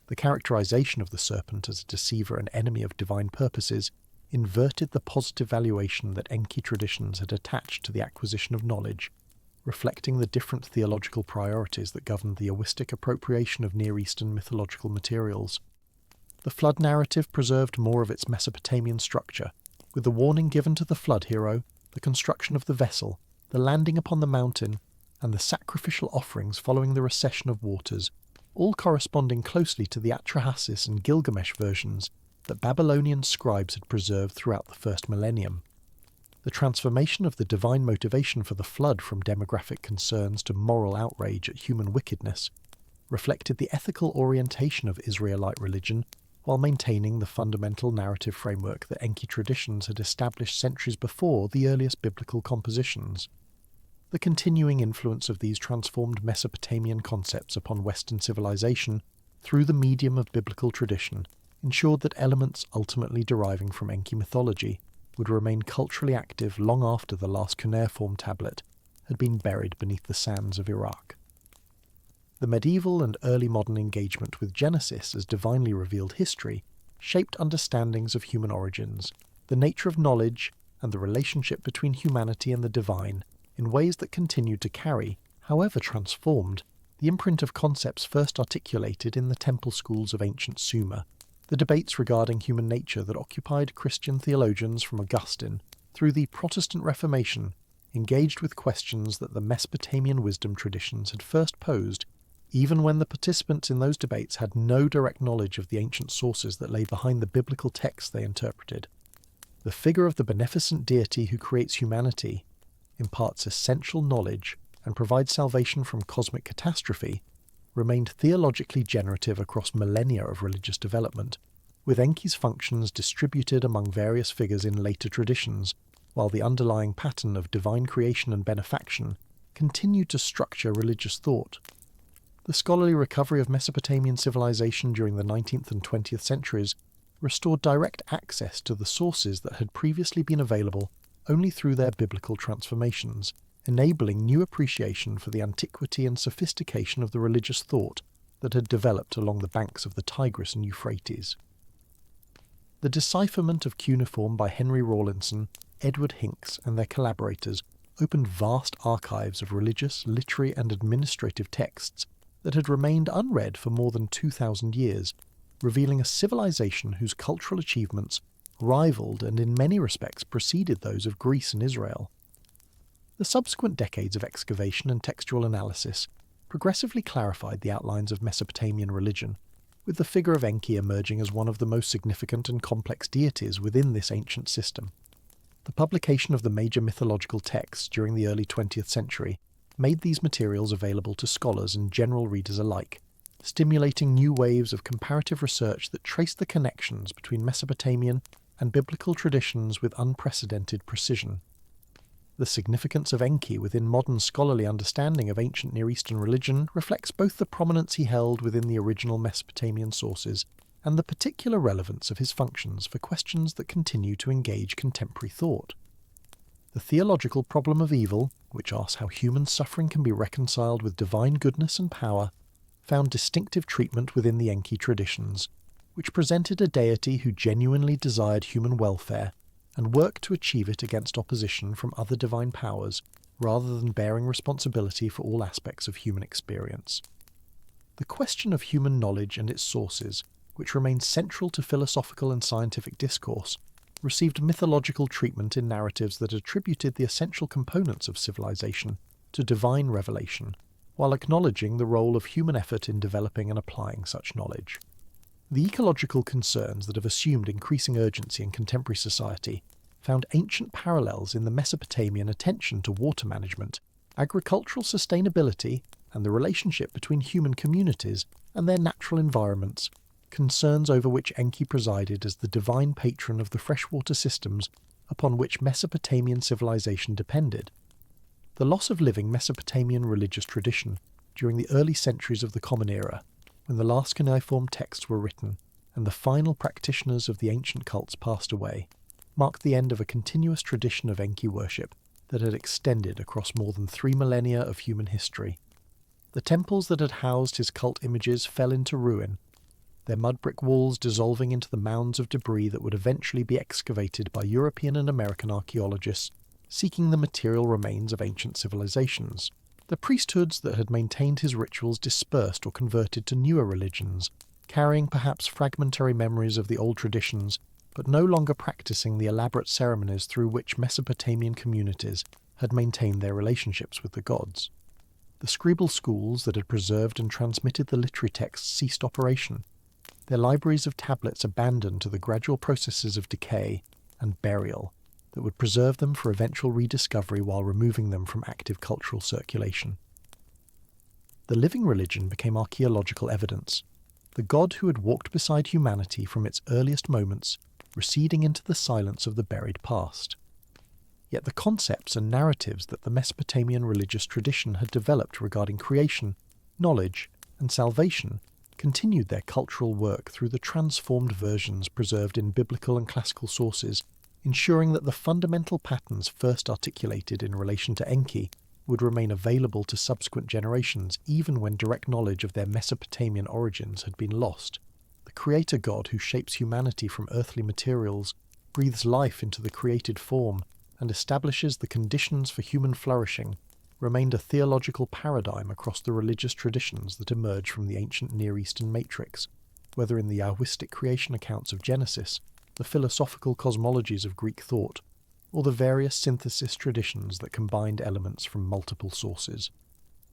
A: The characterization of the serpent as a deceiver and enemy of divine purposes inverted the positive valuation that Enki traditions had attached to the acquisition of knowledge, reflecting the different theological priorities that governed the Yahwistic appropriation of Near Eastern mythological materials. The flood narrative preserved more of its Mesopotamian structure, with the warning given to the flood hero the construction of the vessel, the landing upon the mountain, and the sacrificial offerings following the recession of waters, all corresponding closely to the Atrahasis and Gilgamesh versions that Babylonian scribes had preserved throughout the first millennium. The transformation of the divine motivation for the flood from demographic concerns to moral outrage at human wickedness reflected the ethical orientation of Israelite religion while maintaining the fundamental narrative framework that Enki traditions had established centuries before the earliest biblical compositions. The continuing influence of these transformed Mesopotamian concepts upon Western civilization through the medium of biblical tradition ensured that elements ultimately deriving from Enki mythology would remain culturally active long after the last cuneiform tablet had been buried beneath the sands of Iraq. The medieval and early modern engagement with Genesis as divinely revealed history shaped understandings of human origins, the nature of knowledge, and the relationship between humanity and the divine in ways that continued to carry, however transformed, the imprint of concepts first articulated in the temple schools of ancient Sumer, the debates regarding human nature that occupied Christian theologians from Augustine through the Protestant Reformation engaged with questions that the Mesopotamian wisdom traditions had first posed, even when the participants in those debates had no direct knowledge of the ancient sources that lay behind the biblical texts they interpreted. The figure of the beneficent deity who creates humanity, imparts essential knowledge, and provides salvation from cosmic catastrophe, remained theologically generative across millennia of religious development, with Enki's functions distributed among various figures in later traditions, while the underlying pattern of divine creation and benefaction continued to structure religious thought. The scholarly recovery of Mesopotamian civilization during the 19th and 20th centuries restored direct access to the sources that had previously been available only through their biblical transformations, enabling new appreciation for the antiquity and sophistication of the religious thought that had developed along the banks of the Tigris and Euphrates. The decipherment of cuneiform by Henry Rawlinson, Edward Hincks, and their collaborators opened vast archives of religious, literary, and administrative texts that had remained unread for more than 2,000 years, revealing a civilization whose cultural achievements rivaled and in many respects preceded those of Greece and Israel. The subsequent decades of excavation and textual analysis progressively clarified the outlines of Mesopotamian religion, with the figure of Enki emerging as one of the most significant and complex deities within this ancient system. The publication of the major mythological texts during the early 20th century made these materials available to scholars and general readers alike, stimulating new waves of comparative research that traced the connections between Mesopotamian and biblical traditions with unprecedented precision. The significance of Enki within modern scholarly understanding of ancient Near Eastern religion reflects both the prominence he held within the original Mesopotamian sources and the particular relevance of his functions for questions that continue to engage contemporary thought. The theological problem of evil, which asks how human suffering can be reconciled with divine goodness and power, found distinctive treatment within the Enki traditions, which presented a deity who genuinely desired human welfare and worked to achieve it against opposition from other divine powers rather than bearing responsibility for all aspects of human experience. The question of human knowledge and its sources, which remained central to philosophical and scientific discourse, received mythological treatment in narratives that attributed the essential components of civilization to divine revelation, while acknowledging the role of human effort in developing and applying such knowledge. The ecological concerns that have assumed increasing urgency in contemporary society found ancient parallels in the Mesopotamian attention to water management, agricultural sustainability, and the relationship between human communities and their natural environments, concerns over which Enki presided as the divine patron of the freshwater systems upon which Mesopotamian civilization depended. The loss of living Mesopotamian religious tradition during the early centuries of the Common Era, when the last cuneiform texts were written and the final practitioners of the ancient cults passed away, marked the end of a continuous tradition of Enki worship that had extended across more than 3 millennia of human history. The temples that had housed his cult images fell into ruin, their mud brick walls dissolving into the mounds of debris that would eventually be excavated by European and American archaeologists seeking the material remains of ancient civilizations. The priesthoods that had maintained his rituals dispersed or converted to newer religions, carrying perhaps fragmentary memories of the old traditions but no longer practicing the elaborate ceremonies through which Mesopotamian communities had maintained their relationships with the gods. The scribal schools that had preserved and transmitted the literary texts ceased operation, their libraries of tablets abandoned to the gradual processes of decay and burial that would preserve them for eventual rediscovery while removing them from active cultural circulation. The living religion became archaeological evidence, the god who had walked beside humanity from its earliest moments, receding into the silence of the buried past. Yet the concepts and narratives that the Mesopotamian religious tradition had developed regarding creation, knowledge, and salvation continued their cultural work through the transformed versions preserved in biblical and classical sources, ensuring that the fundamental patterns first articulated in relation to Enki would remain available to subsequent generations even when direct knowledge of their Mesopotamian origins had been lost. The creator god who shapes humanity from earthly materials, breathes life into the created form, and establishes the conditions for human flourishing, remained a theological paradigm across the religious traditions that emerged from the ancient Near Eastern matrix, whether in the Yahwistic creation accounts of Genesis, the philosophical cosmologies of Greek thought, or the various synthesis traditions that combined elements from multiple sources.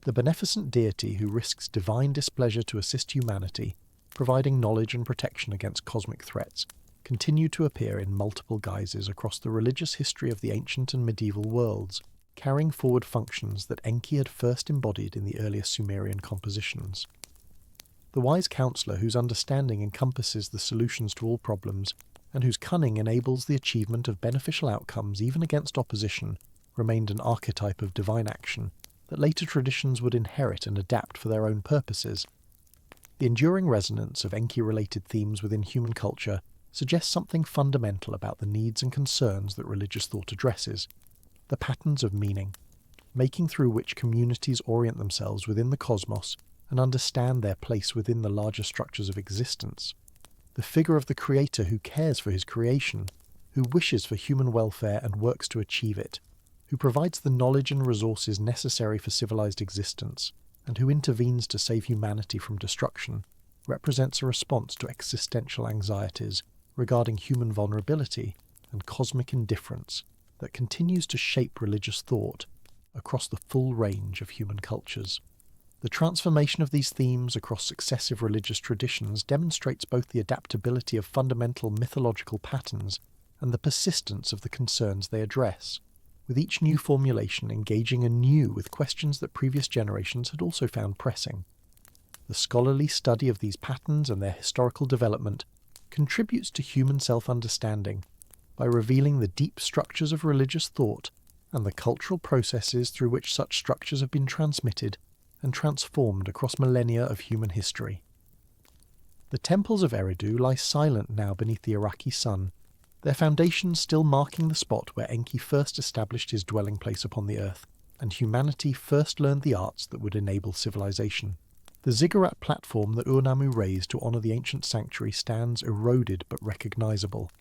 A: The beneficent deity who risks divine displeasure to assist humanity, providing knowledge and protection against cosmic threats, continued to appear in multiple guises across the religious history of the ancient and medieval worlds, carrying forward functions that Enki had first embodied in the earliest Sumerian compositions. The wise counselor whose understanding encompasses the solutions to all problems, and whose cunning enables the achievement of beneficial outcomes even against opposition, remained an archetype of divine action that later traditions would inherit and adapt for their own purposes. The enduring resonance of Enki-related themes within human culture suggests something fundamental about the needs and concerns that religious thought addresses, the patterns of meaning, making through which communities orient themselves within the cosmos and understand their place within the larger structures of existence. The figure of the creator who cares for his creation, who wishes for human welfare and works to achieve it, who provides the knowledge and resources necessary for civilized existence, and who intervenes to save humanity from destruction, represents a response to existential anxieties regarding human vulnerability and cosmic indifference that continues to shape religious thought across the full range of human cultures. The transformation of these themes across successive religious traditions demonstrates both the adaptability of fundamental mythological patterns and the persistence of the concerns they address, with each new formulation engaging anew with questions that previous generations had also found pressing. The scholarly study of these patterns and their historical development contributes to human self-understanding by revealing the deep structures of religious thought and the cultural processes through which such structures have been transmitted and transformed across millennia of human history. The temples of Eridu lie silent now beneath the Iraqi sun, their foundations still marking the spot where Enki first established his dwelling place upon the earth, and humanity first learned the arts that would enable civilization. The ziggurat platform that Ur-Nammu raised to honour the ancient sanctuary stands eroded but recognisable,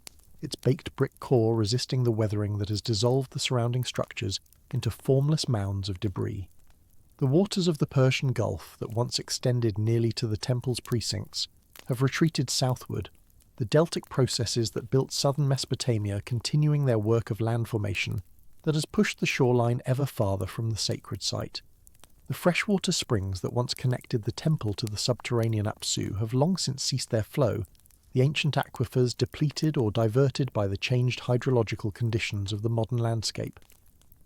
A: its baked brick core resisting the weathering that has dissolved the surrounding structures into formless mounds of debris. The waters of the Persian Gulf that once extended nearly to the temple's precincts have retreated southward, the deltic processes that built southern Mesopotamia continuing their work of land formation that has pushed the shoreline ever farther from the sacred site. The freshwater springs that once connected the temple to the subterranean Abzu have long since ceased their flow, the ancient aquifers depleted or diverted by the changed hydrological conditions of the modern landscape.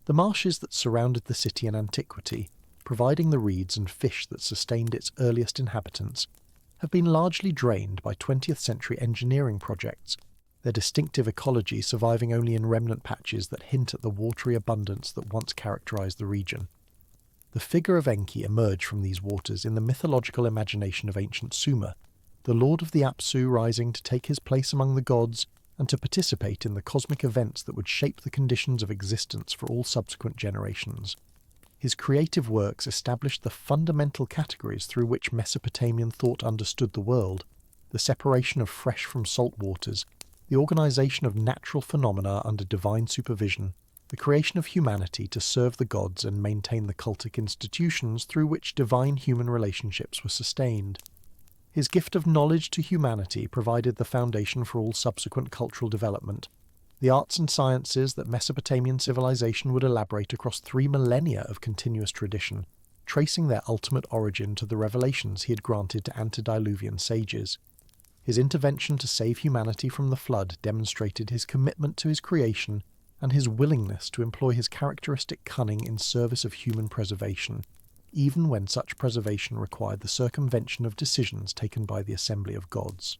A: The marshes that surrounded the city in antiquity, providing the reeds and fish that sustained its earliest inhabitants, have been largely drained by 20th century engineering projects, their distinctive ecology surviving only in remnant patches that hint at the watery abundance that once characterized the region. The figure of Enki emerged from these waters in the mythological imagination of ancient Sumer, the lord of the Abzu rising to take his place among the gods and to participate in the cosmic events that would shape the conditions of existence for all subsequent generations. His creative works established the fundamental categories through which Mesopotamian thought understood the world, the separation of fresh from salt waters, the organization of natural phenomena under divine supervision, the creation of humanity to serve the gods and maintain the cultic institutions through which divine human relationships were sustained. His gift of knowledge to humanity provided the foundation for all subsequent cultural development. The arts and sciences that Mesopotamian civilization would elaborate across 3 millennia of continuous tradition, tracing their ultimate origin to the revelations he had granted to antediluvian sages. His intervention to save humanity from the flood demonstrated his commitment to his creation and his willingness to employ his characteristic cunning in service of human preservation, even when such preservation required the circumvention of decisions taken by the assembly of gods.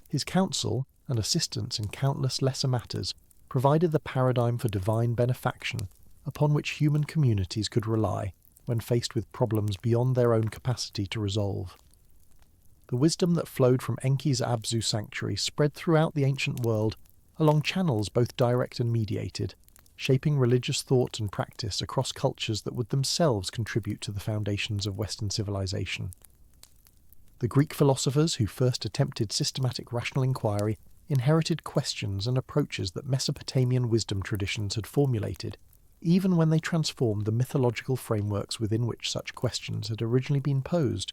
A: His counsel and assistance in countless lesser matters provided the paradigm for divine benefaction upon which human communities could rely when faced with problems beyond their own capacity to resolve. The wisdom that flowed from Enki's Abzu sanctuary spread throughout the ancient world along channels both direct and mediated, shaping religious thought and practice across cultures that would themselves contribute to the foundations of Western civilization. The Greek philosophers who first attempted systematic rational inquiry inherited questions and approaches that Mesopotamian wisdom traditions had formulated, even when they transformed the mythological frameworks within which such questions had originally been posed.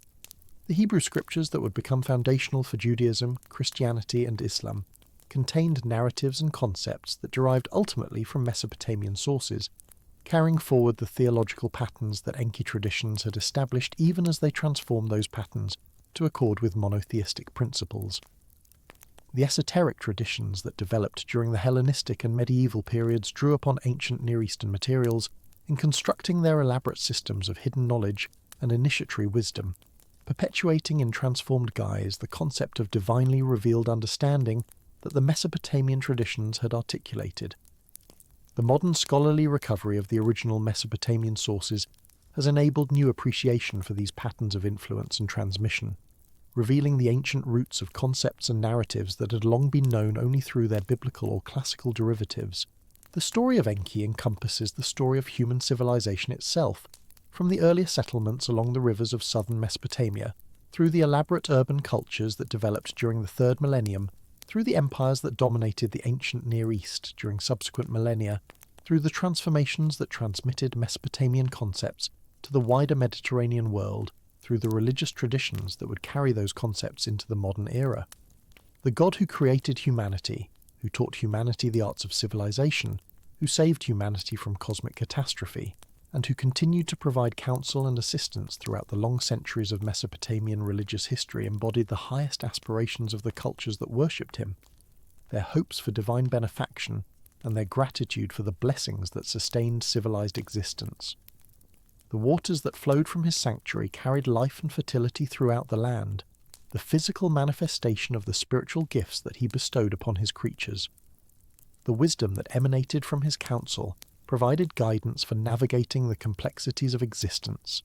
A: The Hebrew scriptures that would become foundational for Judaism, Christianity, and Islam contained narratives and concepts that derived ultimately from Mesopotamian sources, carrying forward the theological patterns that Enki traditions had established even as they transformed those patterns to accord with monotheistic principles. The esoteric traditions that developed during the Hellenistic and medieval periods drew upon ancient Near Eastern materials in constructing their elaborate systems of hidden knowledge and initiatory wisdom, perpetuating in transformed guise the concept of divinely revealed understanding that the Mesopotamian traditions had articulated. The modern scholarly recovery of the original Mesopotamian sources has enabled new appreciation for these patterns of influence and transmission, revealing the ancient roots of concepts and narratives that had long been known only through their biblical or classical derivatives. The story of Enki encompasses the story of human civilization itself, from the earlier settlements along the rivers of southern Mesopotamia, through the elaborate urban cultures that developed during the 3rd millennium, through the empires that dominated the ancient Near East during subsequent millennia, through the transformations that transmitted Mesopotamian concepts to the wider Mediterranean world, through the religious traditions that would carry those concepts into the modern era. The God who created humanity, who taught humanity the arts of civilization, who saved humanity from cosmic catastrophe, and who continued to provide counsel and assistance throughout the long centuries of Mesopotamian religious history, embodied the highest aspirations of the cultures that worshipped him, their hopes for divine benefaction, and their gratitude for the blessings that sustained civilized existence. The waters that flowed from his sanctuary carried life and fertility throughout the land, the physical manifestation of the spiritual gifts that he bestowed upon his creatures. The wisdom that emanated from his counsel provided guidance for navigating the complexities of existence,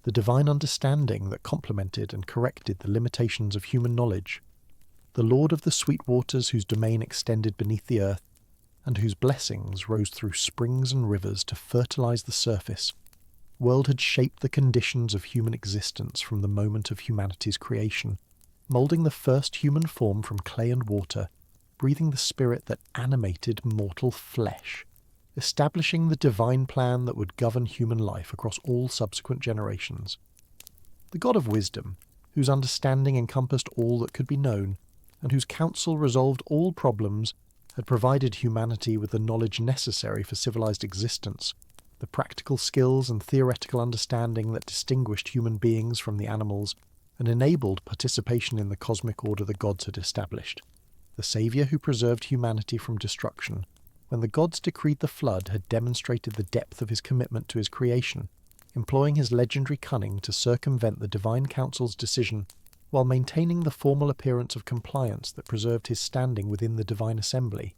A: the divine understanding that complemented and corrected the limitations of human knowledge, the Lord of the sweet waters whose domain extended beneath the earth, and whose blessings rose through springs and rivers to fertilize the surface, world had shaped the conditions of human existence from the moment of humanity's creation, moulding the first human form from clay and water, breathing the spirit that animated mortal flesh, establishing the divine plan that would govern human life across all subsequent generations. The God of wisdom, whose understanding encompassed all that could be known, and whose counsel resolved all problems, had provided humanity with the knowledge necessary for civilized existence, the practical skills and theoretical understanding that distinguished human beings from the animals, and enabled participation in the cosmic order the gods had established. The Saviour who preserved humanity from destruction, when the gods decreed the flood, had demonstrated the depth of his commitment to his creation, employing his legendary cunning to circumvent the divine council's decision, while maintaining the formal appearance of compliance that preserved his standing within the divine assembly.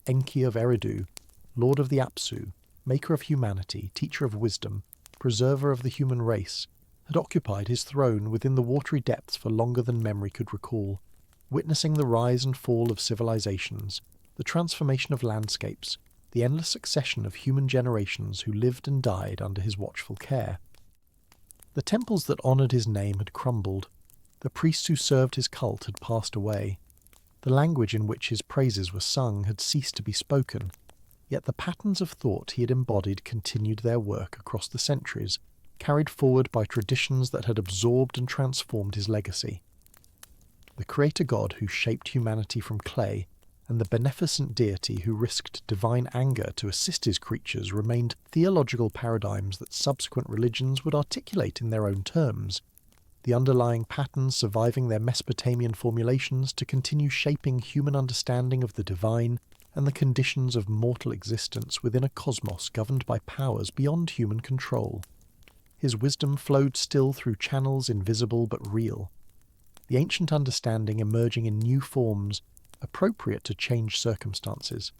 A: Enki of Eridu, lord of the Abzu, maker of humanity, teacher of wisdom, preserver of the human race, had occupied his throne within the watery depths for longer than memory could recall, witnessing the rise and fall of civilizations, the transformation of landscapes, the endless succession of human generations who lived and died under his watchful care. The temples that honoured his name had crumbled, the priests who served his cult had passed away, the language in which his praises were sung had ceased to be spoken, yet the patterns of thought he had embodied continued their work across the centuries, carried forward by traditions that had absorbed and transformed his legacy. the creator god who shaped humanity from clay, and the beneficent deity who risked divine anger to assist his creatures remained theological paradigms that subsequent religions would articulate in their own terms, the underlying patterns surviving their Mesopotamian formulations to continue shaping human understanding of the divine and the conditions of mortal existence within a cosmos governed by powers beyond human control. His wisdom flowed still through channels invisible but real, the ancient understanding emerging in new forms appropriate to changed circumstances.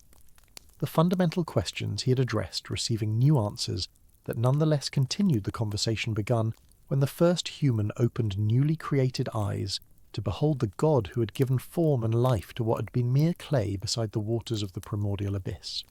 A: The fundamental questions he had addressed receiving new answers that nonetheless continued the conversation begun when the first human opened newly created eyes to behold the god who had given form and life to what had been mere clay beside the waters of the primordial abyss.